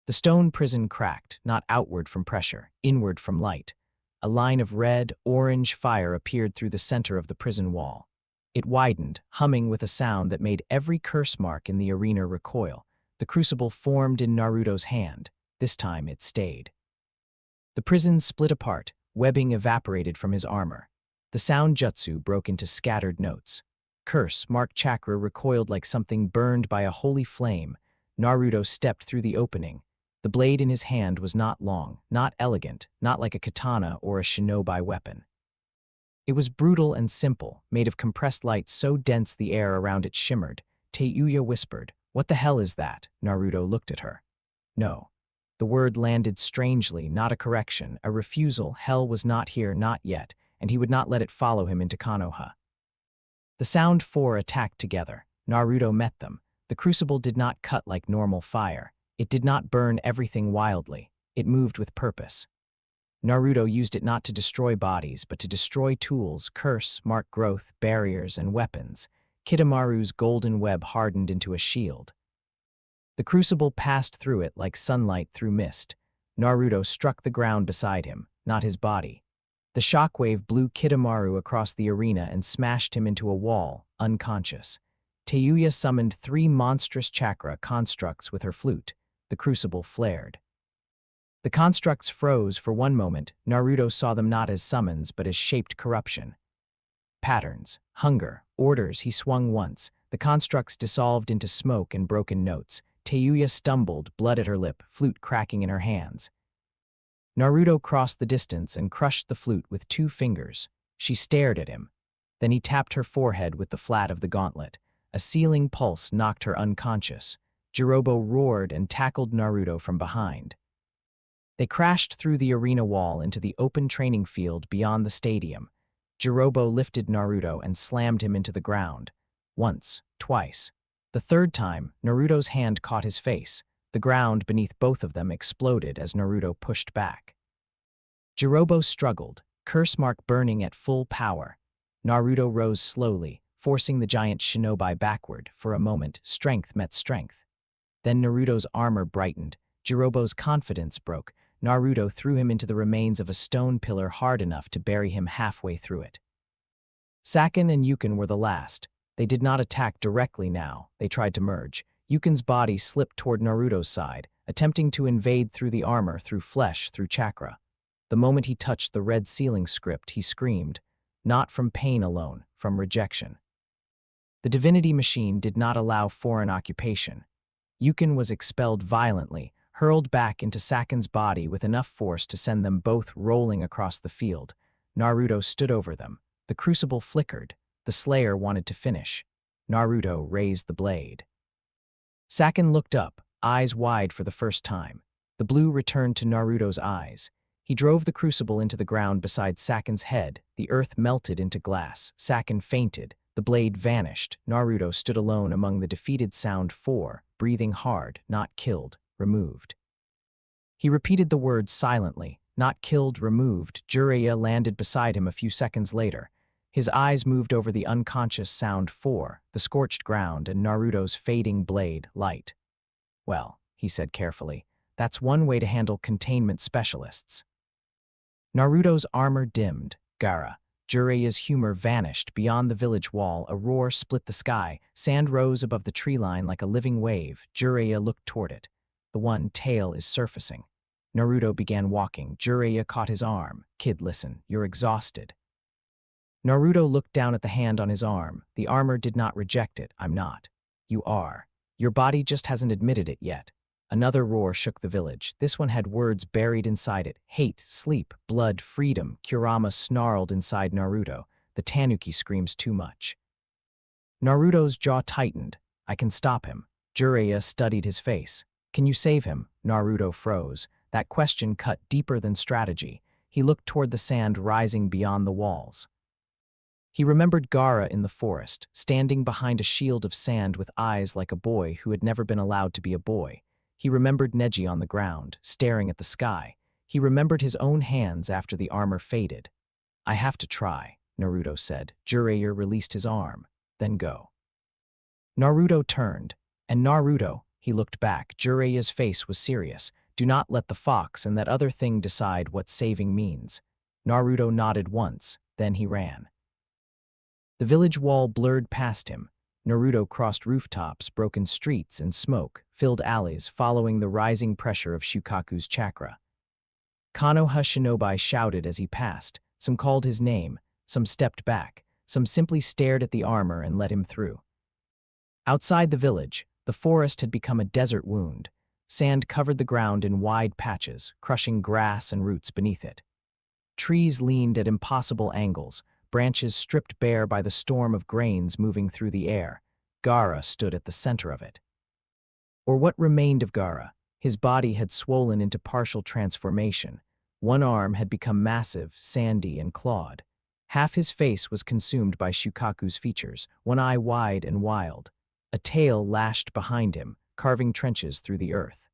Speaker 2: The stone prison cracked, not outward from pressure, inward from light. A line of red, orange fire appeared through the center of the prison wall. It widened, humming with a sound that made every curse mark in the arena recoil. The crucible formed in Naruto's hand. This time it stayed. The prison split apart, webbing evaporated from his armor. The sound jutsu broke into scattered notes. Curse marked chakra recoiled like something burned by a holy flame. Naruto stepped through the opening. The blade in his hand was not long, not elegant, not like a katana or a shinobi weapon. It was brutal and simple, made of compressed light so dense the air around it shimmered. Teiuya whispered, "What the hell is that?" Naruto looked at her. No. The word landed strangely, not a correction, a refusal. Hell was not here, not yet, and he would not let it follow him into Konoha. The sound 4 attacked together. Naruto met them. The crucible did not cut like normal fire. It did not burn everything wildly. It moved with purpose. Naruto used it not to destroy bodies, but to destroy tools, curse, mark growth, barriers, and weapons. Kidomaru's golden web hardened into a shield. The crucible passed through it like sunlight through mist. Naruto struck the ground beside him, not his body. The shockwave blew Kidomaru across the arena and smashed him into a wall, unconscious. Teiuya summoned 3 monstrous chakra constructs with her flute. The crucible flared. The constructs froze for one moment. Naruto saw them not as summons, but as shaped corruption. Patterns, hunger, orders. He swung once. The constructs dissolved into smoke and broken notes. Teiuya stumbled, blood at her lip, flute cracking in her hands. Naruto crossed the distance and crushed the flute with 2 fingers. She stared at him. Then he tapped her forehead with the flat of the gauntlet. A sealing pulse knocked her unconscious. Jirobo roared and tackled Naruto from behind. They crashed through the arena wall into the open training field beyond the stadium. Jirobo lifted Naruto and slammed him into the ground. Once, twice. The third time, Naruto's hand caught his face. The ground beneath both of them exploded as Naruto pushed back. Jirobo struggled, curse mark burning at full power. Naruto rose slowly, forcing the giant shinobi backward. For a moment, strength met strength. Then Naruto's armor brightened. Jirobo's confidence broke. Naruto threw him into the remains of a stone pillar hard enough to bury him halfway through it. Saken and Yukin were the last. They did not attack directly now. They tried to merge. Yukin's body slipped toward Naruto's side, attempting to invade through the armor, through flesh, through chakra. The moment he touched the red ceiling script, he screamed, not from pain alone, from rejection. The divinity machine did not allow foreign occupation. Yukin was expelled violently, hurled back into Saken's body with enough force to send them both rolling across the field. Naruto stood over them. The crucible flickered. The Slayer wanted to finish. Naruto raised the blade. Saken looked up, eyes wide for the first time. The blue returned to Naruto's eyes. He drove the crucible into the ground beside Saken's head. The earth melted into glass. Saken fainted. The blade vanished. Naruto stood alone among the defeated Sound 4, breathing hard, not killed, removed. He repeated the words silently, not killed, removed. Jiraiya landed beside him a few seconds later. His eyes moved over the unconscious Sound 4, the scorched ground, and Naruto's fading blade, light. Well, he said carefully, that's one way to handle containment specialists. Naruto's armor dimmed. Gaara. Jiraiya's humor vanished. Beyond the village wall, a roar split the sky. Sand rose above the tree line like a living wave. Jiraiya looked toward it. The one tail is surfacing. Naruto began walking. Jiraiya caught his arm. Kid, listen, you're exhausted. Naruto looked down at the hand on his arm. The armor did not reject it. I'm not. You are. Your body just hasn't admitted it yet. Another roar shook the village. This one had words buried inside it. Hate, sleep, blood, freedom. Kurama snarled inside Naruto. The tanuki screams too much. Naruto's jaw tightened. I can stop him. Jiraiya studied his face. Can you save him? Naruto froze. That question cut deeper than strategy. He looked toward the sand rising beyond the walls. He remembered Gaara in the forest, standing behind a shield of sand with eyes like a boy who had never been allowed to be a boy. He remembered Neji on the ground, staring at the sky. He remembered his own hands after the armor faded. I have to try, Naruto said. Jiraiya released his arm. Then go. Naruto turned. And Naruto, he looked back. Jiraiya's face was serious. Do not let the fox and that other thing decide what saving means. Naruto nodded once, then he ran. The village wall blurred past him. Naruto crossed rooftops, broken streets, and smoke-filled alleys following the rising pressure of Shukaku's chakra. Konoha shinobi shouted as he passed. Some called his name, some stepped back, some simply stared at the armor and let him through. Outside the village, the forest had become a desert wound. Sand covered the ground in wide patches, crushing grass and roots beneath it. Trees leaned at impossible angles, branches stripped bare by the storm of grains moving through the air. Gaara stood at the center of it. Or what remained of Gaara? His body had swollen into partial transformation. One arm had become massive, sandy, and clawed. Half his face was consumed by Shukaku's features, one eye wide and wild. A tail lashed behind him, carving trenches through the earth.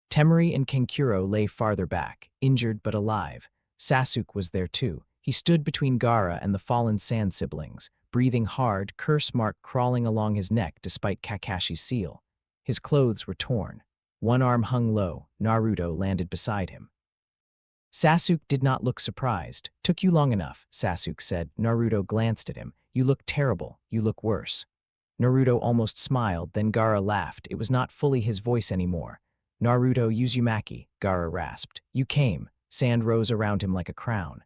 Speaker 2: Temari and Kenkuro lay farther back, injured but alive. Sasuke was there too. He stood between Gaara and the fallen sand siblings, breathing hard, curse mark crawling along his neck despite Kakashi's seal. His clothes were torn. One arm hung low. Naruto landed beside him. Sasuke did not look surprised. Took you long enough, Sasuke said. Naruto glanced at him. You look terrible. You look worse. Naruto almost smiled, then Gaara laughed. It was not fully his voice anymore. Naruto Uzumaki, Gaara rasped. You came. Sand rose around him like a crown.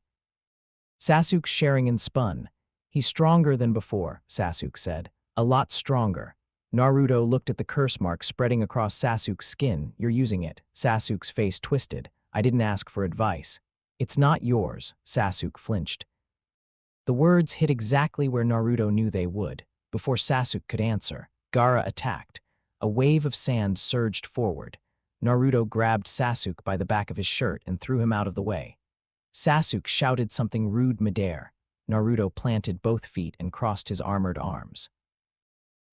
Speaker 2: Sasuke's Sharingan spun. He's stronger than before, Sasuke said. A lot stronger. Naruto looked at the curse mark spreading across Sasuke's skin. You're using it. Sasuke's face twisted. I didn't ask for advice. It's not yours, Sasuke flinched. The words hit exactly where Naruto knew they would. Before Sasuke could answer, Gaara attacked. A wave of sand surged forward. Naruto grabbed Sasuke by the back of his shirt and threw him out of the way. Sasuke shouted something rude midair. Naruto planted both feet and crossed his armored arms.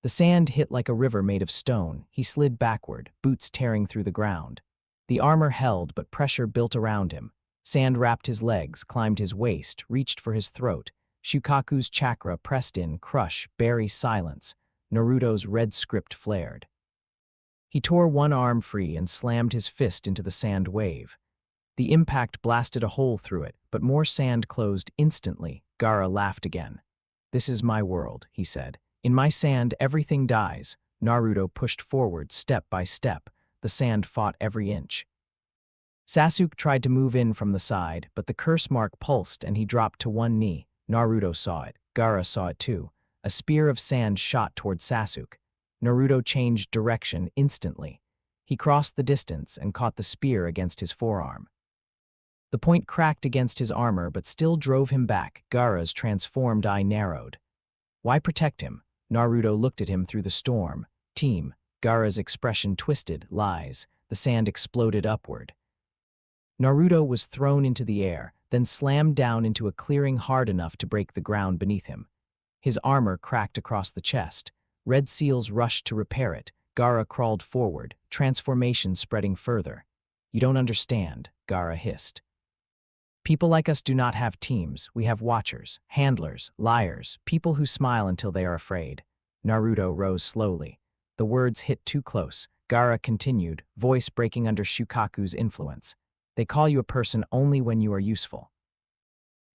Speaker 2: The sand hit like a river made of stone. He slid backward, boots tearing through the ground. The armor held, but pressure built around him. Sand wrapped his legs, climbed his waist, reached for his throat. Shukaku's chakra pressed in, crush, bury, silence. Naruto's red script flared. He tore one arm free and slammed his fist into the sand wave. The impact blasted a hole through it, but more sand closed instantly. Gaara laughed again. "This is my world," he said. "In my sand, everything dies." Naruto pushed forward, step by step. The sand fought every inch. Sasuke tried to move in from the side, but the curse mark pulsed and he dropped to one knee. Naruto saw it. Gaara saw it too. A spear of sand shot toward Sasuke. Naruto changed direction instantly. He crossed the distance and caught the spear against his forearm. The point cracked against his armor but still drove him back. Gaara's transformed eye narrowed. Why protect him? Naruto looked at him through the storm. Team. Gaara's expression twisted. Lies. The sand exploded upward. Naruto was thrown into the air, then slammed down into a clearing hard enough to break the ground beneath him. His armor cracked across the chest. Red seals rushed to repair it. Gaara crawled forward, transformation spreading further. "You don't understand," Gaara hissed. "People like us do not have teams. We have watchers, handlers, liars, people who smile until they are afraid." Naruto rose slowly. The words hit too close. Gaara continued, voice breaking under Shukaku's influence. "They call you a person only when you are useful."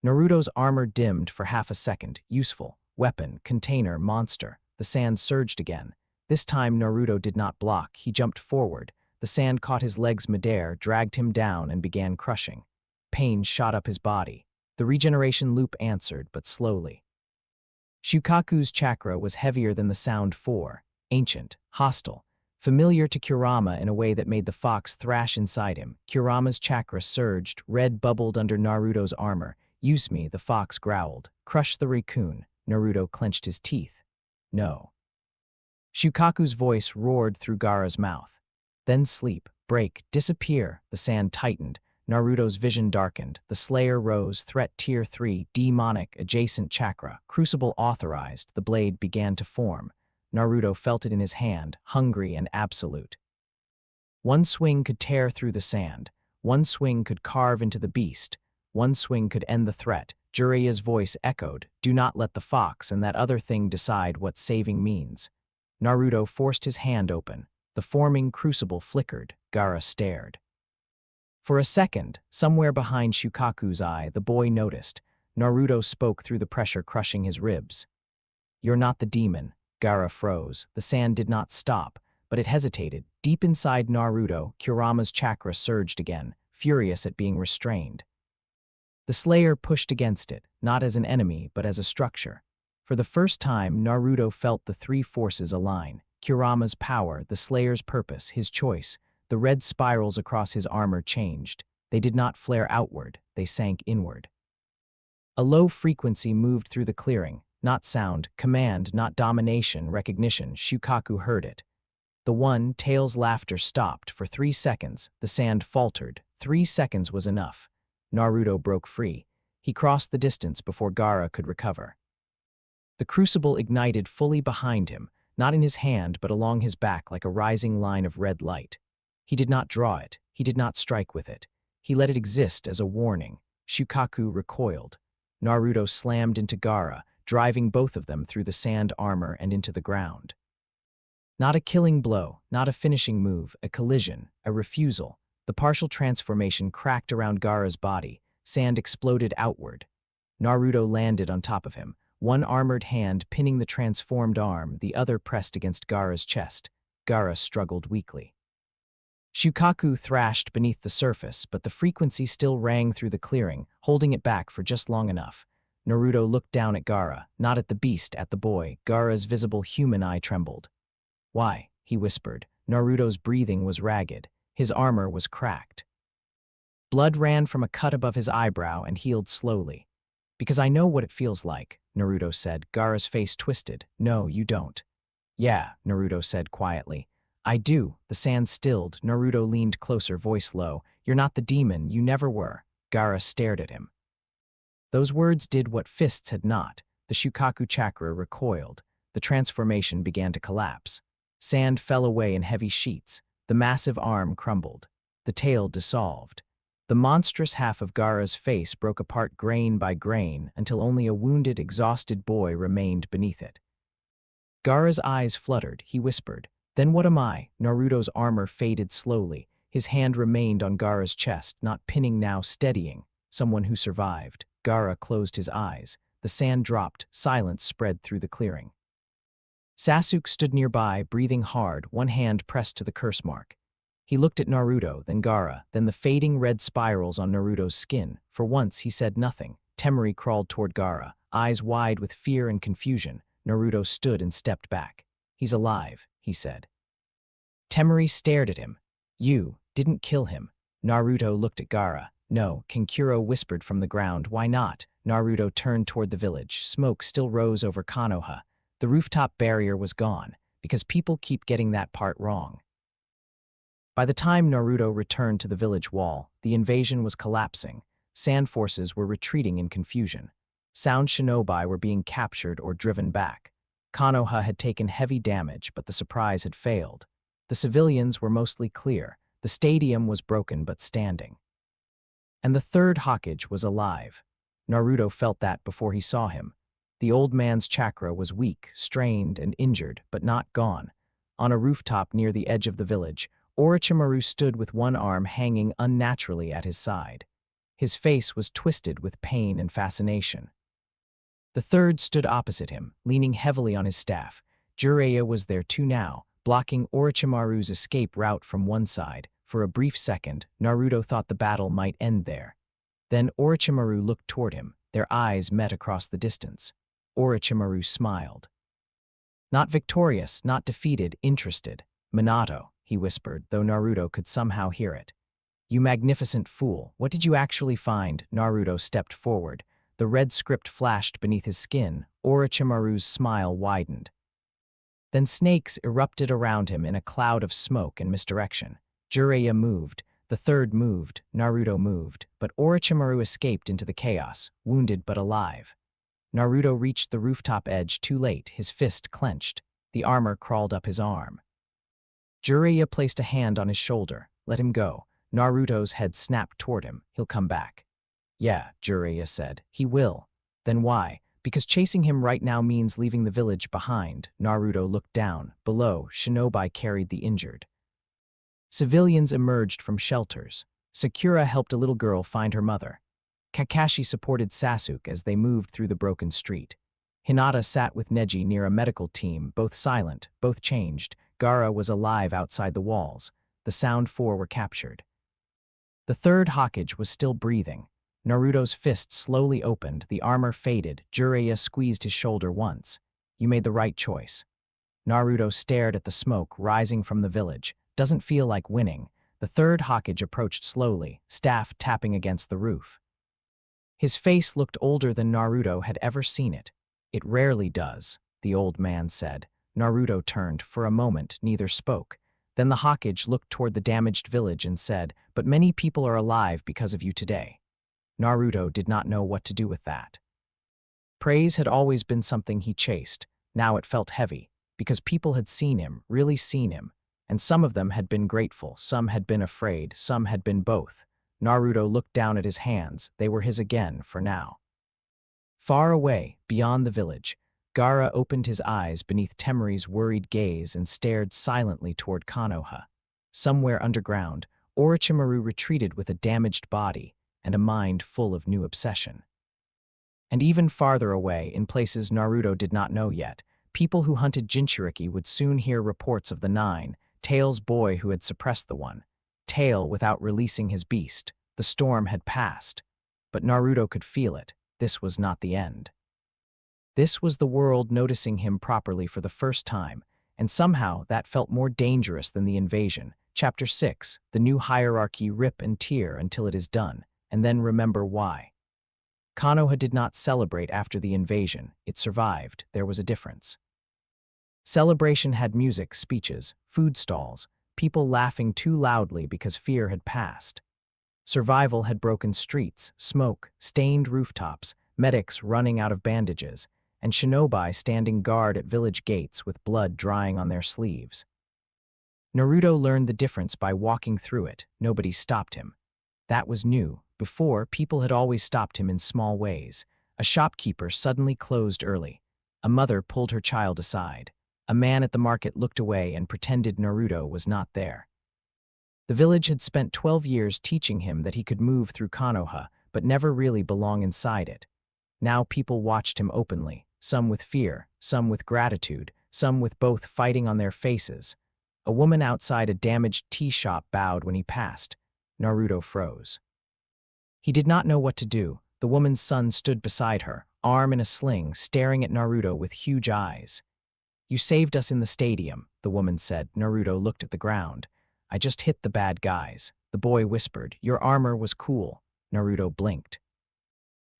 Speaker 2: Naruto's armor dimmed for half a second. Useful. Weapon, container, monster. The sand surged again. This time Naruto did not block. He jumped forward. The sand caught his legs midair, dragged him down, and began crushing. Pain shot up his body. The regeneration loop answered, but slowly. Shukaku's chakra was heavier than the Sound 4, ancient, hostile, familiar to Kurama in a way that made the fox thrash inside him. Kurama's chakra surged, red bubbled under Naruto's armor. "Use me," the fox growled. "Crush the raccoon." Naruto clenched his teeth. "No." Shukaku's voice roared through Gaara's mouth. "Then sleep, break, disappear." The sand tightened. Naruto's vision darkened. The Slayer rose, threat tier 3, demonic, adjacent chakra. Crucible authorized. The blade began to form. Naruto felt it in his hand, hungry and absolute. One swing could tear through the sand. One swing could carve into the beast. One swing could end the threat. Jiraiya's voice echoed, "Do not let the fox and that other thing decide what saving means." Naruto forced his hand open. The forming crucible flickered. Gaara stared. For a second, somewhere behind Shukaku's eye, the boy noticed. Naruto spoke through the pressure crushing his ribs. "You're not the demon." Gaara froze. The sand did not stop, but it hesitated. Deep inside Naruto, Kurama's chakra surged again, furious at being restrained. The Slayer pushed against it, not as an enemy, but as a structure. For the first time, Naruto felt the three forces align. Kurama's power, the Slayer's purpose, his choice. The red spirals across his armor changed. They did not flare outward, they sank inward. A low frequency moved through the clearing. Not sound, command, not domination, recognition. Shukaku heard it. The one, Tail's laughter stopped. For 3 seconds, the sand faltered. 3 seconds was enough. Naruto broke free. He crossed the distance before Gaara could recover. The crucible ignited fully behind him, not in his hand but along his back like a rising line of red light. He did not draw it. He did not strike with it. He let it exist as a warning. Shukaku recoiled. Naruto slammed into Gaara, driving both of them through the sand armor and into the ground. Not a killing blow, not a finishing move, a collision, a refusal. The partial transformation cracked around Gaara's body. Sand exploded outward. Naruto landed on top of him, one armored hand pinning the transformed arm, the other pressed against Gaara's chest. Gaara struggled weakly. Shukaku thrashed beneath the surface, but the frequency still rang through the clearing, holding it back for just long enough. Naruto looked down at Gaara, not at the beast, at the boy. Gaara's visible human eye trembled. "Why?" he whispered. Naruto's breathing was ragged. His armor was cracked. Blood ran from a cut above his eyebrow and healed slowly. "Because I know what it feels like," Naruto said. Gaara's face twisted. "No, you don't." "Yeah," Naruto said quietly. "I do." The sand stilled. Naruto leaned closer, voice low. "You're not the demon. You never were." Gaara stared at him. Those words did what fists had not. The Shukaku chakra recoiled. the transformation began to collapse. Sand fell away in heavy sheets. The massive arm crumbled. The tail dissolved. The monstrous half of Gaara's face broke apart grain by grain until only a wounded, exhausted boy remained beneath it. Gaara's eyes fluttered. He whispered, "Then what am I?" Naruto's armor faded slowly. His hand remained on Gaara's chest, not pinning now, steadying. Someone who survived. Gaara closed his eyes. The sand dropped. Silence spread through the clearing. Sasuke stood nearby, breathing hard, one hand pressed to the curse mark. He looked at Naruto, then Gaara, then the fading red spirals on Naruto's skin. For once, he said nothing. Temari crawled toward Gaara, eyes wide with fear and confusion. Naruto stood and stepped back. "He's alive," he said. Temari stared at him. "You didn't kill him." Naruto looked at Gaara. "No," Kankuro whispered from the ground. "Why not?" Naruto turned toward the village. Smoke still rose over Konoha. The rooftop barrier was gone, because people keep getting that part wrong. By the time Naruto returned to the village wall, the invasion was collapsing. Sand forces were retreating in confusion. Sound shinobi were being captured or driven back. Konoha had taken heavy damage, but the surprise had failed. The civilians were mostly clear. The stadium was broken but standing. And the third Hokage was alive. Naruto felt that before he saw him. The old man's chakra was weak, strained, and injured, but not gone. On a rooftop near the edge of the village, Orochimaru stood with one arm hanging unnaturally at his side. His face was twisted with pain and fascination. The third stood opposite him, leaning heavily on his staff. Jiraiya was there too now, blocking Orochimaru's escape route from one side. For a brief second, Naruto thought the battle might end there. Then Orochimaru looked toward him. Their eyes met across the distance. Orochimaru smiled. Not victorious, not defeated, interested. "Minato," he whispered, though Naruto could somehow hear it. "You magnificent fool, what did you actually find?" Naruto stepped forward. The red script flashed beneath his skin. Orochimaru's smile widened. Then snakes erupted around him in a cloud of smoke and misdirection. Jiraiya moved. The third moved. Naruto moved. But Orochimaru escaped into the chaos, wounded but alive. Naruto reached the rooftop edge too late, his fist clenched. The armor crawled up his arm. Jiraiya placed a hand on his shoulder. "Let him go." Naruto's head snapped toward him. "He'll come back." "Yeah," Jiraiya said. "He will." "Then why?" "Because chasing him right now means leaving the village behind." Naruto looked down. Below, shinobi carried the injured. Civilians emerged from shelters. Sakura helped a little girl find her mother. Kakashi supported Sasuke as they moved through the broken street. Hinata sat with Neji near a medical team, both silent, both changed. Gaara was alive outside the walls. The Sound Four were captured. The third Hokage was still breathing. Naruto's fist slowly opened, the armor faded. Jiraiya squeezed his shoulder once. "You made the right choice." Naruto stared at the smoke rising from the village. "Doesn't feel like winning." The third Hokage approached slowly, staff tapping against the roof. His face looked older than Naruto had ever seen it. "It rarely does," the old man said. Naruto turned. For a moment, neither spoke. Then the Hokage looked toward the damaged village and said, "But many people are alive because of you today." Naruto did not know what to do with that. Praise had always been something he chased. Now it felt heavy, because people had seen him, really seen him. And some of them had been grateful, some had been afraid, some had been both. Naruto looked down at his hands. They were his again, for now. Far away, beyond the village, Gaara opened his eyes beneath Temari's worried gaze and stared silently toward Konoha. Somewhere underground, Orochimaru retreated with a damaged body and a mind full of new obsession. And even farther away, in places Naruto did not know yet, people who hunted Jinchuriki would soon hear reports of the Nine, Tail's boy who had suppressed the One. Tail without releasing his beast. The storm had passed. But Naruto could feel it. This was not the end. This was the world noticing him properly for the first time, and somehow that felt more dangerous than the invasion. Chapter 6, the new hierarchy. Rip and tear until it is done, and then remember why. Konoha did not celebrate after the invasion. It survived. There was a difference. Celebration had music, speeches, food stalls, people laughing too loudly because fear had passed. Survival had broken streets, smoke, stained rooftops, medics running out of bandages, and shinobi standing guard at village gates with blood drying on their sleeves. Naruto learned the difference by walking through it. Nobody stopped him. That was new. Before, people had always stopped him in small ways. A shopkeeper suddenly closed early. A mother pulled her child aside. A man at the market looked away and pretended Naruto was not there. The village had spent 12 years teaching him that he could move through Konoha, but never really belong inside it. Now people watched him openly, some with fear, some with gratitude, some with both fighting on their faces. A woman outside a damaged tea shop bowed when he passed. Naruto froze. He did not know what to do. The woman's son stood beside her, arm in a sling, staring at Naruto with huge eyes. "You saved us in the stadium," the woman said. Naruto looked at the ground. "I just hit the bad guys." The boy whispered, "Your armor was cool." Naruto blinked.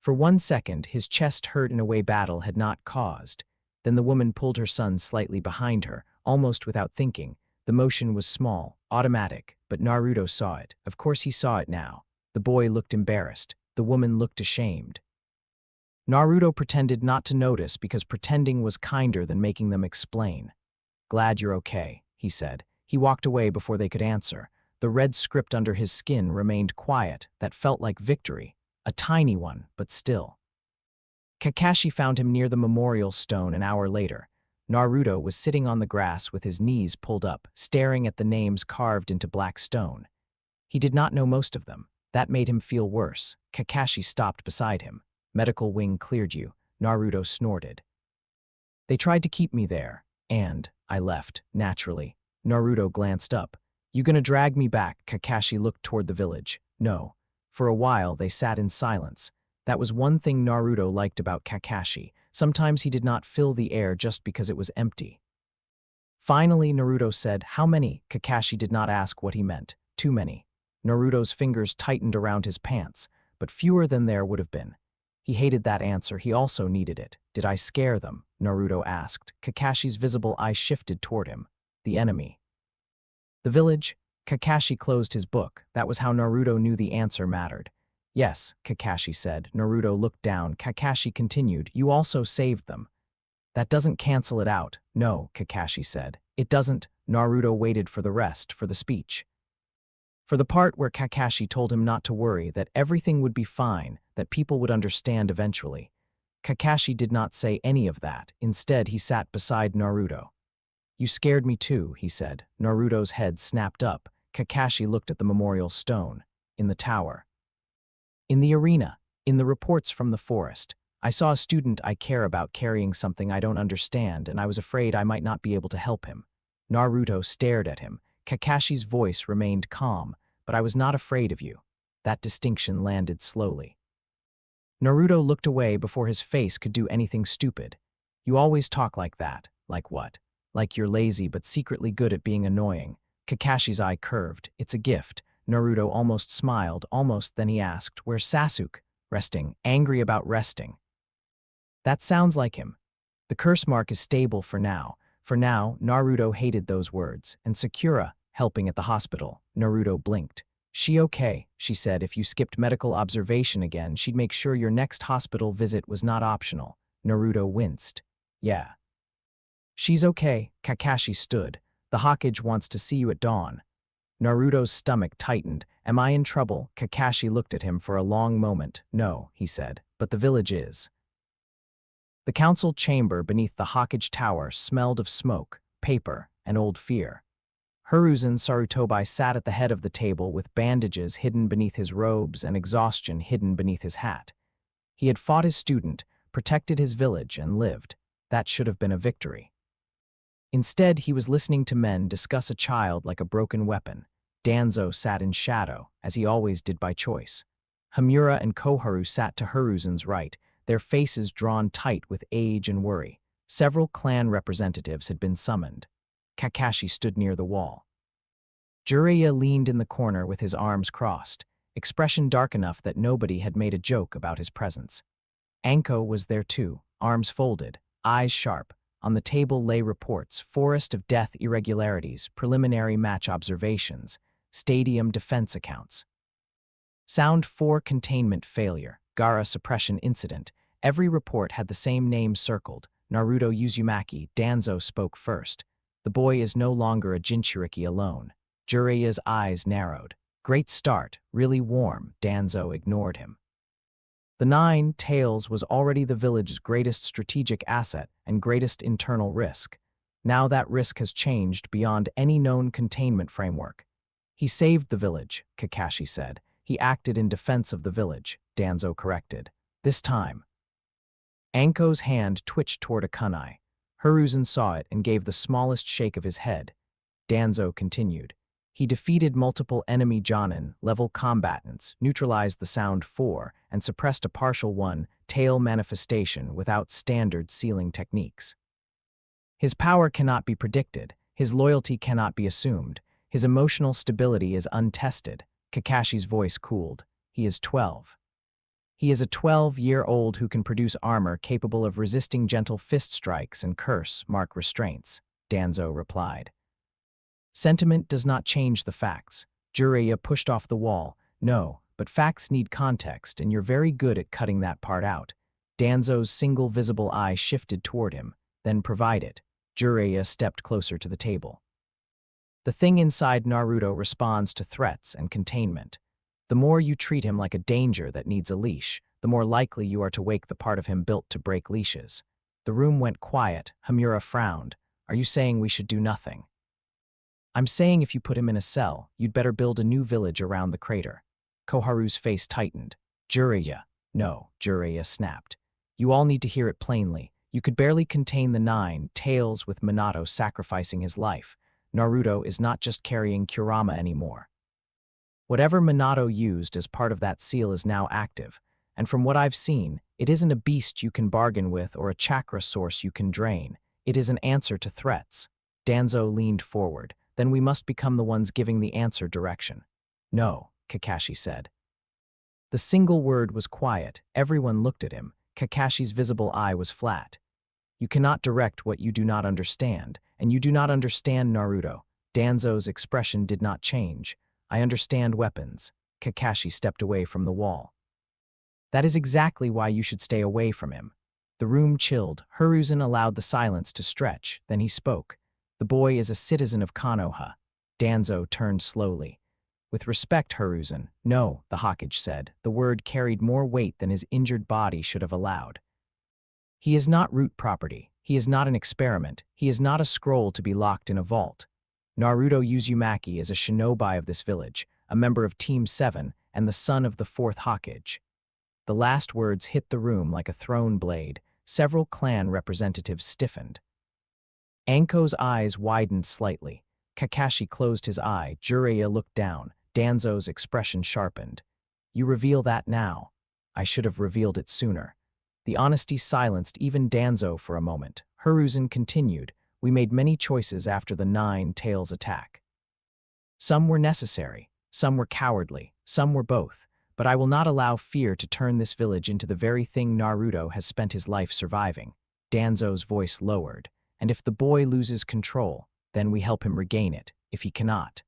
Speaker 2: For 1 second, his chest hurt in a way battle had not caused. Then the woman pulled her son slightly behind her, almost without thinking. The motion was small, automatic, but Naruto saw it. Of course he saw it now. The boy looked embarrassed. The woman looked ashamed. Naruto pretended not to notice because pretending was kinder than making them explain. "Glad you're okay," he said. He walked away before they could answer. The red script under his skin remained quiet. That felt like victory. A tiny one, but still. Kakashi found him near the memorial stone an hour later. Naruto was sitting on the grass with his knees pulled up, staring at the names carved into black stone. He did not know most of them. That made him feel worse. Kakashi stopped beside him. "Medical wing cleared you," Naruto snorted. "They tried to keep me there, and I left, naturally." Naruto glanced up. "You gonna drag me back?" Kakashi looked toward the village. No. For a while, they sat in silence. That was one thing Naruto liked about Kakashi. Sometimes he did not fill the air just because it was empty. Finally, Naruto said, "How many?" Kakashi did not ask what he meant. "Too many." Naruto's fingers tightened around his pants, but fewer than there would have been. He hated that answer. He also needed it. "Did I scare them?" Naruto asked. Kakashi's visible eyes shifted toward him. "The enemy." "The village?" Kakashi closed his book. That was how Naruto knew the answer mattered. "Yes," Kakashi said. Naruto looked down. Kakashi continued, "You also saved them." "That doesn't cancel it out." "No," Kakashi said. "It doesn't." Naruto waited for the rest, for the speech. For the part where Kakashi told him not to worry, that everything would be fine, that people would understand eventually. Kakashi did not say any of that. Instead, he sat beside Naruto. "You scared me too," he said. Naruto's head snapped up. Kakashi looked at the memorial stone. "In the tower." "In the arena. In the reports from the forest. I saw a student I care about carrying something I don't understand, and I was afraid I might not be able to help him." Naruto stared at him. Kakashi's voice remained calm. "But I was not afraid of you." That distinction landed slowly. Naruto looked away before his face could do anything stupid. "You always talk like that." "Like what?" "Like you're lazy but secretly good at being annoying." Kakashi's eye curved. "It's a gift." Naruto almost smiled, almost, then he asked, "Where's Sasuke?" "Resting." "Angry about resting." That sounds like him. "The curse mark is stable for now." For now, Naruto hated those words. "And Sakura, helping at the hospital." Naruto blinked. "She okay?" she said. "If you skipped medical observation again, she'd make sure your next hospital visit was not optional." Naruto winced. "Yeah." "She's okay." Kakashi stood. "The Hokage wants to see you at dawn." Naruto's stomach tightened. "Am I in trouble?" Kakashi looked at him for a long moment. "No," he said, "but the village is." The council chamber beneath the Hokage Tower smelled of smoke, paper, and old fear. Hiruzen Sarutobi sat at the head of the table with bandages hidden beneath his robes and exhaustion hidden beneath his hat. He had fought his student, protected his village, and lived. That should have been a victory. Instead, he was listening to men discuss a child like a broken weapon. Danzo sat in shadow, as he always did by choice. Hamura and Koharu sat to Hiruzen's right, their faces drawn tight with age and worry. Several clan representatives had been summoned. Kakashi stood near the wall. Jiraiya leaned in the corner with his arms crossed, expression dark enough that nobody had made a joke about his presence. Anko was there too, arms folded, eyes sharp. On the table lay reports, forest of death irregularities, preliminary match observations, stadium defense accounts. Sound 4 containment failure, Gaara suppression incident, Every report had the same name circled: Naruto Uzumaki. Danzo spoke first. The boy is no longer a Jinchuriki alone. Jiraiya's eyes narrowed. Great start, really warm. Danzo ignored him. The 9 tails was already the village's greatest strategic asset and greatest internal risk. Now that risk has changed beyond any known containment framework. He saved the village, Kakashi said. He acted in defense of the village, Danzo corrected. This time. Anko's hand twitched toward a kunai. Hiruzen saw it and gave the smallest shake of his head. Danzo continued. He defeated multiple enemy Jonin-level combatants, neutralized the Sound 4, and suppressed a partial 1 tail manifestation without standard sealing techniques. His power cannot be predicted, his loyalty cannot be assumed, his emotional stability is untested. Kakashi's voice cooled. He is 12. He is a 12-year-old who can produce armor capable of resisting gentle fist strikes and curse-mark restraints, Danzo replied. Sentiment does not change the facts. Jiraiya pushed off the wall. No, but facts need context, and you're very good at cutting that part out. Danzo's single visible eye shifted toward him, then provide it. Jiraiya stepped closer to the table. The thing inside Naruto responds to threats and containment. The more you treat him like a danger that needs a leash, the more likely you are to wake the part of him built to break leashes. The room went quiet. Hamura frowned. Are you saying we should do nothing? I'm saying if you put him in a cell, you'd better build a new village around the crater. Koharu's face tightened. Jiraiya. No, Jiraiya snapped. You all need to hear it plainly. You could barely contain the 9 tails with Minato sacrificing his life. Naruto is not just carrying Kurama anymore. Whatever Minato used as part of that seal is now active, and from what I've seen, it isn't a beast you can bargain with or a chakra source you can drain. It is an answer to threats. Danzo leaned forward. Then we must become the ones giving the answer direction. No, Kakashi said. The single word was quiet. Everyone looked at him. Kakashi's visible eye was flat. You cannot direct what you do not understand, and you do not understand Naruto. Danzo's expression did not change. I understand weapons. Kakashi stepped away from the wall. That is exactly why you should stay away from him. The room chilled. Hiruzen allowed the silence to stretch. Then he spoke. The boy is a citizen of Konoha. Danzo turned slowly. With respect, Hiruzen. No, the Hokage said. The word carried more weight than his injured body should have allowed. He is not root property. He is not an experiment. He is not a scroll to be locked in a vault. Naruto Uzumaki is a shinobi of this village, a member of Team 7, and the son of the 4th Hokage. The last words hit the room like a thrown blade. Several clan representatives stiffened. Anko's eyes widened slightly. Kakashi closed his eye. Jiraiya looked down. Danzo's expression sharpened. You reveal that now. I should have revealed it sooner. The honesty silenced even Danzo for a moment. Hiruzen continued. We made many choices after the 9 tails attack. Some were necessary, some were cowardly, some were both. But I will not allow fear to turn this village into the very thing Naruto has spent his life surviving. Danzo's voice lowered. And if the boy loses control, then we help him regain it, if he cannot.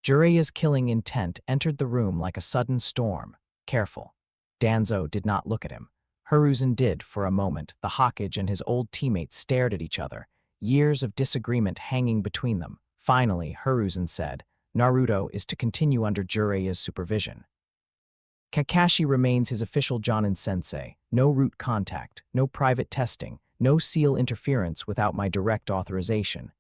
Speaker 2: Jiraiya's killing intent entered the room like a sudden storm. Careful. Danzo did not look at him. Hiruzen did for a moment. The Hokage and his old teammates stared at each other, years of disagreement hanging between them. Finally, Hiruzen said, Naruto is to continue under Jiraiya's supervision. Kakashi remains his official Jonin sensei. No root contact, no private testing, no seal interference without my direct authorization.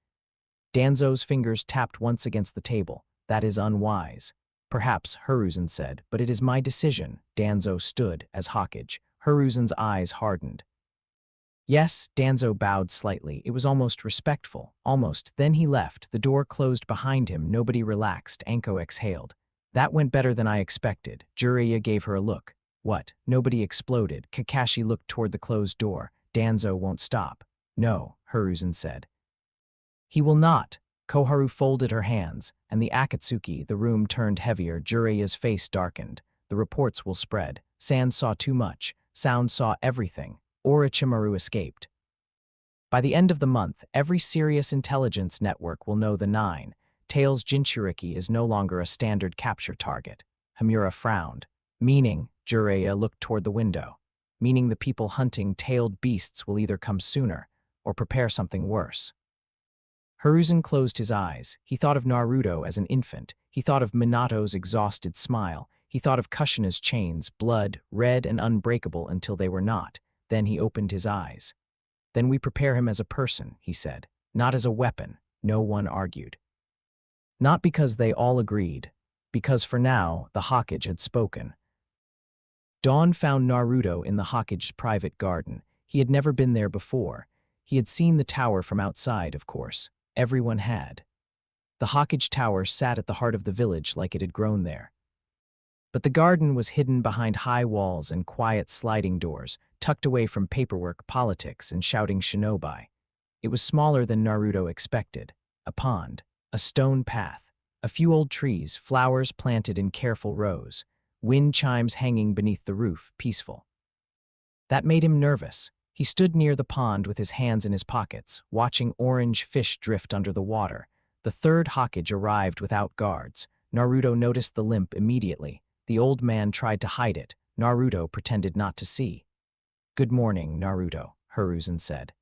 Speaker 2: Danzo's fingers tapped once against the table. That is unwise. Perhaps, Hiruzen said, but it is my decision. Danzo stood as Hokage. Hiruzen's eyes hardened. Yes, Danzo bowed slightly. It was almost respectful. Almost. Then he left. The door closed behind him. Nobody relaxed. Anko exhaled. That went better than I expected. Jiraiya gave her a look. What? Nobody exploded. Kakashi looked toward the closed door. Danzo won't stop. No, Hiruzen said. He will not. Koharu folded her hands, and the Akatsuki, the room turned heavier. Jiraiya's face darkened. The reports will spread. Sand saw too much. Sound saw everything. Orochimaru escaped. By the end of the month, every serious intelligence network will know the 9 tails Jinchuriki is no longer a standard capture target. Hamura frowned. Meaning, Jiraiya looked toward the window. meaning the people hunting tailed beasts will either come sooner or prepare something worse. Hiruzen closed his eyes. He thought of Naruto as an infant. He thought of Minato's exhausted smile. He thought of Kushina's chains, blood, red and unbreakable until they were not. Then he opened his eyes. Then we prepare him as a person, he said, not as a weapon. No one argued. Not because they all agreed, because for now the Hokage had spoken. Dawn found Naruto in the Hokage's private garden. He had never been there before. He had seen the tower from outside, of course. Everyone had. The Hokage tower sat at the heart of the village like it had grown there. But the garden was hidden behind high walls and quiet sliding doors, tucked away from paperwork, politics, and shouting shinobi. It was smaller than Naruto expected. A pond, a stone path, a few old trees, flowers planted in careful rows, wind chimes hanging beneath the roof, peaceful. That made him nervous. He stood near the pond with his hands in his pockets, watching orange fish drift under the water. The third Hokage arrived without guards. Naruto noticed the limp immediately. The old man tried to hide it. Naruto pretended not to see. "Good morning, Naruto," Hiruzen said.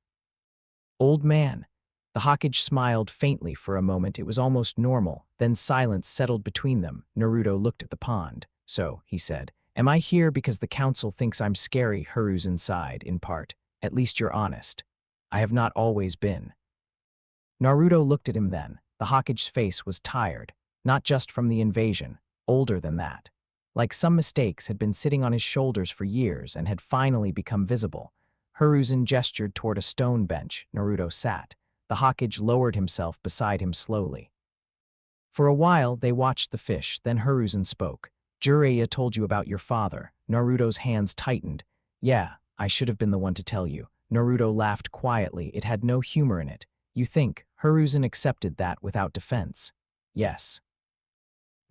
Speaker 2: "Old man." The Hokage smiled faintly for a moment. It was almost normal. Then silence settled between them. Naruto looked at the pond. "So," he said, "am I here because the council thinks I'm scary?" Hiruzen sighed, in part. "At least you're honest." "I have not always been." Naruto looked at him then. The Hokage's face was tired, not just from the invasion, older than that. Like some mistakes had been sitting on his shoulders for years and had finally become visible. Hiruzen gestured toward a stone bench. Naruto sat. The Hokage lowered himself beside him slowly. For a while, they watched the fish, then Hiruzen spoke. "Jiraiya told you about your father." Naruto's hands tightened. "Yeah, I should have been the one to tell you." Naruto laughed quietly. It had no humor in it. "You think?" Hiruzen accepted that without defense. "Yes."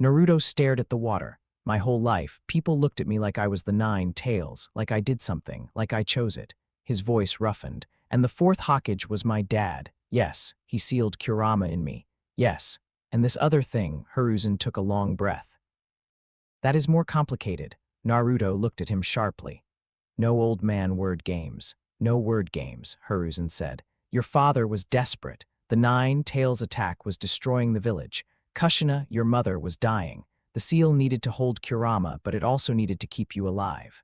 Speaker 2: Naruto stared at the water. "My whole life, people looked at me like I was the Nine Tails, like I did something, like I chose it." His voice roughened. "And the fourth Hokage was my dad. Yes, he sealed Kurama in me. Yes. And this other thing," Hiruzen took a long breath. "That is more complicated." Naruto looked at him sharply. "No old man word games. No word games," Hiruzen said. "Your father was desperate. The Nine Tails attack was destroying the village. Kushina, your mother, was dying. The seal needed to hold Kurama, but it also needed to keep you alive."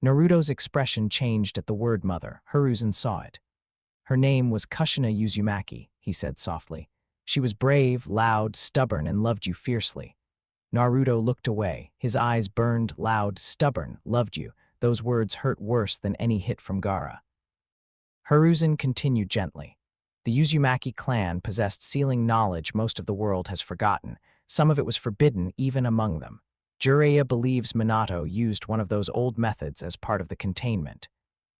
Speaker 2: Naruto's expression changed at the word mother. Hiruzen saw it. "Her name was Kushina Uzumaki," he said softly. "She was brave, loud, stubborn, and loved you fiercely." Naruto looked away. His eyes burned. "Loud, stubborn, loved you." Those words hurt worse than any hit from Gaara. Hiruzen continued gently. "The Uzumaki clan possessed sealing knowledge most of the world has forgotten. Some of it was forbidden even among them. Jiraiya believes Minato used one of those old methods as part of the containment.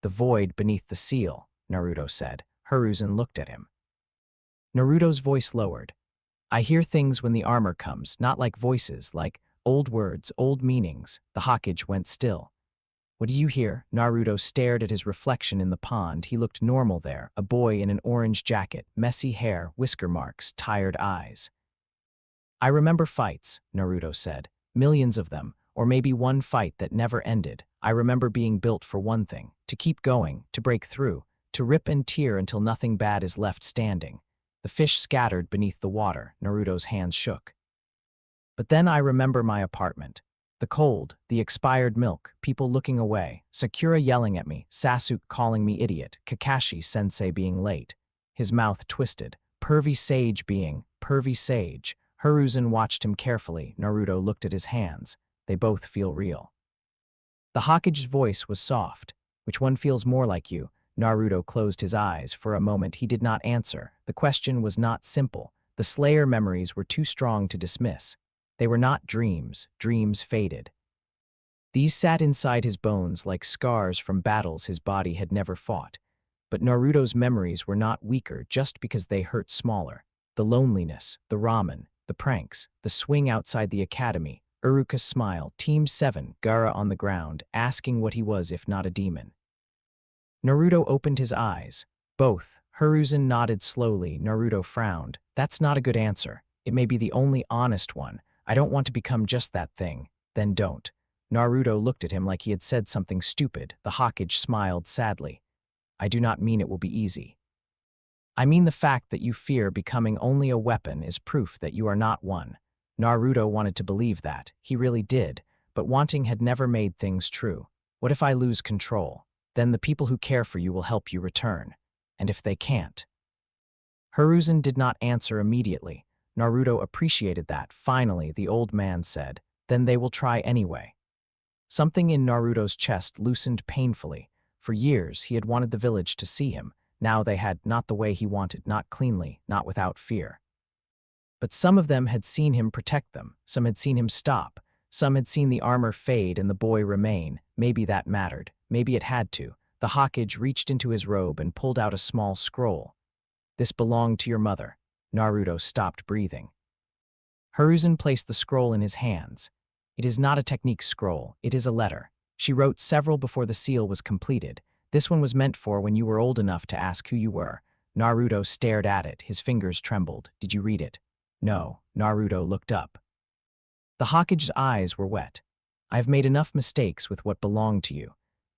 Speaker 2: The void beneath the seal," Naruto said. Hiruzen looked at him. Naruto's voice lowered. "I hear things when the armor comes, not like voices, like old words, old meanings." The Hokage went still. "What do you hear?" Naruto stared at his reflection in the pond. He looked normal there, a boy in an orange jacket, messy hair, whisker marks, tired eyes. "I remember fights," Naruto said. "Millions of them, or maybe one fight that never ended. I remember being built for one thing, to keep going, to break through, to rip and tear until nothing bad is left standing." The fish scattered beneath the water. Naruto's hands shook. "But then I remember my apartment. The cold, the expired milk, people looking away, Sakura yelling at me, Sasuke calling me idiot, Kakashi-sensei being late." His mouth twisted. "Pervy sage being, pervy sage." Hiruzen watched him carefully. Naruto looked at his hands. "They both feel real." The Hokage's voice was soft. "Which one feels more like you?" Naruto closed his eyes. For a moment he did not answer. The question was not simple. The Slayer memories were too strong to dismiss. They were not dreams. Dreams faded. These sat inside his bones like scars from battles his body had never fought. But Naruto's memories were not weaker just because they hurt smaller. The loneliness, the ramen, the pranks, the swing outside the academy, Uruka's smile, Team 7, Gaara on the ground, asking what he was if not a demon. Naruto opened his eyes. "Both." Hiruzen nodded slowly. Naruto frowned. "That's not a good answer. It may be the only honest one. I don't want to become just that thing." "Then don't." Naruto looked at him like he had said something stupid. The Hokage smiled sadly. I do not mean it will be easy. I mean the fact that you fear becoming only a weapon is proof that you are not one. Naruto wanted to believe that. He really did, but wanting had never made things true. What if I lose control? Then the people who care for you will help you return. And if they can't? Hiruzen did not answer immediately. Naruto appreciated that. Finally, the old man said, then they will try anyway. Something in Naruto's chest loosened painfully. For years, he had wanted the village to see him. Now they had not the way he wanted, not cleanly, not without fear. But some of them had seen him protect them. Some had seen him stop. Some had seen the armor fade and the boy remain. Maybe that mattered. Maybe it had to. The Hokage reached into his robe and pulled out a small scroll. This belonged to your mother. Naruto stopped breathing. Hiruzen placed the scroll in his hands. It is not a technique scroll, it is a letter. She wrote several before the seal was completed. This one was meant for when you were old enough to ask who you were. Naruto stared at it, his fingers trembled. Did you read it? No. Naruto looked up. The Hokage's eyes were wet. I have made enough mistakes with what belonged to you.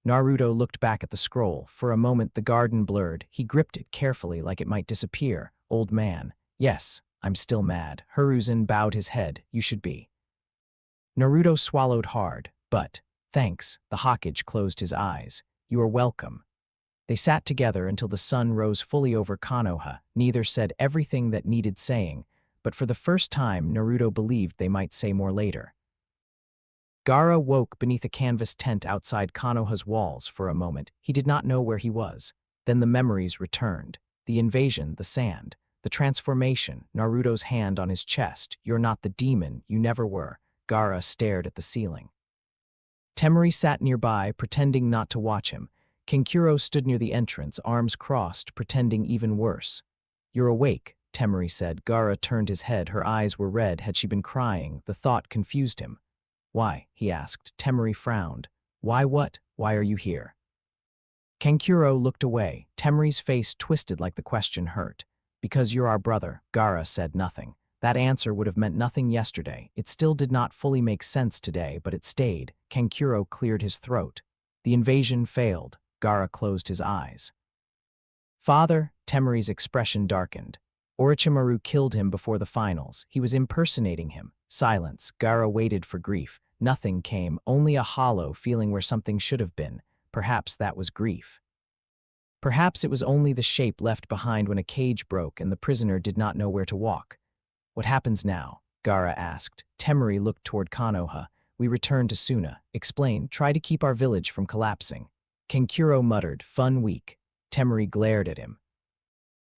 Speaker 2: Naruto looked back at the scroll. For a moment the garden blurred. He gripped it carefully like it might disappear. Old man. Yes, I'm still mad. Hiruzen bowed his head. You should be. Naruto swallowed hard. But, thanks. The Hokage closed his eyes. You are welcome. They sat together until the sun rose fully over Konoha. Neither said everything that needed saying, but for the first time Naruto believed they might say more later. Gaara woke beneath a canvas tent outside Konoha's walls for a moment. He did not know where he was. Then the memories returned. The invasion, the sand, the transformation, Naruto's hand on his chest. You're not the demon, you never were. Gaara stared at the ceiling. Temari sat nearby, pretending not to watch him. Kankuro stood near the entrance, arms crossed, pretending even worse. You're awake, Temari said. Gaara turned his head. Her eyes were red. Had she been crying? The thought confused him. Why? He asked. Temari frowned. Why what? Why are you here? Kankuro looked away. Temari's face twisted like the question hurt. Because you're our brother. Gaara said nothing. That answer would have meant nothing yesterday. It still did not fully make sense today, but it stayed. Kankuro cleared his throat. The invasion failed. Gaara closed his eyes. Father, Temari's expression darkened. Orochimaru killed him before the finals. He was impersonating him. Silence. Gaara waited for grief. Nothing came, only a hollow feeling where something should have been. Perhaps that was grief. Perhaps it was only the shape left behind when a cage broke and the prisoner did not know where to walk. What happens now? Gaara asked. Temari looked toward Konoha. We return to Suna. Explain. Try to keep our village from collapsing. Kankuro muttered. Fun week. Temari glared at him.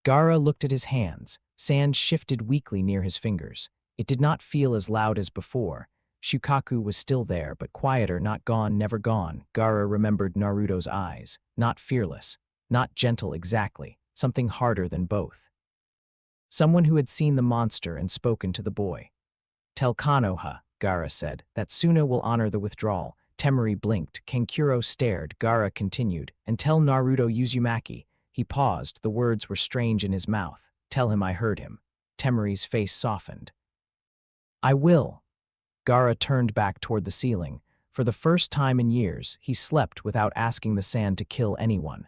Speaker 2: Gaara looked at his hands. Sand shifted weakly near his fingers. It did not feel as loud as before. Shukaku was still there, but quieter, not gone, never gone. Gaara remembered Naruto's eyes. Not fearless. Not gentle exactly. Something harder than both. Someone who had seen the monster and spoken to the boy. Tell Konoha, Gaara said, that Suna will honor the withdrawal. Temari blinked. Kankuro stared. Gaara continued. And tell Naruto Uzumaki. He paused. The words were strange in his mouth. Tell him I heard him. Temari's face softened. I will. Gaara turned back toward the ceiling. For the first time in years, he slept without asking the sand to kill anyone.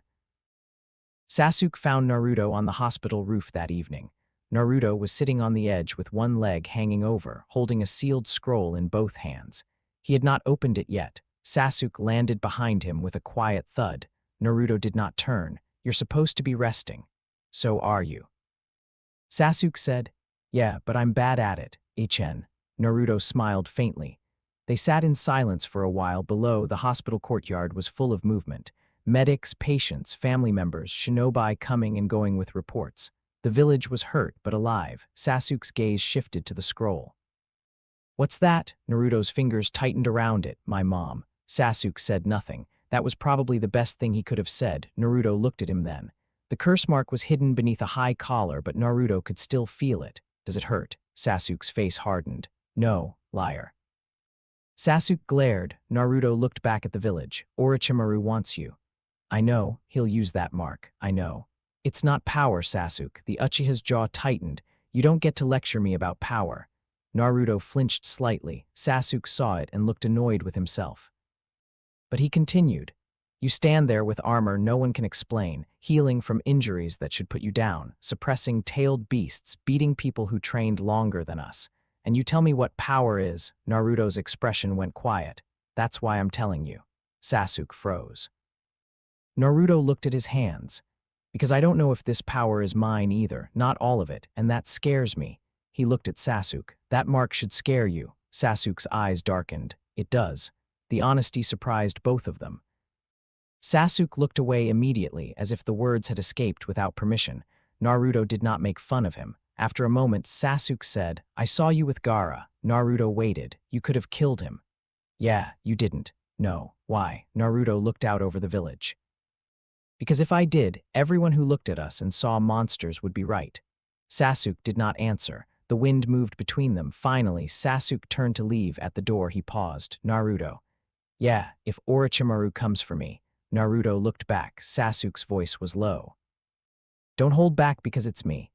Speaker 2: Sasuke found Naruto on the hospital roof that evening. Naruto was sitting on the edge with one leg hanging over, holding a sealed scroll in both hands. He had not opened it yet. Sasuke landed behind him with a quiet thud. Naruto did not turn. You're supposed to be resting. So are you. Sasuke said, yeah, but I'm bad at it, Ichen. Naruto smiled faintly. They sat in silence for a while. Below, the hospital courtyard was full of movement. Medics, patients, family members, shinobi coming and going with reports. The village was hurt but alive. Sasuke's gaze shifted to the scroll. What's that? Naruto's fingers tightened around it. My mom. Sasuke said nothing. That was probably the best thing he could have said. Naruto looked at him then. The curse mark was hidden beneath a high collar, but Naruto could still feel it. Does it hurt? Sasuke's face hardened. No, liar. Sasuke glared. Naruto looked back at the village. Orochimaru wants you. I know, he'll use that mark. I know. It's not power, Sasuke. The Uchiha's jaw tightened. You don't get to lecture me about power. Naruto flinched slightly. Sasuke saw it and looked annoyed with himself. But he continued. You stand there with armor no one can explain, healing from injuries that should put you down, suppressing tailed beasts, beating people who trained longer than us. And you tell me what power is. Naruto's expression went quiet. That's why I'm telling you. Sasuke froze. Naruto looked at his hands. Because I don't know if this power is mine either, not all of it, and that scares me. He looked at Sasuke. That mark should scare you. Sasuke's eyes darkened. It does. The honesty surprised both of them. Sasuke looked away immediately, as if the words had escaped without permission. Naruto did not make fun of him. After a moment, Sasuke said, I saw you with Gaara. Naruto waited. You could have killed him. Yeah, you didn't. No. Why? Naruto looked out over the village. Because if I did, everyone who looked at us and saw monsters would be right. Sasuke did not answer. The wind moved between them. Finally, Sasuke turned to leave. At the door, he paused. Naruto. Yeah, if Orochimaru comes for me. Naruto looked back. Sasuke's voice was low. Don't hold back because it's me.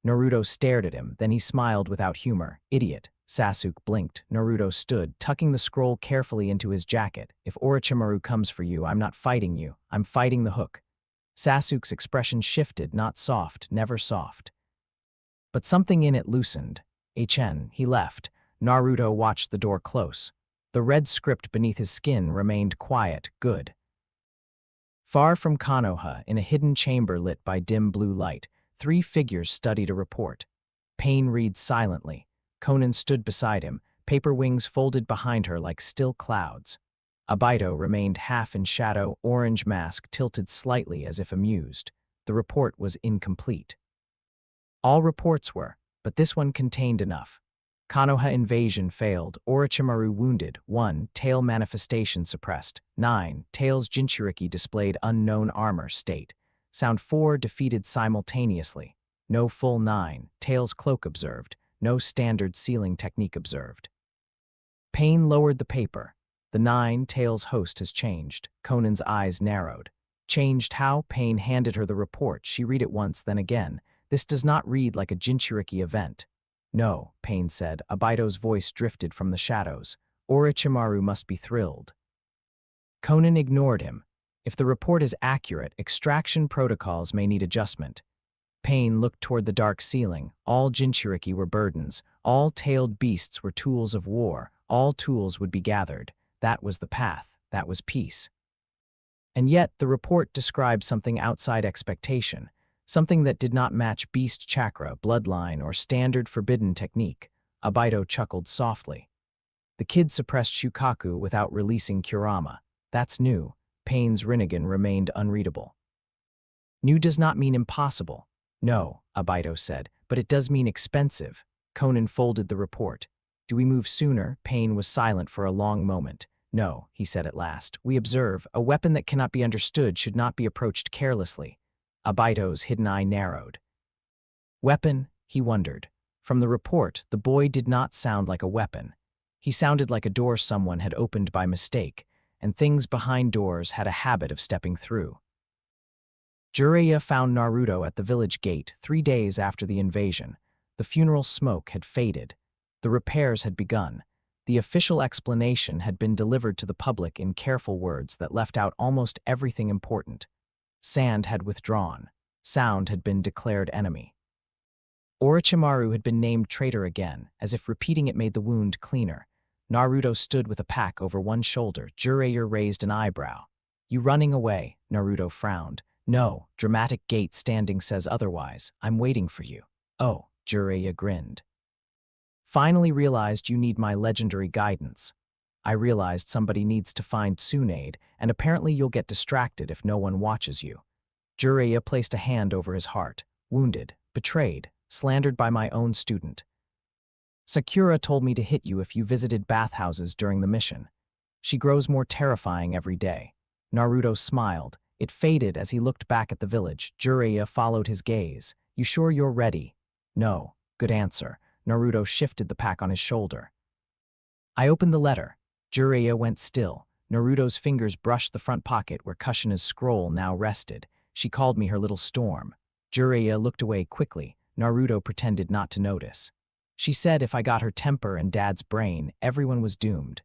Speaker 2: Naruto stared at him, then he smiled without humor. Idiot. Sasuke blinked. Naruto stood, tucking the scroll carefully into his jacket. If Orochimaru comes for you, I'm not fighting you. I'm fighting the hook. Sasuke's expression shifted, not soft, never soft. But something in it loosened. He left. Naruto watched the door close. The red script beneath his skin remained quiet, good. Far from Konoha, in a hidden chamber lit by dim blue light, 3 figures studied a report. Pain read silently. Konan stood beside him, paper wings folded behind her like still clouds. Abaito remained half in shadow, orange mask tilted slightly as if amused. The report was incomplete. All reports were, but this one contained enough. Konoha invasion failed, Orochimaru wounded, 1, tail manifestation suppressed, 9, tail's Jinchuriki displayed unknown armor state, sound 4 defeated simultaneously, no full 9, tail's cloak observed, no standard sealing technique observed. Pain lowered the paper. The 9, tail's host has changed. Conan's eyes narrowed. Changed how? Pain handed her the report. She read it once, then again. This does not read like a Jinchuriki event. No, Pain said. Abaito's voice drifted from the shadows. Orochimaru must be thrilled. Conan ignored him. If the report is accurate, extraction protocols may need adjustment. Pain looked toward the dark ceiling. All Jinchuriki were burdens. All tailed beasts were tools of war. All tools would be gathered. That was the path. That was peace. And yet, the report described something outside expectation. Something that did not match beast chakra, bloodline, or standard forbidden technique. Abaito chuckled softly. The kid suppressed Shukaku without releasing Kurama. That's new. Pain's Rinnegan remained unreadable. New does not mean impossible. No, Abaito said, but it does mean expensive. Conan folded the report. Do we move sooner? Pain was silent for a long moment. No, he said at last. We observe. A weapon that cannot be understood should not be approached carelessly. Abaito's hidden eye narrowed. Weapon? He wondered. From the report, the boy did not sound like a weapon. He sounded like a door someone had opened by mistake, and things behind doors had a habit of stepping through. Jiraiya found Naruto at the village gate 3 days after the invasion. The funeral smoke had faded. The repairs had begun. The official explanation had been delivered to the public in careful words that left out almost everything important. Sand had withdrawn. Sound had been declared enemy. Orochimaru had been named traitor again, as if repeating it made the wound cleaner. Naruto stood with a pack over one shoulder. Jiraiya raised an eyebrow. You running away? Naruto frowned. No, dramatic gate standing says otherwise. I'm waiting for you. Oh, Jiraiya grinned. Finally realized you need my legendary guidance. I realized somebody needs to find Tsunade, and apparently you'll get distracted if no one watches you. Jiraiya placed a hand over his heart. Wounded, betrayed, slandered by my own student. Sakura told me to hit you if you visited bathhouses during the mission. She grows more terrifying every day. Naruto smiled. It faded as he looked back at the village. Jiraiya followed his gaze. You sure you're ready? No. Good answer. Naruto shifted the pack on his shoulder. I opened the letter. Jiraiya went still. Naruto's fingers brushed the front pocket where Kushina's scroll now rested. She called me her little storm. Jiraiya looked away quickly. Naruto pretended not to notice. She said if I got her temper and Dad's brain, everyone was doomed.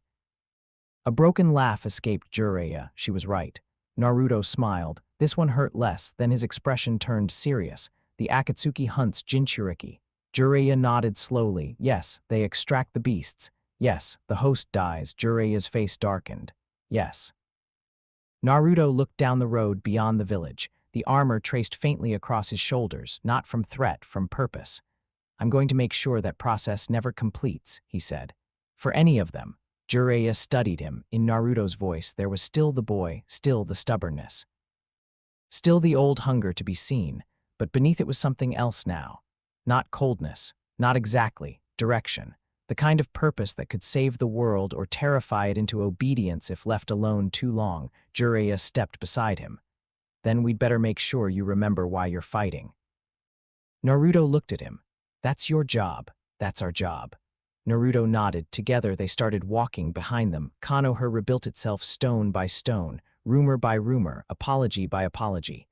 Speaker 2: A broken laugh escaped Jiraiya. She was right. Naruto smiled. This one hurt less, then his expression turned serious. The Akatsuki hunts Jinchuriki. Jiraiya nodded slowly. Yes, they extract the beasts. Yes, the host dies. Jiraiya's face darkened. Yes. Naruto looked down the road beyond the village. The armor traced faintly across his shoulders, not from threat, from purpose. I'm going to make sure that process never completes, he said. For any of them. Jiraiya studied him. In Naruto's voice, there was still the boy, still the stubbornness. Still the old hunger to be seen, but beneath it was something else now. Not coldness, not exactly, direction. The kind of purpose that could save the world or terrify it into obedience if left alone too long. Jiraiya stepped beside him. Then we'd better make sure you remember why you're fighting. Naruto looked at him. That's your job. That's our job. Naruto nodded. Together they started walking behind them. Konoha rebuilt itself stone by stone, rumor by rumor, apology by apology.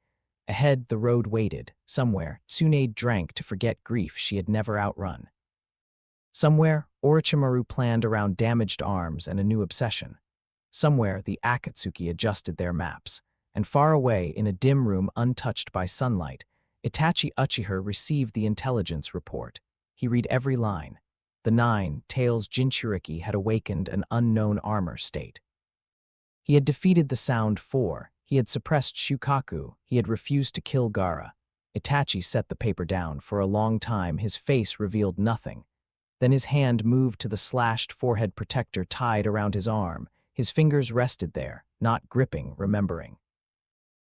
Speaker 2: Ahead, the road waited. Somewhere, Tsunade drank to forget grief she had never outrun. Somewhere, Orochimaru planned around damaged arms and a new obsession. Somewhere, the Akatsuki adjusted their maps. And far away, in a dim room untouched by sunlight, Itachi Uchiha received the intelligence report. He read every line. The 9 Tails Jinchuriki had awakened an unknown armor state. He had defeated the Sound 4. He had suppressed Shukaku. He had refused to kill Gaara. Itachi set the paper down. For a long time, his face revealed nothing. Then his hand moved to the slashed forehead protector tied around his arm. His fingers rested there, not gripping, remembering.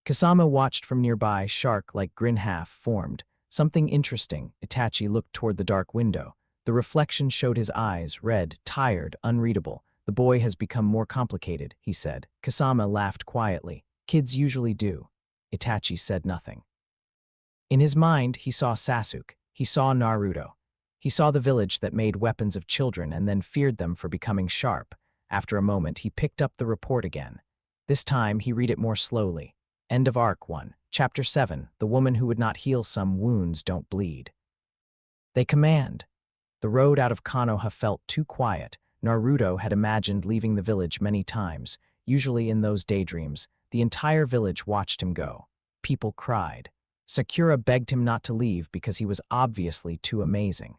Speaker 2: Kasama watched from nearby, shark-like grin half formed. Something interesting. Itachi looked toward the dark window. The reflection showed his eyes, red, tired, unreadable. The boy has become more complicated, he said. Kasama laughed quietly. Kids usually do. Itachi said nothing. In his mind, he saw Sasuke. He saw Naruto. He saw the village that made weapons of children and then feared them for becoming sharp. After a moment, he picked up the report again. This time, he read it more slowly. End of Arc 1, Chapter 7, The woman who would not heal some wounds don't bleed. They command. The road out of Konoha felt too quiet. Naruto had imagined leaving the village many times, usually in those daydreams. The entire village watched him go. People cried. Sakura begged him not to leave because he was obviously too amazing.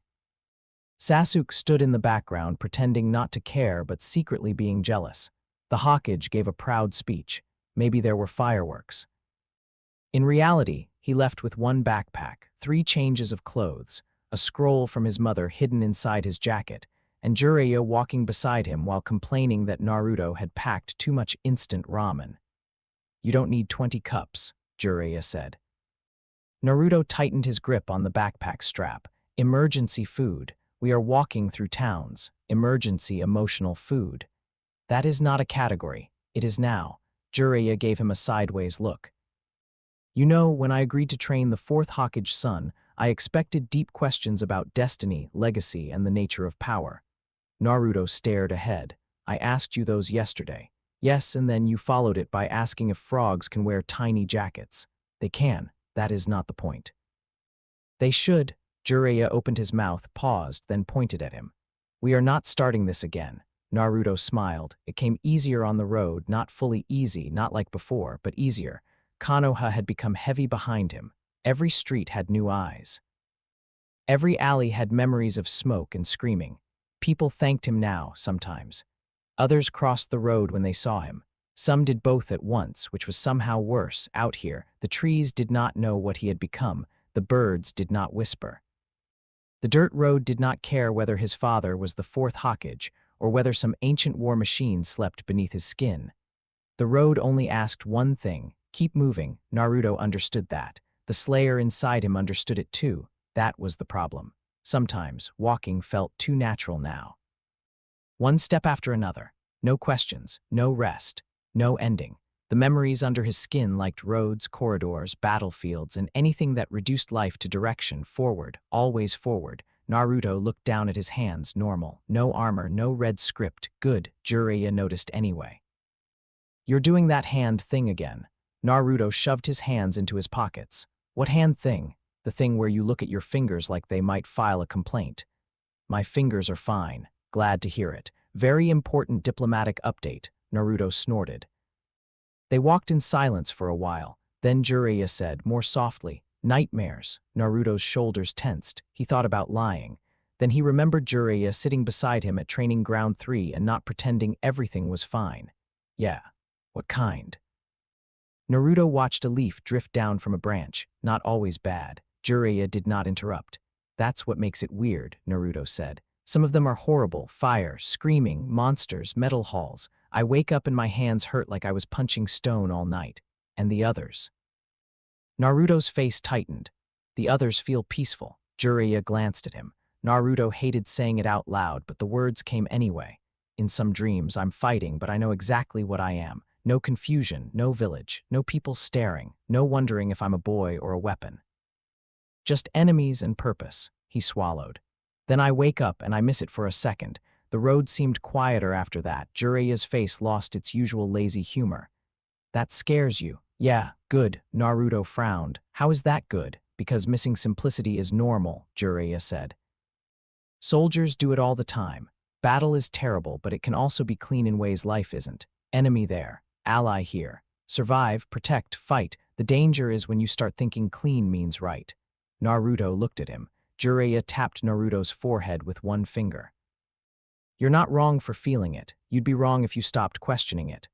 Speaker 2: Sasuke stood in the background, pretending not to care but secretly being jealous. The Hokage gave a proud speech. Maybe there were fireworks. In reality, he left with one backpack, 3 changes of clothes, a scroll from his mother hidden inside his jacket, and Jiraiya walking beside him while complaining that Naruto had packed too much instant ramen. You don't need 20 cups, Jiraiya said. Naruto tightened his grip on the backpack strap. Emergency food. We are walking through towns. Emergency emotional food. That is not a category. It is now. Jiraiya gave him a sideways look. You know, when I agreed to train the 4th Hokage's son, I expected deep questions about destiny, legacy, and the nature of power. Naruto stared ahead. I asked you those yesterday. Yes, and then you followed it by asking if frogs can wear tiny jackets. They can. That is not the point. They should. Jiraiya opened his mouth, paused, then pointed at him. We are not starting this again. Naruto smiled. It came easier on the road, not fully easy, not like before, but easier. Konoha had become heavy behind him. Every street had new eyes. Every alley had memories of smoke and screaming. People thanked him now, sometimes. Others crossed the road when they saw him. Some did both at once, which was somehow worse. Out here, the trees did not know what he had become. The birds did not whisper. The dirt road did not care whether his father was the 4th Hokage or whether some ancient war machine slept beneath his skin. The road only asked one thing, keep moving. Naruto understood that. The Slayer inside him understood it too. That was the problem. Sometimes, walking felt too natural now. One step after another. No questions, no rest, no ending. The memories under his skin liked roads, corridors, battlefields, and anything that reduced life to direction, forward, always forward. Naruto looked down at his hands, normal. No armor, no red script. Good, Jiraiya noticed anyway. You're doing that hand thing again. Naruto shoved his hands into his pockets. What hand thing? The thing where you look at your fingers like they might file a complaint. My fingers are fine. Glad to hear it. Very important diplomatic update, Naruto snorted. They walked in silence for a while. Then Jiraiya said, more softly, nightmares. Naruto's shoulders tensed. He thought about lying. Then he remembered Jiraiya sitting beside him at Training Ground 3 and not pretending everything was fine. Yeah, what kind? Naruto watched a leaf drift down from a branch, not always bad. Jiraiya did not interrupt. That's what makes it weird, Naruto said. Some of them are horrible, fire, screaming, monsters, metal halls. I wake up and my hands hurt like I was punching stone all night. And the others? Naruto's face tightened. The others feel peaceful. Jiraiya glanced at him. Naruto hated saying it out loud, but the words came anyway. In some dreams, I'm fighting, but I know exactly what I am. No confusion, no village, no people staring, no wondering if I'm a boy or a weapon. Just enemies and purpose, he swallowed. Then I wake up and I miss it for a second. The road seemed quieter after that. Jiraiya's face lost its usual lazy humor. That scares you. Yeah, good, Naruto frowned. How is that good? Because missing simplicity is normal, Jiraiya said. Soldiers do it all the time. Battle is terrible, but it can also be clean in ways life isn't. Enemy there, ally here. Survive, protect, fight. The danger is when you start thinking clean means right. Naruto looked at him. Jiraiya tapped Naruto's forehead with one finger. You're not wrong for feeling it. You'd be wrong if you stopped questioning it.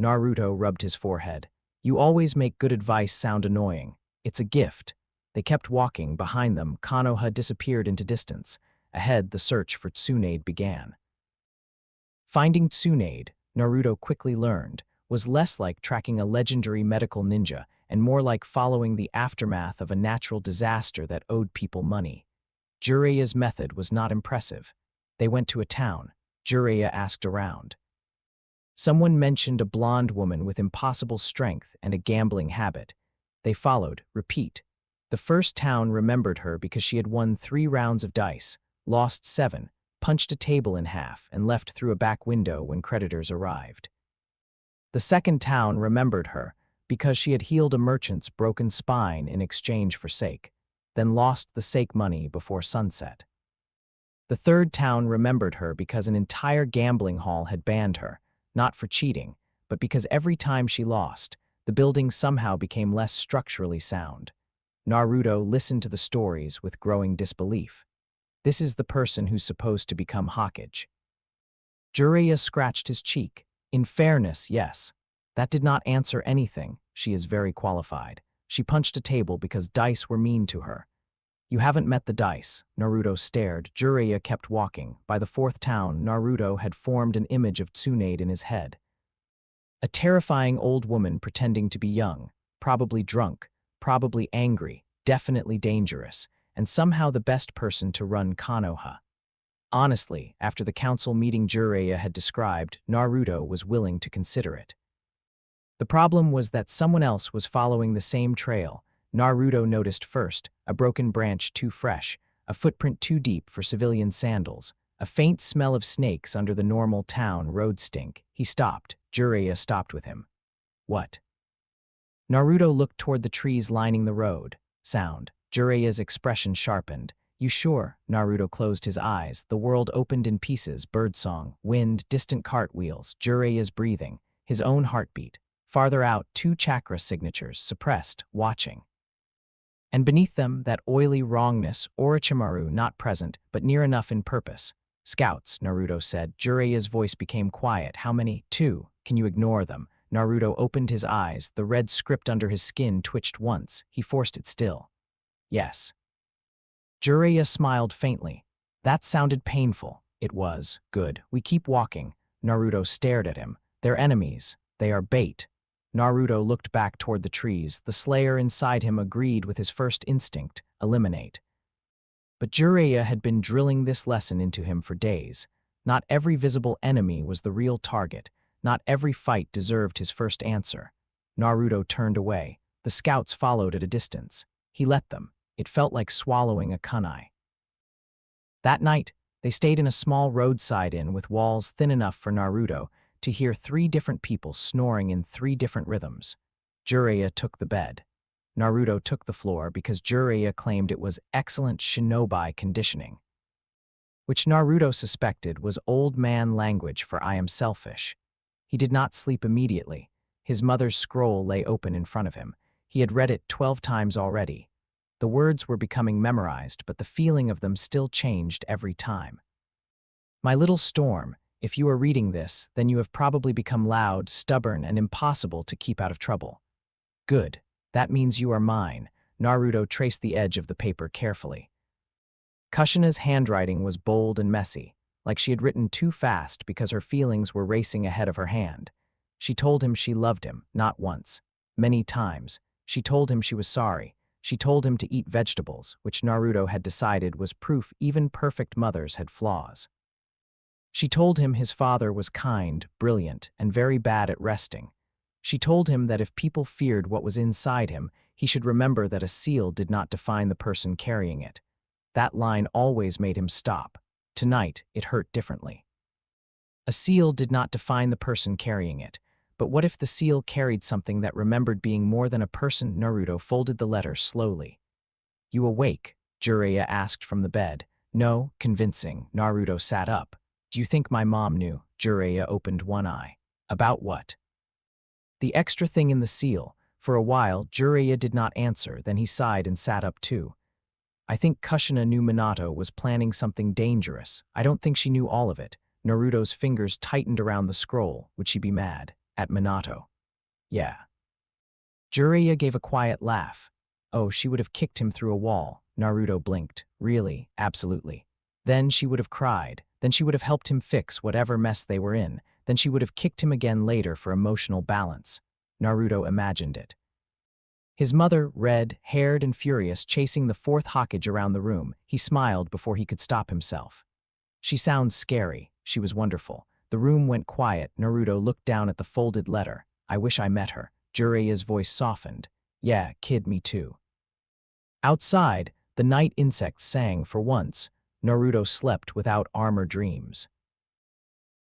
Speaker 2: Naruto rubbed his forehead. You always make good advice sound annoying. It's a gift. They kept walking. Behind them, Konoha disappeared into distance. Ahead, the search for Tsunade began. Finding Tsunade, Naruto quickly learned, was less like tracking a legendary medical ninja and more like following the aftermath of a natural disaster that owed people money. Jiraiya's method was not impressive. They went to a town. Jiraiya asked around. Someone mentioned a blonde woman with impossible strength and a gambling habit. They followed. Repeat. The first town remembered her because she had won 3 rounds of dice, lost 7, punched a table in half, and left through a back window when creditors arrived. The second town remembered her because she had healed a merchant's broken spine in exchange for sake, then lost the sake money before sunset. The third town remembered her because an entire gambling hall had banned her, not for cheating, but because every time she lost, the building somehow became less structurally sound. Naruto listened to the stories with growing disbelief. This is the person who's supposed to become Hokage. Jiraiya scratched his cheek. In fairness, yes. That did not answer anything. She is very qualified. She punched a table because dice were mean to her. You haven't met the dice. Naruto stared. Jiraiya kept walking. By the 4th town, Naruto had formed an image of Tsunade in his head. A terrifying old woman pretending to be young, probably drunk, probably angry, definitely dangerous, and somehow the best person to run Konoha. Honestly, after the council meeting Jiraiya had described, Naruto was willing to consider it. The problem was that someone else was following the same trail. Naruto noticed first, a broken branch too fresh, a footprint too deep for civilian sandals, a faint smell of snakes under the normal town road stink. He stopped. Jiraiya stopped with him. What? Naruto looked toward the trees lining the road. Sound. Jiraiya's expression sharpened. You sure? Naruto closed his eyes. The world opened in pieces, birdsong, wind, distant cartwheels, Jiraiya's breathing, his own heartbeat. Farther out, 2 chakra signatures, suppressed, watching. And beneath them, that oily wrongness, Orochimaru not present, but near enough in purpose. Scouts, Naruto said. Jiraiya's voice became quiet. How many? 2. Can you ignore them? Naruto opened his eyes. The red script under his skin twitched once. He forced it still. Yes. Jiraiya smiled faintly. That sounded painful. It was. Good. We keep walking. Naruto stared at him. They're enemies. They are bait. Naruto looked back toward the trees. The slayer inside him agreed with his first instinct, eliminate. But Jiraiya had been drilling this lesson into him for days. Not every visible enemy was the real target. Not every fight deserved his first answer. Naruto turned away. The scouts followed at a distance. He let them. It felt like swallowing a kunai. That night, they stayed in a small roadside inn with walls thin enough for Naruto to hear 3 different people snoring in 3 different rhythms. Jiraiya took the bed. Naruto took the floor because Jiraiya claimed it was excellent shinobi conditioning. which Naruto suspected was old man language for I am selfish. He did not sleep immediately. His mother's scroll lay open in front of him. He had read it 12 times already. The words were becoming memorized, but the feeling of them still changed every time. My little storm, if you are reading this, then you have probably become loud, stubborn, and impossible to keep out of trouble. Good. That means you are mine. Naruto traced the edge of the paper carefully. Kushina's handwriting was bold and messy, like she had written too fast because her feelings were racing ahead of her hand. She told him she loved him, not once, many times. She told him she was sorry. She told him to eat vegetables, which Naruto had decided was proof even perfect mothers had flaws. She told him his father was kind, brilliant, and very bad at resting. She told him that if people feared what was inside him, he should remember that a seal did not define the person carrying it. That line always made him stop. Tonight, it hurt differently. A seal did not define the person carrying it. But what if the seal carried something that remembered being more than a person? Naruto folded the letter slowly. You awake? Jiraiya asked from the bed. No, convincing. Naruto sat up. Do you think my mom knew? Jiraiya opened one eye. About what? The extra thing in the seal. For a while, Jiraiya did not answer, then he sighed and sat up too. I think Kushina knew Minato was planning something dangerous. I don't think she knew all of it. Naruto's fingers tightened around the scroll. Would she be mad? At Minato. Yeah. Jiraiya gave a quiet laugh. Oh, she would have kicked him through a wall. Naruto blinked. Really? Absolutely. Then she would have cried. Then she would have helped him fix whatever mess they were in. Then she would have kicked him again later for emotional balance. Naruto imagined it. His mother, red-haired and furious, chasing the fourth Hokage around the room. He smiled before he could stop himself. She sounds scary. She was wonderful. The room went quiet. Naruto looked down at the folded letter. I wish I met her. Jiraiya's voice softened. Yeah, kid, me too. Outside, the night insects sang for once. Naruto slept without armor dreams.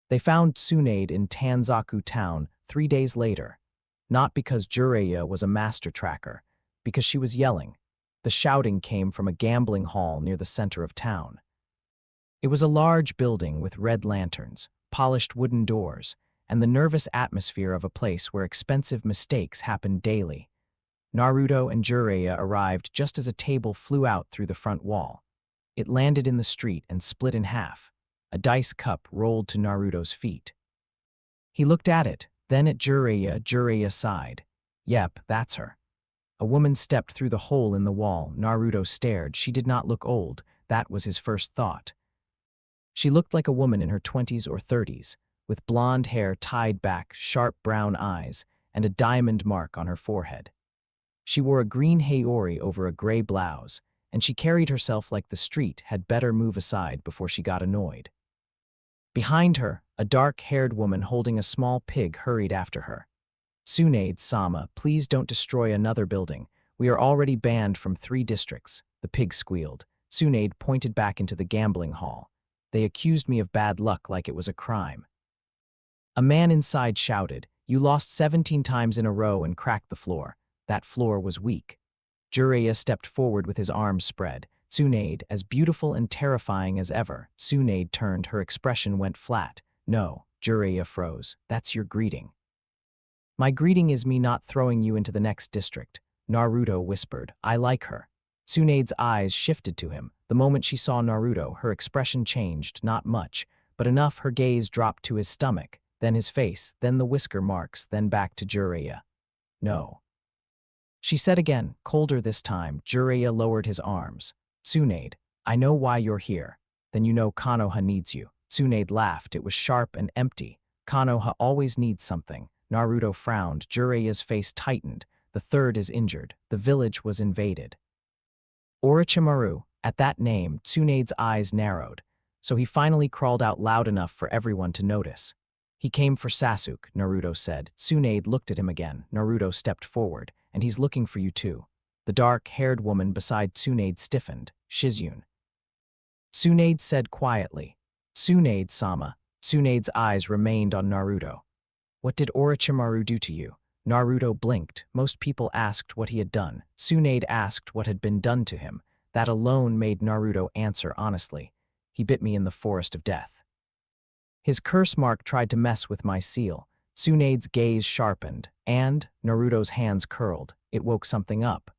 Speaker 2: They found Tsunade in Tanzaku town 3 days later. Not because Jiraiya was a master tracker, because she was yelling. The shouting came from a gambling hall near the center of town. It was a large building with red lanterns, polished wooden doors, and the nervous atmosphere of a place where expensive mistakes happened daily. Naruto and Jiraiya arrived just as a table flew out through the front wall. It landed in the street and split in half. A dice cup rolled to Naruto's feet. He looked at it, then at Jiraiya. Jiraiya sighed. Yep, that's her. A woman stepped through the hole in the wall. Naruto stared. She did not look old. That was his first thought. She looked like a woman in her 20s or 30s, with blonde hair tied back, sharp brown eyes, and a diamond mark on her forehead. She wore a green haori over a gray blouse, and she carried herself like the street had better move aside before she got annoyed. Behind her, a dark-haired woman holding a small pig hurried after her. Tsunade-sama, please don't destroy another building. We are already banned from 3 districts, the pig squealed. Tsunade pointed back into the gambling hall. They accused me of bad luck like it was a crime. A man inside shouted, you lost 17 times in a row and cracked the floor. That floor was weak. Jiraiya stepped forward with his arms spread. Tsunade, as beautiful and terrifying as ever. Tsunade turned, her expression went flat. No, Jiraiya froze. That's your greeting. My greeting is me not throwing you into the next district. Naruto whispered, I like her. Tsunade's eyes shifted to him. The moment she saw Naruto, her expression changed, not much, but enough her gaze dropped to his stomach, then his face, then the whisker marks, then back to Jiraiya. No. She said again, colder this time. Jiraiya lowered his arms. Tsunade, I know why you're here. Then you know Konoha needs you. Tsunade laughed. It was sharp and empty. Konoha always needs something. Naruto frowned. Jiraiya's face tightened. The third is injured. The village was invaded. Orochimaru. At that name, Tsunade's eyes narrowed, so he finally crawled out loud enough for everyone to notice. He came for Sasuke, Naruto said. Tsunade looked at him again. Naruto stepped forward, and he's looking for you too. The dark-haired woman beside Tsunade stiffened. Shizune. Tsunade said quietly. Tsunade-sama. Tsunade's eyes remained on Naruto. What did Orochimaru do to you? Naruto blinked. Most people asked what he had done. Tsunade asked what had been done to him. That alone made Naruto answer honestly. He bit me in the forest of death. His curse mark tried to mess with my seal. Tsunade's gaze sharpened, and Naruto's hands curled. It woke something up.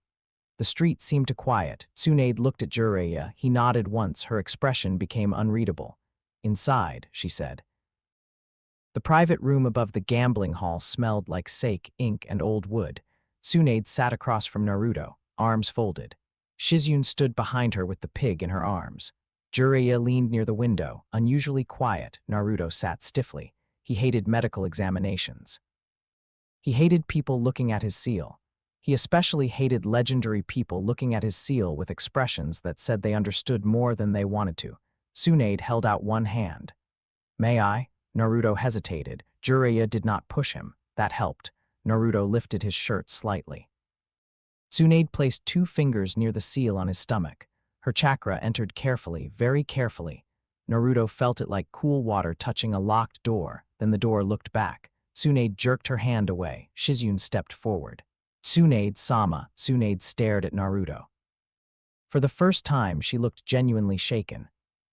Speaker 2: The street seemed to quiet. Tsunade looked at Jiraiya. He nodded once. Her expression became unreadable. "Inside," she said. The private room above the gambling hall smelled like sake, ink, and old wood. Tsunade sat across from Naruto, arms folded. Shizune stood behind her with the pig in her arms. Jiraiya leaned near the window, unusually quiet. Naruto sat stiffly. He hated medical examinations. He hated people looking at his seal. He especially hated legendary people looking at his seal with expressions that said they understood more than they wanted to. Tsunade held out one hand. "May I?" Naruto hesitated. Jiraiya did not push him. That helped. Naruto lifted his shirt slightly. Tsunade placed 2 fingers near the seal on his stomach. Her chakra entered carefully, very carefully. Naruto felt it like cool water touching a locked door. Then the door looked back. Tsunade jerked her hand away. Shizune stepped forward. "Tsunade-sama." Tsunade stared at Naruto. For the first time, she looked genuinely shaken.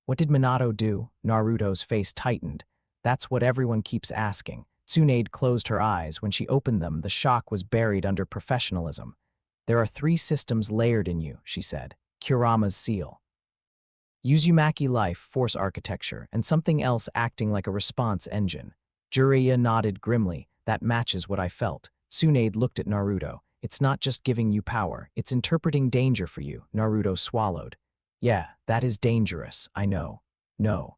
Speaker 2: "What did Minato do?" Naruto's face tightened. "That's what everyone keeps asking." Tsunade closed her eyes. When she opened them, the shock was buried under professionalism. "There are 3 systems layered in you," she said. Kurama's seal, Uzumaki life force architecture, and something else acting like a response engine. Jiraiya nodded grimly. "That matches what I felt." Tsunade looked at Naruto. "It's not just giving you power, it's interpreting danger for you." Naruto swallowed. "Yeah, that is dangerous, I know." "No."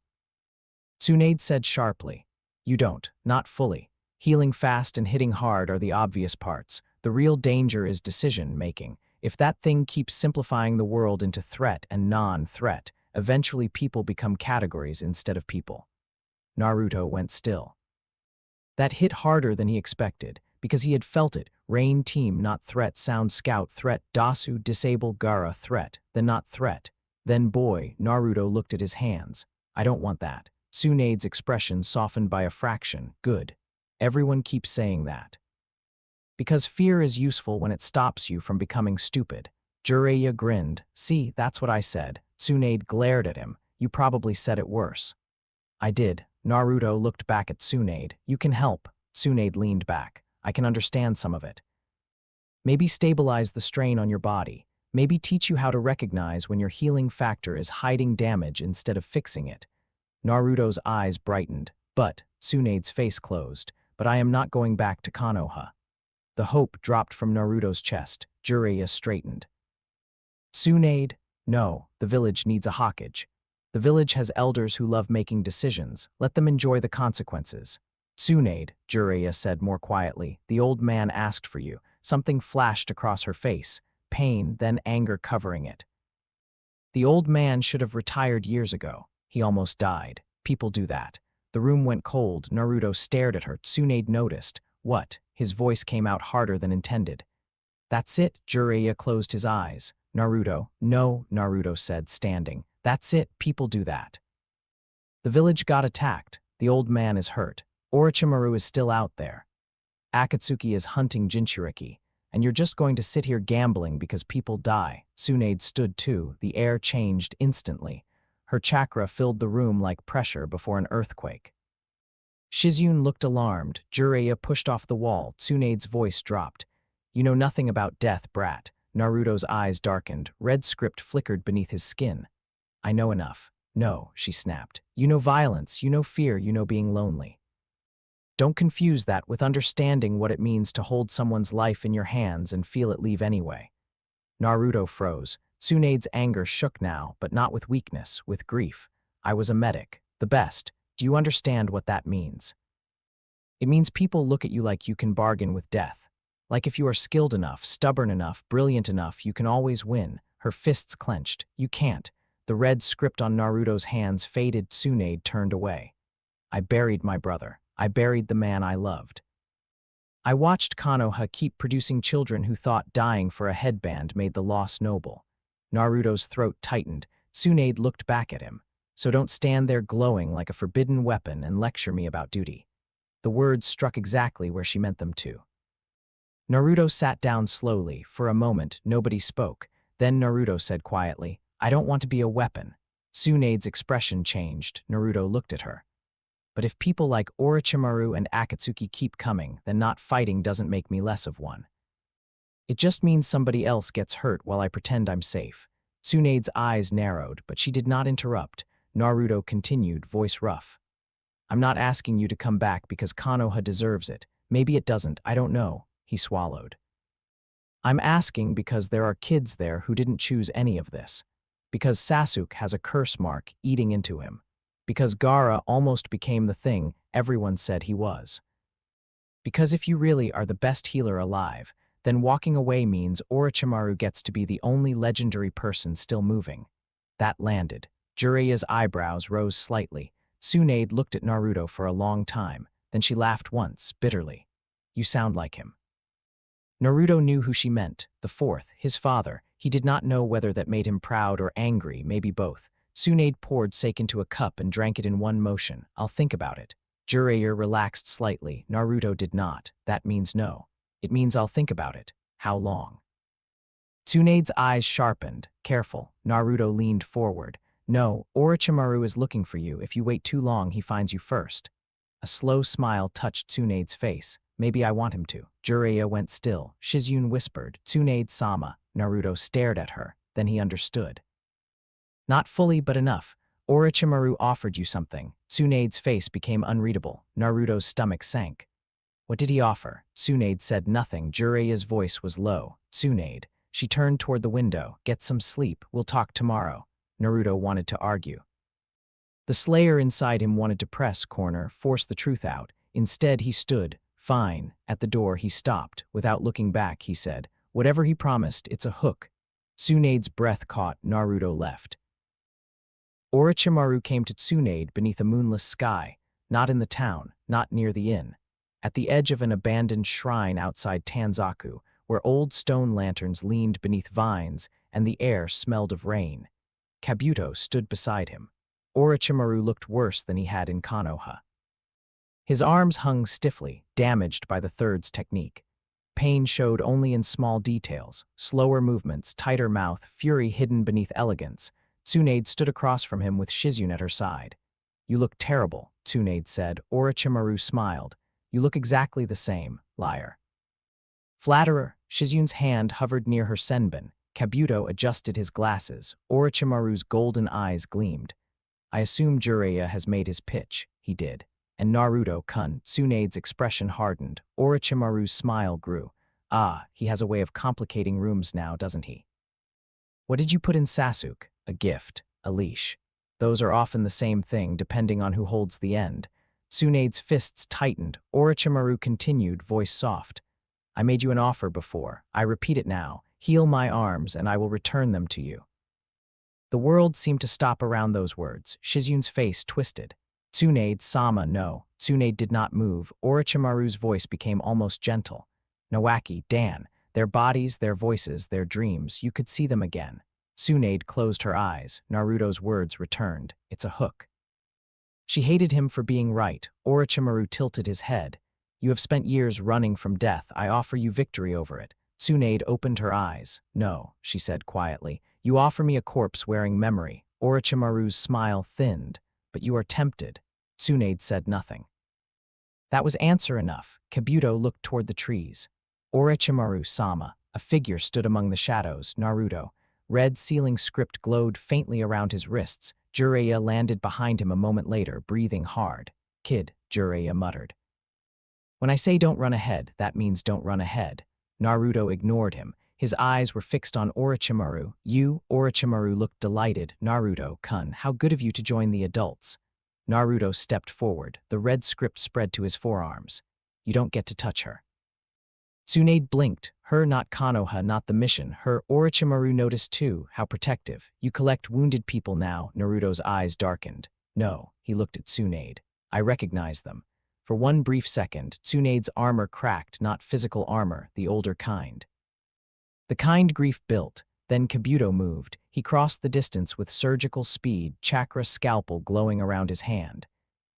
Speaker 2: Tsunade said sharply. "You don't, not fully. Healing fast and hitting hard are the obvious parts. The real danger is decision-making. If that thing keeps simplifying the world into threat and non-threat, eventually people become categories instead of people." Naruto went still. That hit harder than he expected, because he had felt it. Rain team, not threat. Sound scout, threat. Dasu, disable. Gaara, threat. Then not threat. Then boy. Naruto looked at his hands. "I don't want that." Tsunade's expression softened by a fraction. "Good. Everyone keeps saying that. Because fear is useful when it stops you from becoming stupid." Jiraiya grinned. "See, that's what I said." Tsunade glared at him. "You probably said it worse." "I did." Naruto looked back at Tsunade. "You can help." Tsunade leaned back. "I can understand some of it. Maybe stabilize the strain on your body. Maybe teach you how to recognize when your healing factor is hiding damage instead of fixing it." Naruto's eyes brightened. "But," Tsunade's face closed, "but I am not going back to Konoha." The hope dropped from Naruto's chest. Jiraiya straightened. "Tsunade? No, the village needs a Hokage. The village has elders who love making decisions. Let them enjoy the consequences." "Tsunade," Jiraiya said more quietly, "the old man asked for you." Something flashed across her face, pain, then anger covering it. "The old man should have retired years ago. He almost died. People do that." The room went cold. Naruto stared at her. Tsunade noticed. "What?" His voice came out harder than intended. "That's it." Jiraiya closed his eyes. "Naruto." "No," Naruto said, standing. "That's it. People do that. The village got attacked. The old man is hurt. Orochimaru is still out there. Akatsuki is hunting Jinchuriki. And you're just going to sit here gambling because people die." Tsunade stood too. The air changed instantly. Her chakra filled the room like pressure before an earthquake. Shizune looked alarmed. Jiraiya pushed off the wall. Tsunade's voice dropped. "You know nothing about death, brat." Naruto's eyes darkened. Red script flickered beneath his skin. "I know enough." "No," she snapped. "You know violence, you know fear, you know being lonely. Don't confuse that with understanding what it means to hold someone's life in your hands and feel it leave anyway." Naruto froze. Tsunade's anger shook now, but not with weakness, with grief. "I was a medic. The best. Do you understand what that means? It means people look at you like you can bargain with death. Like if you are skilled enough, stubborn enough, brilliant enough, you can always win." Her fists clenched. "You can't." The red script on Naruto's hands faded. Tsunade turned away. "I buried my brother. I buried the man I loved. I watched Konoha keep producing children who thought dying for a headband made the loss noble." Naruto's throat tightened. Tsunade looked back at him. "So don't stand there glowing like a forbidden weapon and lecture me about duty." The words struck exactly where she meant them to. Naruto sat down slowly. For a moment, nobody spoke. Then Naruto said quietly, "I don't want to be a weapon." Tsunade's expression changed. Naruto looked at her. But if people like Orochimaru and Akatsuki keep coming, then not fighting doesn't make me less of one. It just means somebody else gets hurt while I pretend I'm safe. Tsunade's eyes narrowed, but she did not interrupt. Naruto continued, voice rough. I'm not asking you to come back because Konoha deserves it. Maybe it doesn't, I don't know. He swallowed. I'm asking because there are kids there who didn't choose any of this. Because Sasuke has a curse mark eating into him. Because Gaara almost became the thing everyone said he was. Because if you really are the best healer alive, then walking away means Orochimaru gets to be the only legendary person still moving. That landed. Jiraiya's eyebrows rose slightly. Tsunade looked at Naruto for a long time, then she laughed once, bitterly. You sound like him. Naruto knew who she meant, the fourth, his father. He did not know whether that made him proud or angry, maybe both. Tsunade poured sake into a cup and drank it in one motion. I'll think about it. Jiraiya relaxed slightly. Naruto did not. That means no. It means I'll think about it. How long? Tsunade's eyes sharpened. Careful. Naruto leaned forward. No, Orochimaru is looking for you. If you wait too long, he finds you first. A slow smile touched Tsunade's face. Maybe I want him to. Jiraiya went still. Shizune whispered, Tsunade-sama. Naruto stared at her. Then he understood. Not fully, but enough. Orochimaru offered you something. Tsunade's face became unreadable. Naruto's stomach sank. What did he offer? Tsunade said nothing. Jiraiya's voice was low. Tsunade. She turned toward the window. Get some sleep. We'll talk tomorrow. Naruto wanted to argue. The slayer inside him wanted to press corner, force the truth out. Instead, he stood. Fine. At the door, he stopped. Without looking back, he said, whatever he promised, it's a hook. Tsunade's breath caught. Naruto left. Orochimaru came to Tsunade beneath a moonless sky, not in the town, not near the inn. At the edge of an abandoned shrine outside Tanzaku, where old stone lanterns leaned beneath vines and the air smelled of rain. Kabuto stood beside him. Orochimaru looked worse than he had in Konoha. His arms hung stiffly, damaged by the third's technique. Pain showed only in small details, slower movements, tighter mouth, fury hidden beneath elegance. Tsunade stood across from him with Shizune at her side. You look terrible, Tsunade said. Orochimaru smiled. You look exactly the same, liar. Flatterer. Shizune's hand hovered near her senbon. Kabuto adjusted his glasses. Orochimaru's golden eyes gleamed. I assume Jiraiya has made his pitch. He did. And Naruto-kun. Tsunade's expression hardened. Orochimaru's smile grew. Ah, he has a way of complicating rooms now, doesn't he? What did you put in Sasuke? A gift, a leash. Those are often the same thing, depending on who holds the end. Tsunade's fists tightened. Orochimaru continued, voice soft. I made you an offer before. I repeat it now. Heal my arms, and I will return them to you. The world seemed to stop around those words. Shizune's face twisted. Tsunade-sama, no. Tsunade did not move. Orochimaru's voice became almost gentle. Nawaki, Dan. Their bodies, their voices, their dreams. You could see them again. Tsunade closed her eyes. Naruto's words returned. It's a hook. She hated him for being right. Orochimaru tilted his head. You have spent years running from death. I offer you victory over it. Tsunade opened her eyes. No, she said quietly. You offer me a corpse wearing memory. Orochimaru's smile thinned. But you are tempted. Tsunade said nothing. That was answer enough. Kabuto looked toward the trees. Orochimaru-sama. A figure stood among the shadows. Naruto. Red sealing script glowed faintly around his wrists. Jiraiya landed behind him a moment later, breathing hard. Kid, Jiraiya muttered. When I say don't run ahead, that means don't run ahead. Naruto ignored him. His eyes were fixed on Orochimaru. You, Orochimaru looked delighted. Naruto-kun, how good of you to join the adults. Naruto stepped forward. The red script spread to his forearms. You don't get to touch her. Tsunade blinked. Her, not Konoha, not the mission. Her. Orochimaru noticed too, how protective. You collect wounded people now. Naruto's eyes darkened. No, he looked at Tsunade. I recognize them. For one brief second, Tsunade's armor cracked, not physical armor, the older kind. The kind grief built. Then Kabuto moved. He crossed the distance with surgical speed, chakra scalpel glowing around his hand.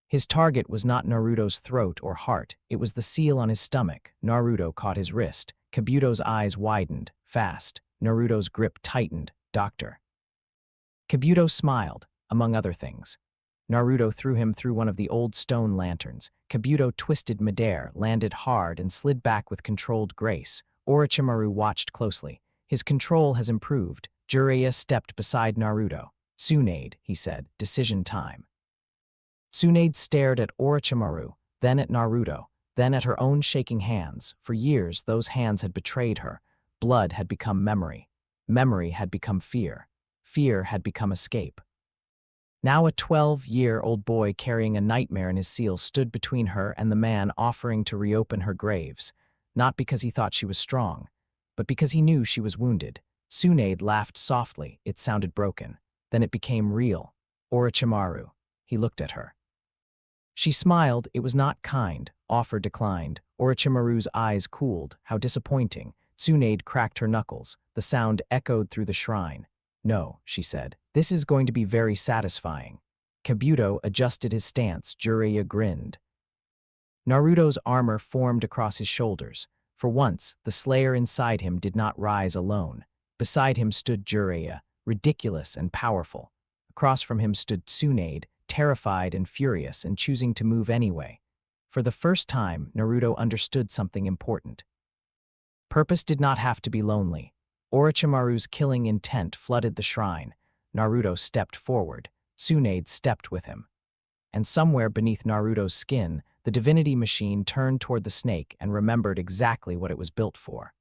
Speaker 2: His target was not Naruto's throat or heart, it was the seal on his stomach. Naruto caught his wrist. Kabuto's eyes widened, fast. Naruto's grip tightened. Doctor. Kabuto smiled. among other things. Naruto threw him through one of the old stone lanterns. Kabuto twisted midair, landed hard, and slid back with controlled grace. Orochimaru watched closely. His control has improved. Jiraiya stepped beside Naruto. Tsunade, he said, decision time. Tsunade stared at Orochimaru, then at Naruto, then at her own shaking hands. For years, those hands had betrayed her. Blood had become memory. Memory had become fear. Fear had become escape. Now a 12-year-old boy carrying a nightmare in his seal stood between her and the man offering to reopen her graves, not because he thought she was strong, but because he knew she was wounded. Tsunade laughed softly. It sounded broken. Then it became real. Orochimaru. He looked at her. She smiled. It was not kind. Offer declined. Orochimaru's eyes cooled. How disappointing. Tsunade cracked her knuckles. The sound echoed through the shrine. No, she said. This is going to be very satisfying. Kabuto adjusted his stance. Jiraiya grinned. Naruto's armor formed across his shoulders. For once, the slayer inside him did not rise alone. Beside him stood Jiraiya, ridiculous and powerful. Across from him stood Tsunade, terrified and furious and choosing to move anyway. For the first time, Naruto understood something important. Purpose did not have to be lonely. Orochimaru's killing intent flooded the shrine. Naruto stepped forward. Tsunade stepped with him. And somewhere beneath Naruto's skin, the divinity machine turned toward the snake and remembered exactly what it was built for.